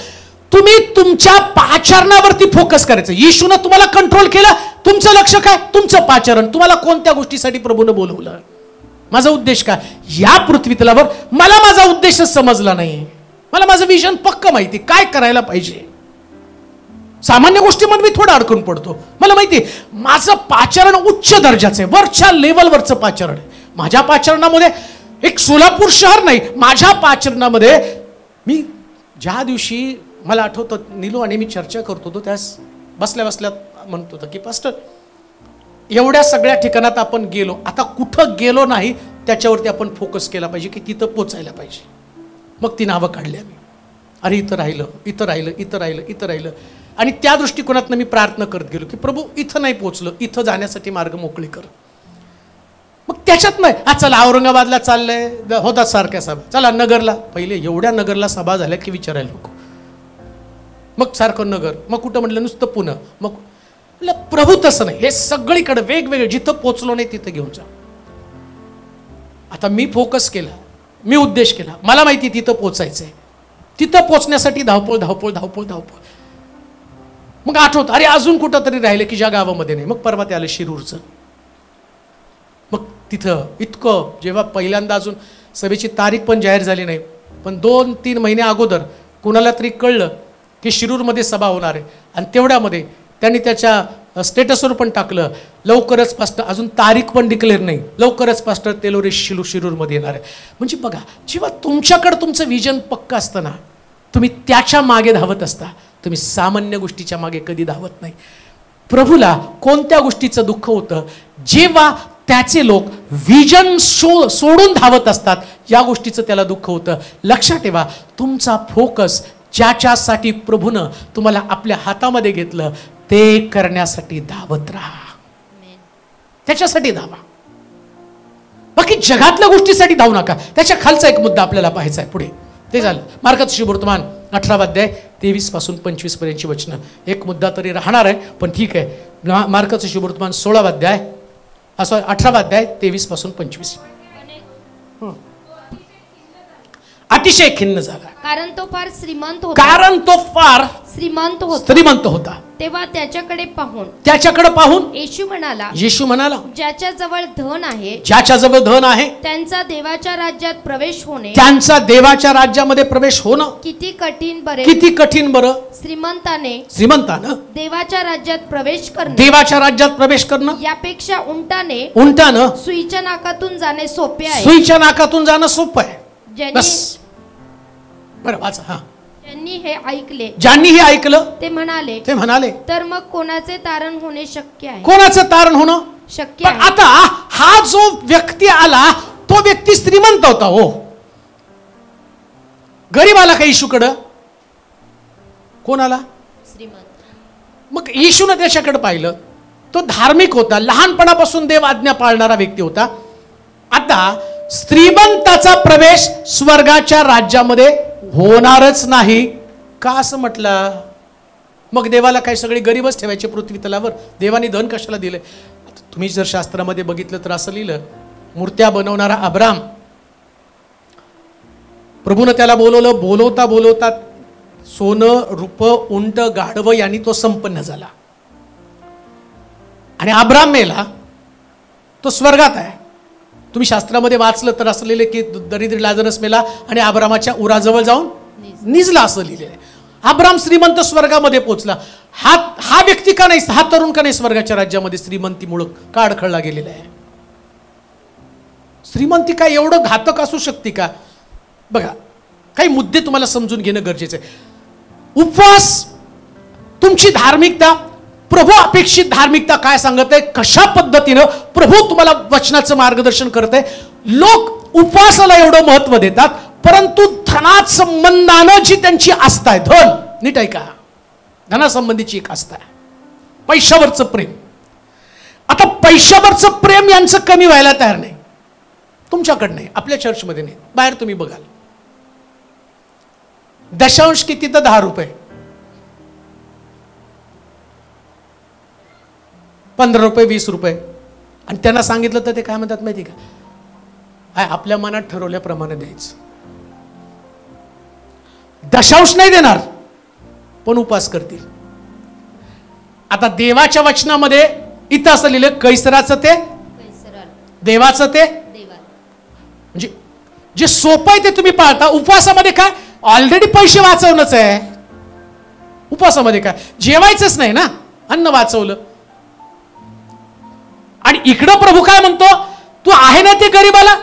तुम्ही तुमच्या पाचारणावरती फोकस करायचं. येशूनं तुम्हाला कंट्रोल केलं, तुमचं लक्ष काय, तुमचं पाचारण. तुम्हाला कोणत्या गोष्टीसाठी प्रभूनं बोलवलं, माझा उद्देश काय. या पृथ्वी तलावर मला माझा उद्देशच समजला नाही. मला माझं विजन पक्क माहिती, काय करायला पाहिजे. सामान्य गोष्टीमध्ये मी थोडं अडकून पडतो. मला माहिती माझं पाचारण उच्च दर्जाचं आहे, वरच्या लेवलवरचं पाचारण आहे. माझ्या पाचारणामध्ये एक सोलापूर शहर नाही, माझ्या पाचरणामध्ये मी ज्या दिवशी मला आठवतं नीलू आणि मी चर्चा करत होतो, त्यास बसल्या बसल्या म्हणत होतं की पास्टर, एवढ्या सगळ्या ठिकाणात आपण गेलो, आता कुठं गेलो नाही त्याच्यावरती आपण फोकस केला पाहिजे की तिथं पोचायला पाहिजे. मग ती नावं काढली आम्ही, अरे इथं राहिलं, इथं राहिलं, इथं राहिलं, इथं राहिलं. आणि त्या दृष्टिकोनातनं मी प्रार्थना करत गेलो की प्रभू, इथं नाही पोचलं, इथं जाण्यासाठी मार्ग मोकळे कर. मग त्याच्यात नाही, चला औरंगाबादला चाललंय, होतात सारख्या सभा, चला नगरला. पहिले एवढ्या नगरला सभा झाल्या की विचारायला नको. मग सारखं नगर, मग कुठं म्हटलं नुसतं पुणे. मग म्हटलं प्रभू तसं नाही, हे सगळीकडे वेगवेगळे, जिथं पोचलो नाही तिथं घेऊन जा. आता मी फोकस केला, मी उद्देश केला, मला माहिती तिथं पोचायचंय, तिथं पोचण्यासाठी धावपळ धावपळ धावपळ धावपळ. मग आठवत, अरे अजून कुठं तरी राहिलं की ज्या गावामध्ये नाही. मग परवा ते आलं शिरूरचं. मग तिथं इतकं, जेव्हा पहिल्यांदा अजून सभेची तारीख पण जाहीर झाली नाही, पण 2-3 महिने अगोदर कुणाला तरी कळलं की शिरूरमध्ये सभा होणार आहे. आणि तेवढ्यामध्ये त्यांनी त्याच्या स्टेटसवर पण टाकलं, लवकरच पास्टर, अजून तारीख पण डिक्लेअर नाही, लवकरच पास्टर तेलोरे शिरूरमध्ये येणार आहे. म्हणजे बघा, जेव्हा तुमच्याकडे तुमचं विजन पक्का असतं ना, तुम्ही त्याच्या मागे धावत असता, तुम्ही सामान्य गोष्टीच्या मागे कधी धावत नाही. प्रभूला कोणत्या गोष्टीचं दुःख होतं, जेव्हा त्याचे लोक विजन सोडून धावत असतात, या गोष्टीचं त्याला दुःख होतं. लक्षात ठेवा, तुमचा फोकस ज्याच्यासाठी प्रभूनं तुम्हाला आपल्या हातामध्ये घेतलं ते करण्यासाठी धावत राहा, त्याच्यासाठी धावा. बाकी जगातल्या गोष्टीसाठी धावू नका. त्याच्या खालचा एक मुद्दा आपल्याला पाहायचा आहे पुढे. ते झालं मार्काचं शुभवर्तमान 18 अध्याय 23 पासून 25 पर्यंतची वचनं. एक मुद्दा तरी राहणार आहे, पण ठीक आहे. मार्काचं शुभवर्तमान 16 अध्याय, 18 अध्याय 23 पासून 25. अतिशय खिन्न झाला, कारण तो फार श्रीमंत होता. तेव्हा त्याच्याकडे पाहून येशू म्हणाला, ज्याच्याजवळ धन आहे त्यांचा देवाच्या राज्यात प्रवेश राज्यामध्ये प्रवेश होणं किती कठीण बरं. श्रीमंतानं देवाच्या राज्यात प्रवेश करणं यापेक्षा उंटानं सुईच्या नाकातून जाणे सोपे आहे. बस बरं वाचा. हा. ज्यांनी हे ऐकले, ज्यांनी हे ऐकलं ते म्हणाले तर मग कोणाचे तारण होणे शक्य आहे? कोणाचं तारण होणं शक्य पण आहे? आता हा जो व्यक्ती आला तो व्यक्ती श्रीमंत होता. हो, गरीब आला का येशूकडं? कोण आला? श्रीमंत. मग येशूने त्याच्याकडे पाहिलं. तो धार्मिक होता, लहानपणापासून देव आज्ञा पाळणारा व्यक्ती होता. आता श्रीमंताचा प्रवेश स्वर्गाच्या राज्यामध्ये होणारच नाही का असं म्हटलं? मग देवाला काय सगळे गरीबच ठेवायचे पृथ्वी तलावर? देवाने धन कशाला दिले? तुम्ही जर शास्त्रामध्ये बघितलं तर असं लिहिलं, मूर्त्या बनवणारा अब्राम, प्रभूनं त्याला बोलवलं. बोलवता बोलवता सोनं रूप उंट गाढवं यांनी तो संपन्न झाला. आणि अब्राम मेला, तो स्वर्गात आहे. तुम्ही शास्त्रामध्ये वाचलं तर असं लिहिलं की दरिद्री लाजरस मेला आणि अब्रामाच्या उराजवळ जाऊन निजला असं लिहिलेलं आहे. अब्राम श्रीमंत स्वर्गामध्ये पोहोचला. हा व्यक्ती का नाही, हा तरुण का नाही स्वर्गाच्या राज्यामध्ये श्रीमंतीमुळे का अडखळला गेलेला आहे? श्रीमंती काय एवढं घातक असू शकते का? बघा, काही मुद्दे तुम्हाला समजून घेणं गरजेचं आहे. उपवास, तुमची धार्मिकता, प्रभू अपेक्षित धार्मिकता काय सांगत आहे, कशा पद्धतीनं प्रभू तुम्हाला वचनाचं मार्गदर्शन करत आहे. लोक उपवासाला एवढं महत्व देतात, परंतु धनात संबंधानं जी त्यांची आस्था आहे, धन, नीट ऐका, धनासंबंधीची एक आस्था आहे, पैशावरचं प्रेम. आता पैशावरचं प्रेम यांचं कमी व्हायला तयार नाही. तुमच्याकडे नाही, आपल्या चर्चमध्ये नाही, बाहेर तुम्ही बघाल. दशांश किती? तर 10 रुपये, 15 रुपये, 20 रुपये. आणि त्यांना सांगितलं तर ते काय म्हणतात माहिती का? आपल्या मनात ठरवल्याप्रमाणे द्यायचं. दशांश नाही देणार, पण उपवास करतील. आता देवाच्या वचनामध्ये इथं असं लिहिलं, कैसराचं ते देवाचं ते. म्हणजे जे सोपं आहे ते तुम्ही पाळता. उपवासामध्ये काय, ऑलरेडी पैसे वाचवणंच आहे. उपवासामध्ये काय, जेवायचंच नाही ना, अन्न वाचवलं. आणि इकडं प्रभू काय म्हणतो, तू आहे ना ते गरीबाला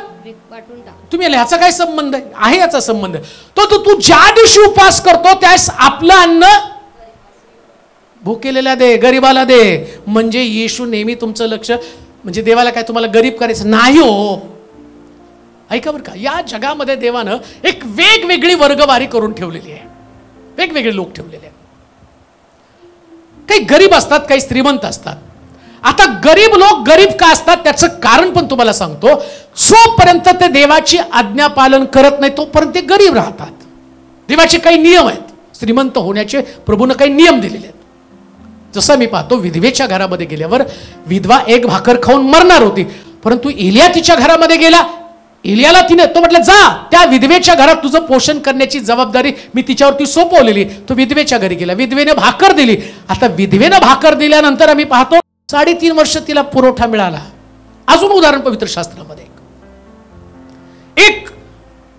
तुम्ही, ह्याचा काय संबंध आहे? याचा संबंध तो तू ज्या दिवशी उपवास करतो त्यास आपलं अन्न भुकेलेला दे, गरीबाला दे. म्हणजे येशू नेहमी तुमचं लक्ष, म्हणजे देवाला काय तुम्हाला गरीब करायचं नाही हो. ऐका बरं का, या जगामध्ये देवानं एक वेगवेगळी वर्गवारी करून ठेवलेली आहे, वेगवेगळे लोक ठेवलेले आहेत. काही गरीब असतात, काही श्रीमंत असतात. आता गरीब लोक गरीब का असतात त्याचं कारण पण तुम्हाला सांगतो. जोपर्यंत ते देवाची आज्ञा पालन करत नाही तोपर्यंत ते गरीब राहतात. देवाचे काही नियम आहेत, श्रीमंत होण्याचे प्रभूनं काही नियम दिलेले आहेत. जसं मी पाहतो, विधवेच्या घरामध्ये गेल्यावर विधवा एक भाकर खाऊन मरणार होती, परंतु एलिया तिच्या घरामध्ये गेला. एलियाला तो म्हटलं, जा त्या विधवेच्या घरात तुझं पोषण करण्याची जबाबदारी मी तिच्यावरती सोपवलेली. तो विधवेच्या घरी गेला, विधवेने भाकर दिली. आता विधवेनं भाकर दिल्यानंतर आम्ही पाहतो 3.5 वर्ष तिला पुरवठा मिळाला. अजून उदाहरण पवित्र शास्त्रामध्ये, एक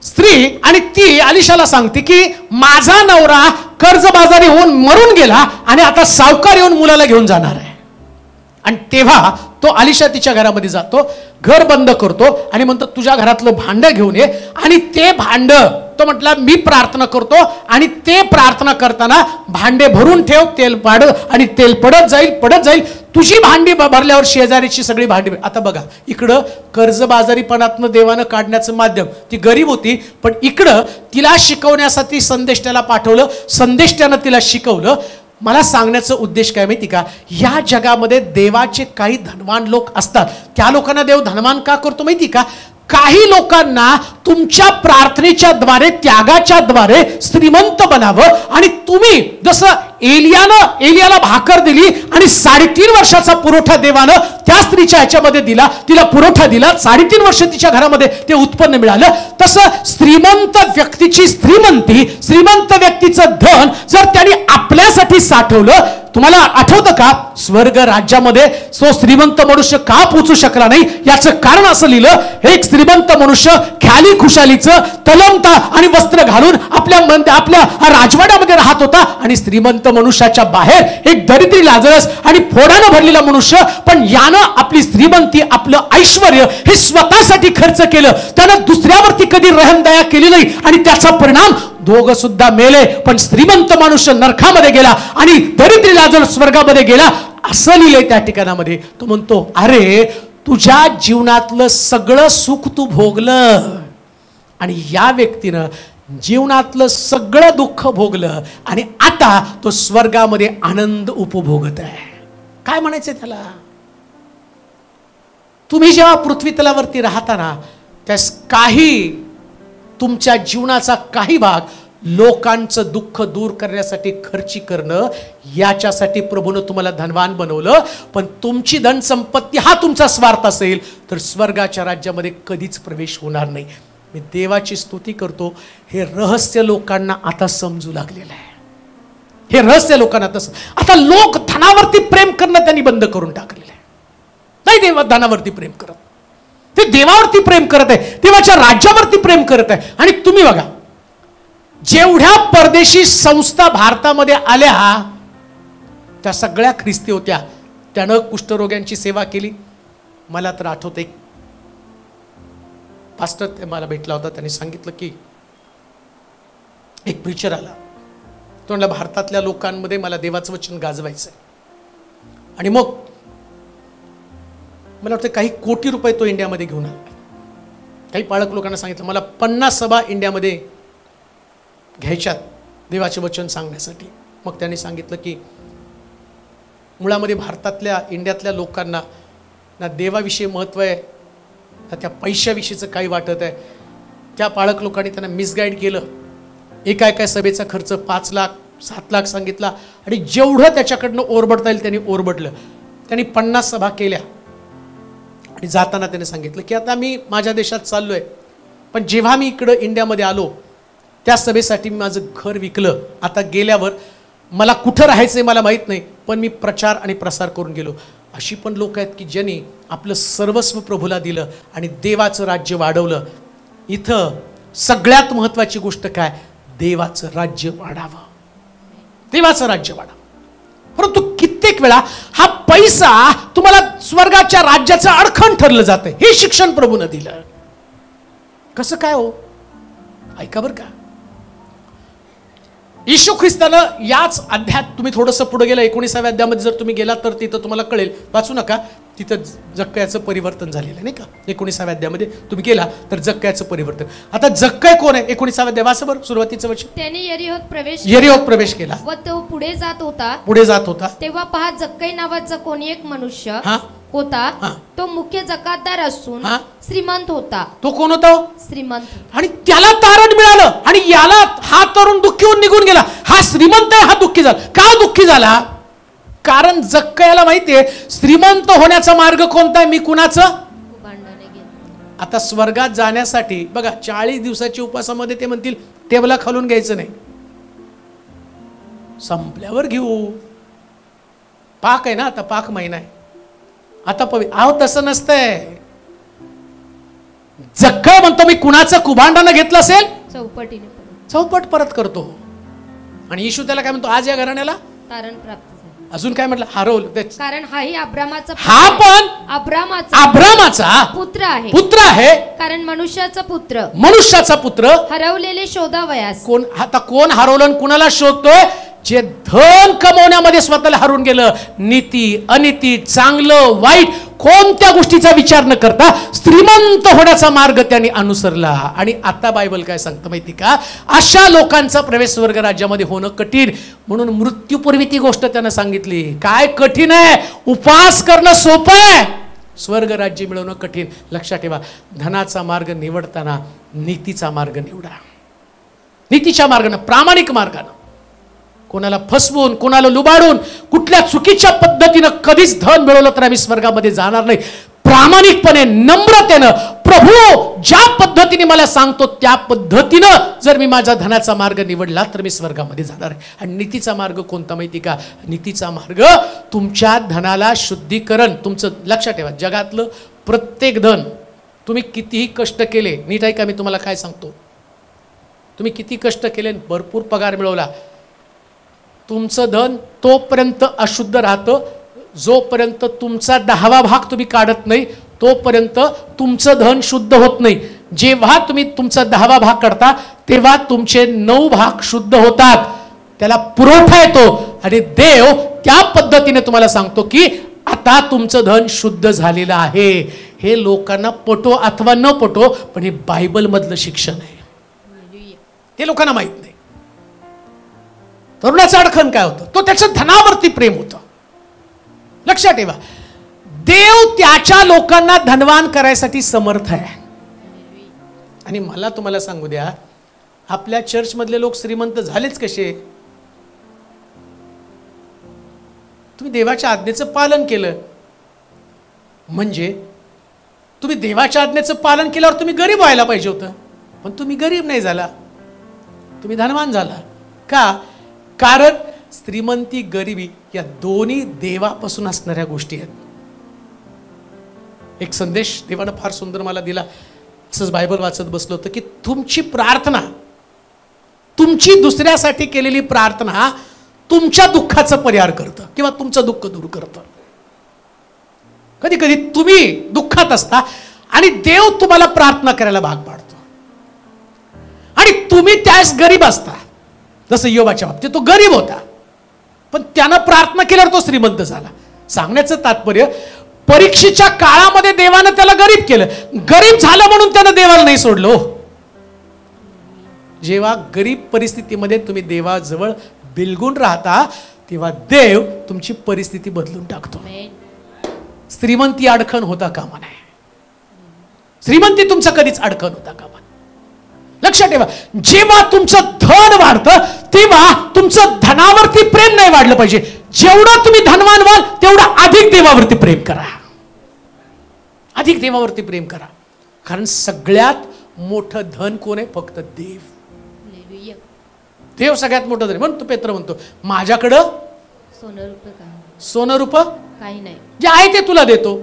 स्त्री आणि ती अलिशाला सांगते की माझा नवरा कर्जबाजारी होऊन मरून गेला आणि आता सावकार येऊन मुलाला घेऊन जाणार आहे. आणि तेव्हा तो अलिशा तिच्या घरामध्ये जातो, घर बंद करतो आणि म्हणतो तुझ्या घरातलं भांड घेऊन ये. आणि ते भांड तो म्हटला मी प्रार्थना करतो, आणि ते प्रार्थना करताना भांडे भरून ठेव, तेल पाड, आणि तेल पडत जाईल. तुझी भांडी भरल्यावर शेजारीची सगळी भांडी. आता बघा, इकडं कर्जबाजारीपणातनं देवानं काढण्याचं माध्यम, ती गरीब होती, पण इकडं तिला शिकवण्यासाठी संदेष्ट्याला पाठवलं, संदेष्ट्यानं तिला शिकवलं. मला सांगण्याचा उद्देश काय माहिती का, या जगामध्ये देवाचे काही धनवान लोक असतात. त्या लोकांना देव धनवान का करतो माहिती का? काही लोकांना तुमच्या प्रार्थनेच्या द्वारे, त्यागाच्या द्वारे श्रीमंत बनावं. आणि तुम्ही जसं एलियाला भाकर दिली आणि 3.5 वर्षाचा पुरवठा देवानं त्या स्त्रीच्या ह्याच्यामध्ये दिला, तिला पुरवठा दिला, 3.5 वर्ष तिच्या घरामध्ये ते उत्पन्न मिळालं. तसं श्रीमंत व्यक्तीची श्रीमंती, श्रीमंत व्यक्तीचं धन जर त्यांनी आपल्यासाठी साठवलं, तुम्हाला आठवतं का स्वर्ग राज्यामध्ये तो श्रीमंत मनुष्य का पोचू शकला नाही? याचं कारण असं लिहिलं, एक श्रीमंत मनुष्य खाली खुशालीचं तलमता आणि वस्त्र घालून आपल्या राजवाड्यामध्ये राहत होता, आणि श्रीमंत मनुष्याच्या बाहेर एक दरिद्री लाजरस आणि फोडानं भरलेला मनुष्य. पण यानं आपली श्रीमंती, आपलं ऐश्वर हे स्वतःसाठी खर्च केलं. त्यानं दुसऱ्यावरती कधी रहमदया केली नाही, आणि त्याचा परिणाम दोघं सुद्धा मेले. पण श्रीमंत मनुष्य नरकामध्ये गेला आणि दरिद्री लाजरस स्वर्गामध्ये गेला, असं लिहिलंय त्या ठिकाणामध्ये. तो म्हणतो, अरे तुझ्या जीवनातलं सगळं सुख तू भोगलं, आणि या व्यक्तीनं जीवनातलं सगळं दुःख भोगलं, आणि आता तो स्वर्गामध्ये आनंद उपभोगत आहे. काय म्हणायचंय त्याला? तुम्ही जेव्हा पृथ्वी तलावरती राहताना त्यास काही तुमच्या जीवनाचा काही भाग लोकांचं दुःख दूर करण्यासाठी खर्ची करणं, याच्यासाठी प्रभूनं तुम्हाला धनवान बनवलं. पण तुमची धन संपत्ती हा तुमचा स्वार्थ असेल तर स्वर्गाच्या राज्यामध्ये कधीच प्रवेश होणार नाही. मी देवाची स्तुती करतो, हे रहस्य लोकांना आता समजू लागलेलं आहे. हे रहस्य लोकांना आता लोक धनावरती प्रेम करणं त्यांनी बंद करून टाकलेलं आहे. नाही देवा धनावरती प्रेम करत, ते देवावरती प्रेम करत आहे, देवाच्या राज्यावरती प्रेम करत आहे. आणि तुम्ही बघा, जेवढ्या परदेशी संस्था भारतामध्ये आल्या त्या सगळ्या ख्रिस्ती होत्या. त्यानं कुष्ठरोग्यांची सेवा केली. मला तर आठवतं, एक पास्टर मला भेटला होता, त्यांनी सांगितलं की एक प्रीचर आला, तो म्हणला भारतातल्या लोकांमध्ये मला देवाचं वचन गाजवायचंय. आणि मग मला वाटतं काही कोटी रुपये तो इंडियामध्ये घेऊन आला. काही पाळक लोकांना सांगितलं मला 50 सभा इंडियामध्ये घ्यायच्यात देवाचे वचन सांगण्यासाठी. मग त्यांनी सांगितलं की मुळामध्ये भारतातल्या इंडियातल्या लोकांना ना देवाविषयी महत्त्व आहे, ना त्या पैशाविषयीचं काही वाटत आहे. त्या पाळक लोकांनी त्यांना मिसगाईड केलं. एका सभेचा खर्च 5 लाख 7 लाख सांगितला, आणि जेवढं त्याच्याकडनं ओरबडता येईल त्यांनी ओरबडलं. त्यांनी 50 सभा केल्या, आणि जाताना त्याने सांगितलं की आता मी माझ्या देशात चाललोय, पण जेव्हा मी इकडं इंडियामध्ये आलो त्या सभेसाठी मी माझं घर विकलं. आता गेल्यावर मला कुठं राहायचंय मला माहीत नाही, पण मी प्रचार आणि प्रसार करून गेलो. अशी पण लोक आहेत की ज्यांनी आपलं सर्वस्व प्रभूला दिलं आणि देवाचं राज्य वाढवलं. इथं सगळ्यात महत्त्वाची गोष्ट काय? देवाचं राज्य वाढावं, देवाचं राज्य वाढावं. परंतु कित्येक वेळा हा पैसा तुम्हाला स्वर्गाच्या राज्याचं अडखण ठरलं जातं. हे शिक्षण प्रभूनं दिलं. कसं काय हो? ऐका बरं का, येशू ख्रिस्तानं याच अध्यायात तुम्ही थोडंसं पुढे गेला 19व्या अध्यायामध्ये जर तुम्ही गेला तर तिथं तुम्हाला कळेल, वाचू नका, तिथं जक्कयाचं परिवर्तन झालेलं नाही का? 19व्या अध्यायामध्ये तुम्ही गेला तर जक्कयाचं परिवर्तन. आता जक्कय कोण आहे? 19व्या अध्याय वाचा बरं, सुरुवातीचं वचन. त्याने यरीहोत प्रवेश केला व तो पुढे जात होता. तेव्हा पहा, जक्कई नावाचा कोणी एक मनुष्य होता. तो मुख्य जकातदार असून श्रीमंत होता. तो कोण होता? श्रीमंत. आणि त्याला तारण मिळालं, आणि याला हा तरुण दुःखी होऊन निघून गेला. हा श्रीमंत आहे, हा दुःखी झाला. का दुःखी झाला? कारण जक्कयाला माहितीये श्रीमंत होण्याचा मार्ग कोणता आहे, मी कुणाचं. आता स्वर्गात जाण्यासाठी बघा 40 दिवसाच्या उपवासामध्ये ते म्हणतील टेबला खालून घ्यायचं नाही, संपल्यावर घेऊ. पाक आहे ना, आता पाक महिना आहे, आता आहो तसं नसतंय. जक्कय म्हणतो मी कुणाचं कुभांडानं घेतलं असेल चौपट परत करतो. आणि येशू त्याला काय म्हणतो? आज या घराण्याला तारण प्राप्त. अजून काय म्हटलं? हरवलं. कारण हाही अब्रामाचा, हा पण अब्रामाचा पुत्र आहे. कारण मनुष्याचा पुत्र हरवलेले शोधावयास. आता कोण हरवलं, कुणाला शोधतोय? जे धन कमवण्यामध्ये स्वतःला हरवून गेलं. नीती अनिती, चांगलं वाईट, कोणत्या गोष्टीचा विचार न करता श्रीमंत होण्याचा मार्ग त्यांनी अनुसरला. आणि आता बायबल काय सांगतं माहिती का? अशा लोकांचा प्रवेश स्वर्ग राज्यामध्ये होणं कठीण. म्हणून मृत्यूपूर्वी ती गोष्ट त्यानं सांगितली. काय कठीण आहे? उपवास करणं सोपं आहे, स्वर्ग राज्य मिळवणं कठीण. लक्षात ठेवा, धनाचा मार्ग निवडताना नीतीचा मार्ग निवडा. नीतीच्या मार्गानं, प्रामाणिक मार्गानं, कोणाला फसवून, कोणाला लुबाडून, कुठल्या चुकीच्या पद्धतीनं कधीच धन मिळवलं तर आम्ही स्वर्गामध्ये जाणार नाही. प्रामाणिकपणे, नम्रतेनं, प्रभू ज्या पद्धतीने मला सांगतो त्या पद्धतीनं जर मी माझा धनाचा मार्ग निवडला तर मी स्वर्गामध्ये जाणार आहे. आणि नीतीचा मार्ग कोणता माहिती का? नीतीचा मार्ग तुमच्या धनाला शुद्धीकरण. तुमचं लक्षात ठेवा, जगातलं प्रत्येक धन तुम्ही कितीही कष्ट केले, नीट ऐका मी तुम्हाला काय सांगतो, तुम्ही किती कष्ट केले, भरपूर पगार मिळवला, तुमचं धन तोपर्यंत अशुद्ध राहतं जोपर्यंत तुमचा 10वा भाग तुम्ही काढत नाही, तोपर्यंत तुमचं धन शुद्ध होत नाही. जेव्हा तुम्ही तुमचा 10वा भाग काढता तेव्हा तुमचे 9 भाग शुद्ध होतात, त्याला पुरवठा येतो आणि देव त्या पद्धतीने तुम्हाला सांगतो की आता तुमचं धन शुद्ध झालेलं आहे. हे लोकांना पटो अथवा न पटो, पण हे बायबल मधलं शिक्षण आहे, ते लोकांना माहित नाही. तरुणाचं अडखण काय होतं, तो त्याच्या धनावरती प्रेम होतं. लक्षात ठेवा, देव त्याच्या लोकांना धनवान करायसाठी समर्थ आहे. आणि मला तुम्हाला सांगू द्या, आपल्या चर्च मधले लोक श्रीमंत झालेच कसे? तुम्ही देवाच्या आज्ञेचं पालन केलं, म्हणजे तुम्ही देवाच्या आज्ञेचं पालन केल्यावर तुम्ही गरीब व्हायला पाहिजे होतं, पण तुम्ही गरीब नाही झाला, तुम्ही धनवान झाला. का? कारण श्रीमंती गरिबी या दोन्ही देवापासून असणाऱ्या गोष्टी आहेत. एक संदेश देवानं फार सुंदर मला दिला, असंच बायबल वाचत बसलो होतं की तुमची प्रार्थना, तुमची दुसऱ्यासाठी केलेली प्रार्थना तुमच्या दुःखाचं परिहार करतं किंवा तुमचं दुःख दूर करतं. कधी कधी तुम्ही दुःखात असता आणि देव तुम्हाला प्रार्थना करायला भाग पाडतो, आणि तुम्ही त्यास गरीब असता. जसं योबाच्या बाबतीत तो गरीब होता, पण त्यानं प्रार्थना केल्यावर तो श्रीमंत झाला. सांगण्याचं तात्पर्य, परीक्षेच्या काळामध्ये देवानं त्याला गरीब केलं, गरीब झालं म्हणून त्यानं देवाला नाही सोडलं. जेव्हा गरीब परिस्थितीमध्ये तुम्ही देवाजवळ बिलगून राहता तेव्हा देव तुमची परिस्थिती बदलून टाकतो. श्रीमंती अडखण होता कामा नये, श्रीमंती तुमचं कधीच अडखण होता कामा. लक्षात ठेवा, जेव्हा तुमचं धन वाढतं तेव्हा तुमचं धनावरती प्रेम नाही वाढलं पाहिजे. जेवढं तुम्ही धनवान व्हाल तेवढं अधिक देवावरती प्रेम करा, अधिक देवावरती प्रेम करा. कारण सगळ्यात मोठं धन कोण आहे? फक्त देव. देव सगळ्यात मोठं धन. म्हणून तो पेत्र म्हणतो, माझ्याकडं सोनं रूप काही नाही, जे आहे ते तुला देतो.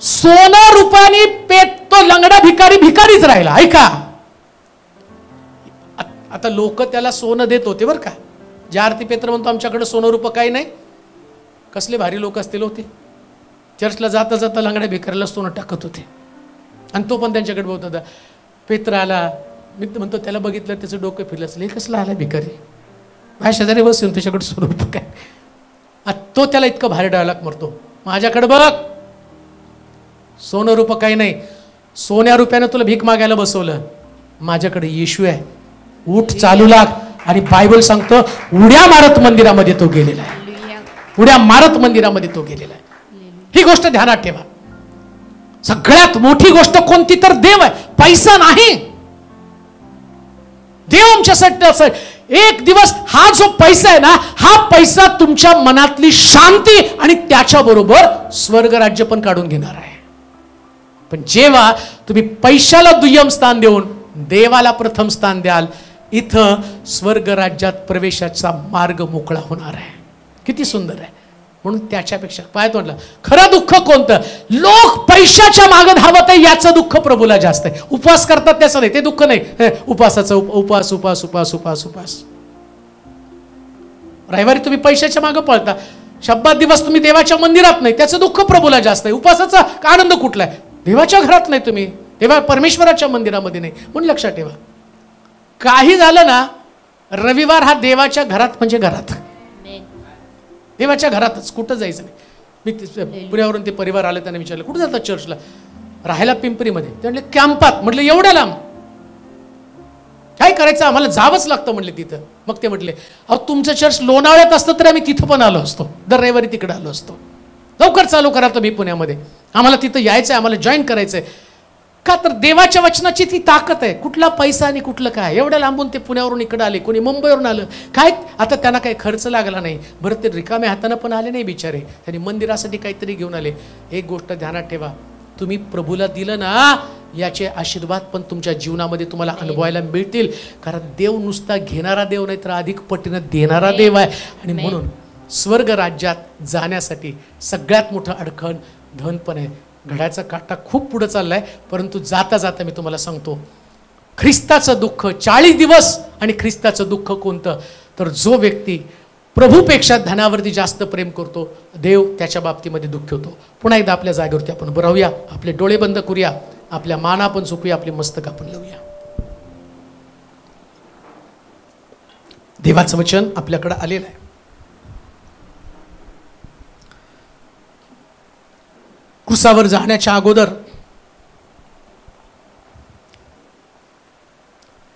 सोनं रूपाने तो लंगडा भिकारी भिकारीच राहिला. ऐका, आता लोक त्याला सोनं देत होते बरं का. ज्या अर्थी पेत्र म्हणतो आमच्याकडे सोनं रूप काही नाही, कसले भारी लोक असतील होते. चर्चला जाता जाता लंगड्या भिकारीला सोनं टाकत होते, आणि तो पण त्यांच्याकडे बोलत होता. पेत्र आला, मी म्हणतो त्याला बघितलं, त्याचं डोकं फिरलं असेल, हे कसला आला भिकारी, माझ्या शेजारी बसून त्याच्याकडे सोनं रूप काय. तो त्याला इतकं भारी डायलॉग मारतो, माझ्याकडे बघ सोनं रूप काही नाही, सोन्या रुपयानं तुला भीक मागायला बसवलं, माझ्याकडे येशू आहे, उठ चालू लाग. आणि बायबल सांगतो उड्या मारत मंदिरामध्ये तो गेलेला आहे, उड्या मारत मंदिरामध्ये तो गेलेला आहे. ही गोष्ट ध्यानात ठेवा. सगळ्यात मोठी गोष्ट कोणती? तर देव आहे, पैसा नाही. देव आमच्यासाठी एक दिवस हा जो पैसा आहे ना, हा पैसा तुमच्या मनातली शांती आणि त्याच्याबरोबर स्वर्ग राज्य पण काढून घेणार आहे. पण जेव्हा तुम्ही पैशाला दुय्यम स्थान देऊन देवाला प्रथम स्थान द्याल, इथं स्वर्ग राज्यात प्रवेशाचा मार्ग मोकळा होणार आहे. किती सुंदर आहे. म्हणून त्याच्यापेक्षा पाय तोंडला खरं दुःख कोणतं? लोक पैशाच्या मागे धावत आहे याचं दुःख प्रभूला जास्त आहे. उपवास करतात त्याचं नाही, ते दुःख नाही. उपवासाचं उपवास उपास उपास उपास उपास. रविवारी तुम्ही पैशाच्या मागे पळता, शब्दात दिवस तुम्ही देवाच्या मंदिरात नाही, त्याचं दुःख प्रभूला जास्त आहे. उपवासाचा आनंद कुठला आहे? देवाच्या घरात नाही, तुम्ही देवा परमेश्वराच्या मंदिरामध्ये नाही. म्हणून लक्षात ठेवा, काही झालं ना, रविवार हा देवाच्या घरात म्हणजे घरात, देवाच्या घरातच, कुठं जायचं नाही. मी पुण्यावरून ते परिवार आले, त्याने विचारलं कुठं जातात चर्चला? राहायला पिंपरीमध्ये. ते म्हणले कॅम्पात. म्हटलं एवढ्या लांब काय करायचं, आम्हाला जावंच लागतं म्हणले तिथं. मग ते म्हटले अहो तुमचं चर्च लोणावळ्यात असतं तर आम्ही तिथं पण आलो असतो, दर रविवारी तिकडे आलो असतो. लवकर चालू करा तुम्ही पुण्यामध्ये, आम्हाला तिथं यायचं आहे, आम्हाला जॉईन करायचं आहे. का तर देवाच्या वचनाची ती ताकद आहे. कुठला पैसा आणि कुठलं काय, एवढ्या लांबून ते पुण्यावरून इकडे आले, कोणी मुंबईवरून आलं, काय आता त्यांना काही खर्च लागला नाही. बरं ते रिकाम्या हातानं पण आले नाही बिचारे, त्यांनी मंदिरासाठी काहीतरी घेऊन आले. एक गोष्ट ध्यानात ठेवा, तुम्ही प्रभूला दिलं ना, याचे आशीर्वाद पण तुमच्या जीवनामध्ये तुम्हाला अनुभवायला मिळतील. कारण देव नुसता घेणारा देव नाही, तर अधिक पटीनं देणारा देव आहे. आणि म्हणून स्वर्ग राज्यात जाण्यासाठी सगळ्यात मोठं अडखण धन पण आहे. घड्याचा काटा खूप पुढे चाललाय, परंतु जाता जाता मी तुम्हाला सांगतो, ख्रिस्ताचं दुःख 40 दिवस आणि ख्रिस्ताचं दुःख कोणतं, तर जो व्यक्ती प्रभूपेक्षा धनावरती जास्त प्रेम करतो, देव त्याच्या बाबतीमध्ये दुःखी होतो. पुन्हा एकदा आपल्या जागेवरती आपण उभं राहूया, आपले डोळे बंद करूया, आपल्या मान आपण झोपूया, आपले मस्तक आपण लावूया. देवाचं वचन आपल्याकडे आलेलं आहे. क्रूसावर जाण्याच्या अगोदर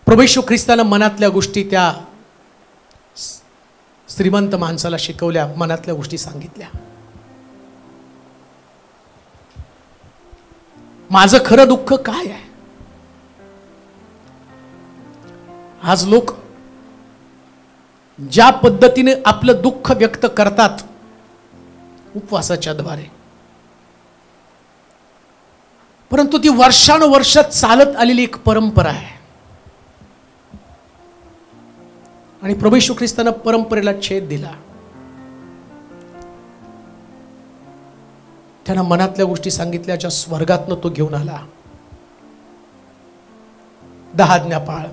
प्रभू येशू ख्रिस्तानं मनातल्या गोष्टी त्या श्रीमंत माणसाला शिकवल्या, मनातल्या गोष्टी सांगितल्या. माझं खरं दुःख काय आहे? आज लोक ज्या पद्धतीने आपलं दुःख व्यक्त करतात उपवासाच्या द्वारे, परंतु ती वर्षानुवर्ष चालत आलेली एक परंपरा आहे. आणि प्रभू येशू ख्रिस्तानं परंपरेला छेद दिला. त्यांना मनातल्या गोष्टी सांगितल्या ज्या स्वर्गातनं तो घेऊन आला. 10 आज्ञा पाळ.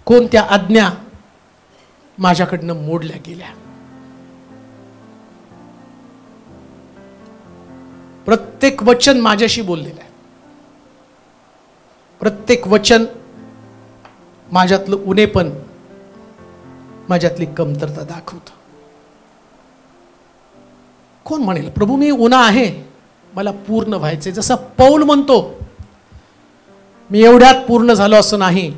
कोणत्या आज्ञा माझ्याकडनं मोडल्या गेल्या? प्रत्येक वचन माझ्याशी बोललेलं आहे. प्रत्येक वचन माझ्यातलं उणेपण, माझ्यातली कमतरता दाखवतं. कोण म्हणेल प्रभू मी उणा आहे, मला पूर्ण व्हायचे. जसं पौल म्हणतो, मी एवढ्यात पूर्ण झालो असं नाही,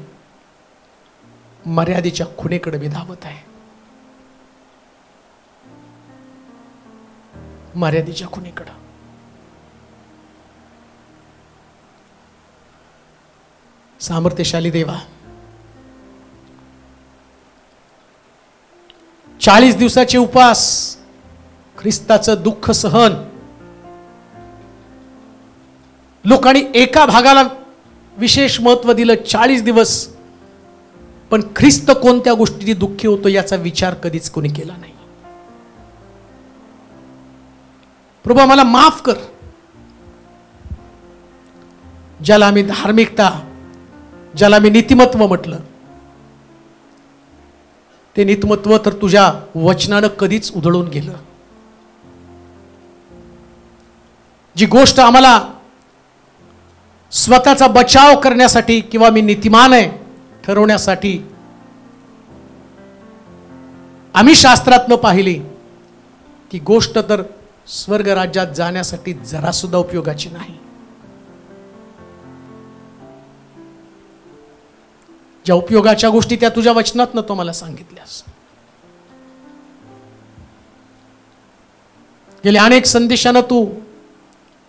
मर्यादेच्या खुणेकडे मी धावत आहे. मर्यादेच्या खुणेकडे. सामर्थ्यशाली देवा, 40 दिवसाचे उपवास, ख्रिस्ताचं दुःख सहन, लोकांनी एका भागाला विशेष महत्व दिलं 40 दिवस, पण ख्रिस्त कोणत्या गोष्टीने दुःखी होतो याचा विचार कधीच कोणी केला नाही. प्रभू आम्हाला माफ कर. ज्याला आम्ही धार्मिकता, ज्याला मी नीतिमत्व म्हटलं, ते नीतिमत्व तर तुझ्या वचनानं कधीच उधळून गेलं. जी गोष्ट आम्हाला स्वतःचा बचाव करण्यासाठी किंवा मी नीतिमान आहे ठरवण्यासाठी आम्ही शास्त्रातनं पाहिली, ती गोष्ट तर स्वर्ग राज्यात जाण्यासाठी जरा सुद्धा उपयोगाची नाही. ज्या उपयोगाच्या गोष्टी त्या तुझ्या वचनातनं तो मला सांगितल्यास. गेल्या अनेक संदेशानं तू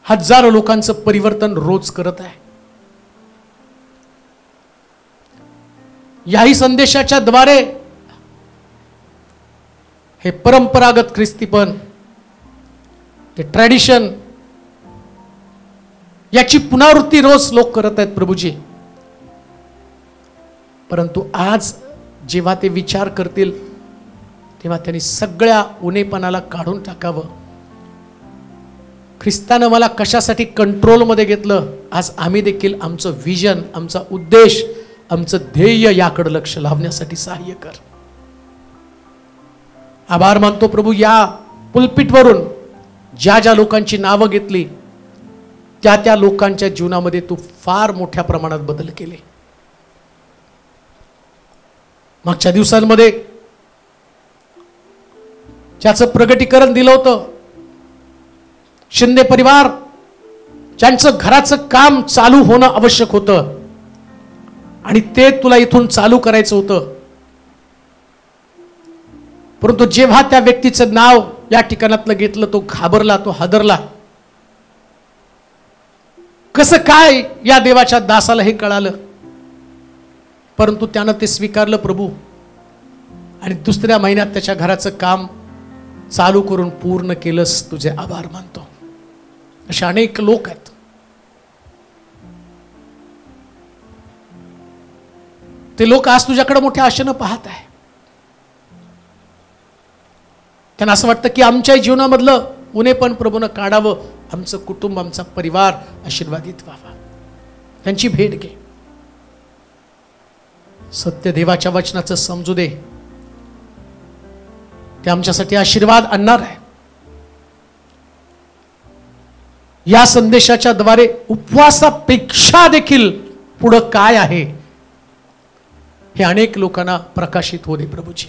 हजारो लोकांचं परिवर्तन रोज करत आहे. याही संदेशाच्या द्वारे हे परंपरागत ख्रिस्तीपण, ते ट्रॅडिशन, याची पुनरावृत्ती रोज लोक करत आहेत प्रभूजी. परंतु आज जेव्हा ते विचार करतील तेव्हा त्यांनी सगळ्या उणेपणाला काढून टाकावं. ख्रिस्तानं मला कशासाठी कंट्रोलमध्ये घेतलं, आज आम्ही देखील आमचं विजन, आमचा उद्देश, आमचं ध्येय याकडे लक्ष लावण्यासाठी सहाय्य कर. आभार मानतो प्रभू, या पुलपिटवरून ज्या ज्या लोकांची नावं घेतली त्या त्या लोकांच्या जीवनामध्ये तू फार मोठ्या प्रमाणात बदल केले. मागच्या दिवसांमध्ये ज्याचं प्रगटीकरण दिलं होतं, शिंदे परिवार, ज्यांचं घराचं काम चालू होणं आवश्यक होतं आणि ते तुला इथून चालू करायचं होतं, परंतु जेव्हा त्या व्यक्तीचं नाव या ठिकाणातलं घेतलं तो घाबरला, तो हादरला. कसं काय या देवाच्या दासाला हे कळालं, परंतु त्यानं ते स्वीकारलं प्रभू, आणि दुसऱ्या महिन्यात त्याच्या घराचं काम चालू करून पूर्ण केलंस. तुझे आभार मानतो. असे अनेक लोक आहेत. ते लोक आज तुझ्याकडे मोठ्या आशेनं पाहत आहे. त्यांना असं वाटतं की आमच्या जीवनामधलं पुणे पण प्रभूनं काढावं, आमचं कुटुंब, आमचा परिवार आशीर्वादित व्हावा. त्यांची भेट घे. सत्य देवाच्या वचनाचं समजू दे. ते आमच्यासाठी आशीर्वाद आणणार आहे. या संदेशाच्या द्वारे उपवासापेक्षा देखील पुढं काय आहे हे अनेक लोकांना प्रकाशित होऊ दे प्रभूजी.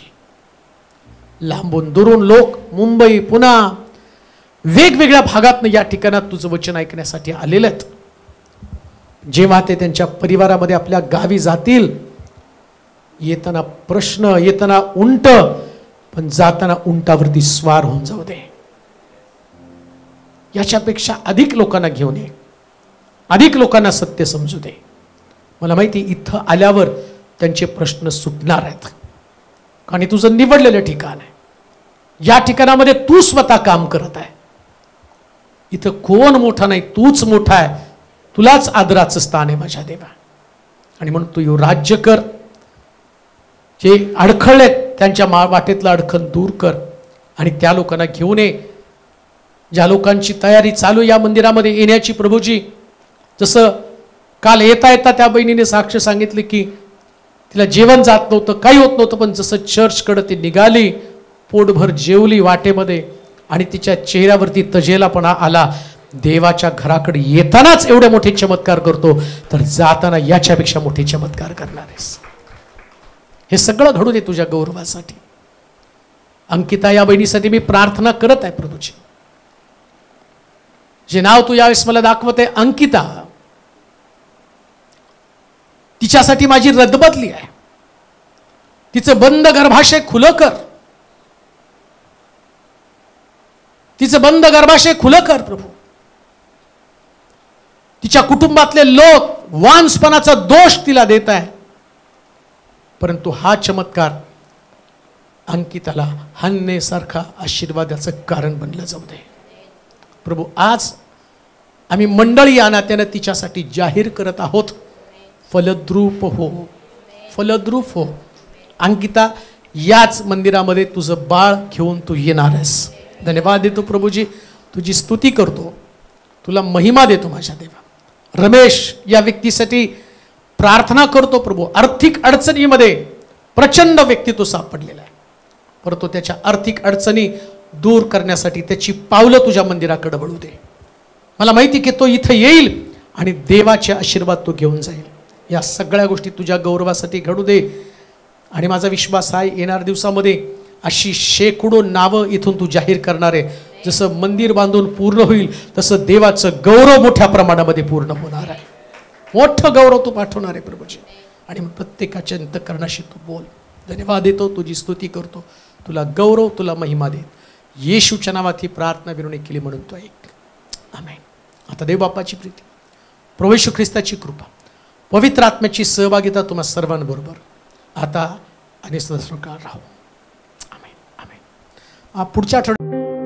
लांबून दुरून लोक मुंबई, पुणा, वेगवेगळ्या भागातनं या ठिकाणात तुझं वचन ऐकण्यासाठी आलेले आहेत. जेव्हा ते त्यांच्या परिवारामध्ये आपल्या गावी जातील, येताना प्रश्न, येताना उंट, पण जाताना उंटावरती स्वार होऊन जाऊ दे. याच्यापेक्षा अधिक लोकांना घेऊन ये, अधिक लोकांना सत्य समजू दे. मला माहिती इथं आल्यावर त्यांचे प्रश्न सुटणार आहेत, कारण हे तुझं निवडलेलं ठिकाण आहे. या ठिकाणामध्ये तू स्वतः काम करत आहे. इथं कोण मोठा नाही, तूच मोठा आहे. तुलाच आदराचं स्थान आहे माझ्या देवा. आणि म्हणून तू येऊ राज्य कर. जे अडखळलेत त्यांच्या वाटेतलं अडखण दूर कर आणि त्या लोकांना घेऊन ये ज्या लोकांची तयारी चालू या मंदिरामध्ये येण्याची. प्रभूजी, जसं काल येता येता त्या बहिणीने साक्ष सांगितली की तिला जेवण जात नव्हतं, काही होत नव्हतं, पण जसं चर्चकडे ती निघाली, पोटभर जेवली वाटेमध्ये आणि तिच्या चेहऱ्यावरती तजेलापणा आला. देवाच्या घराकडे येतानाच एवढे मोठे चमत्कार करतो, तर जाताना याच्यापेक्षा मोठे चमत्कार करणार आहेस. हे सगळं घडू दे तुझ्या गौरवासाठी. अंकिता या बहिणीसाठी मी प्रार्थना करत आहे प्रभूजी. जे नाव तू यावेळेस मला दाखवत आहे अंकिता, तिच्यासाठी माझी रद्दबदली आहे. तिचं बंद गर्भाशय खुलं कर. तिचं बंद गर्भाशय खुलं कर प्रभू. तिच्या कुटुंबातले लोक वांसपणाचा दोष तिला देत आहे, परंतु हा चमत्कार अंकिताला हन्नेसारखा आशीर्वादाचं कारण बनलं जाऊ दे प्रभू. आज आम्ही मंडळी या नात्यानं तिच्यासाठी जाहीर करत आहोत, फलद्रूप हो, फलद्रूप हो. अंकिता, याच मंदिरामध्ये तुझं बाळ घेऊन तू येणार आहेस. धन्यवाद देतो प्रभूजी, तुझी स्तुती करतो, तुला महिमा देतो माझ्या देवा. रमेश या व्यक्तीसाठी प्रार्थना करतो प्रभू. आर्थिक अडचणीमध्ये प्रचंड व्यक्ती तो सापडलेला आहे, परंतु त्याच्या आर्थिक अडचणी दूर करण्यासाठी त्याची पावलं तुझ्या मंदिराकडे वळू दे. मला माहिती की तो इथं येईल आणि देवाचे आशीर्वाद तो घेऊन जाईल. या सगळ्या गोष्टी तुझ्या गौरवासाठी घडू दे. आणि माझा विश्वास आहे येणाऱ्या दिवसामध्ये अशी शेकडो नावं इथून तू जाहीर करणार आहे. जसं मंदिर बांधून पूर्ण होईल तसं देवाचं गौरव मोठ्या प्रमाणामध्ये पूर्ण होणार आहे. मोठं गौरव तू पाठवणार आहे प्रभूजी. आणि प्रत्येकाच्या अंतःकरणाशी तू बोल. धन्यवाद देतो, तुझी स्तुती करतो, तुला गौरव, तुला महिमा देत येशूच्या नावात ही प्रार्थना विनवणी केली म्हणून तो ऐक. आमेन. आता देव बापाची प्रीती, प्रभू येशू ख्रिस्ताची कृपा, पवित्र आत्म्याची सहभागिता तुम्हा सर्वांबरोबर आता आणि सदाकाळ राहो. आमेन. आमेन. पुढच्या आठवड्यात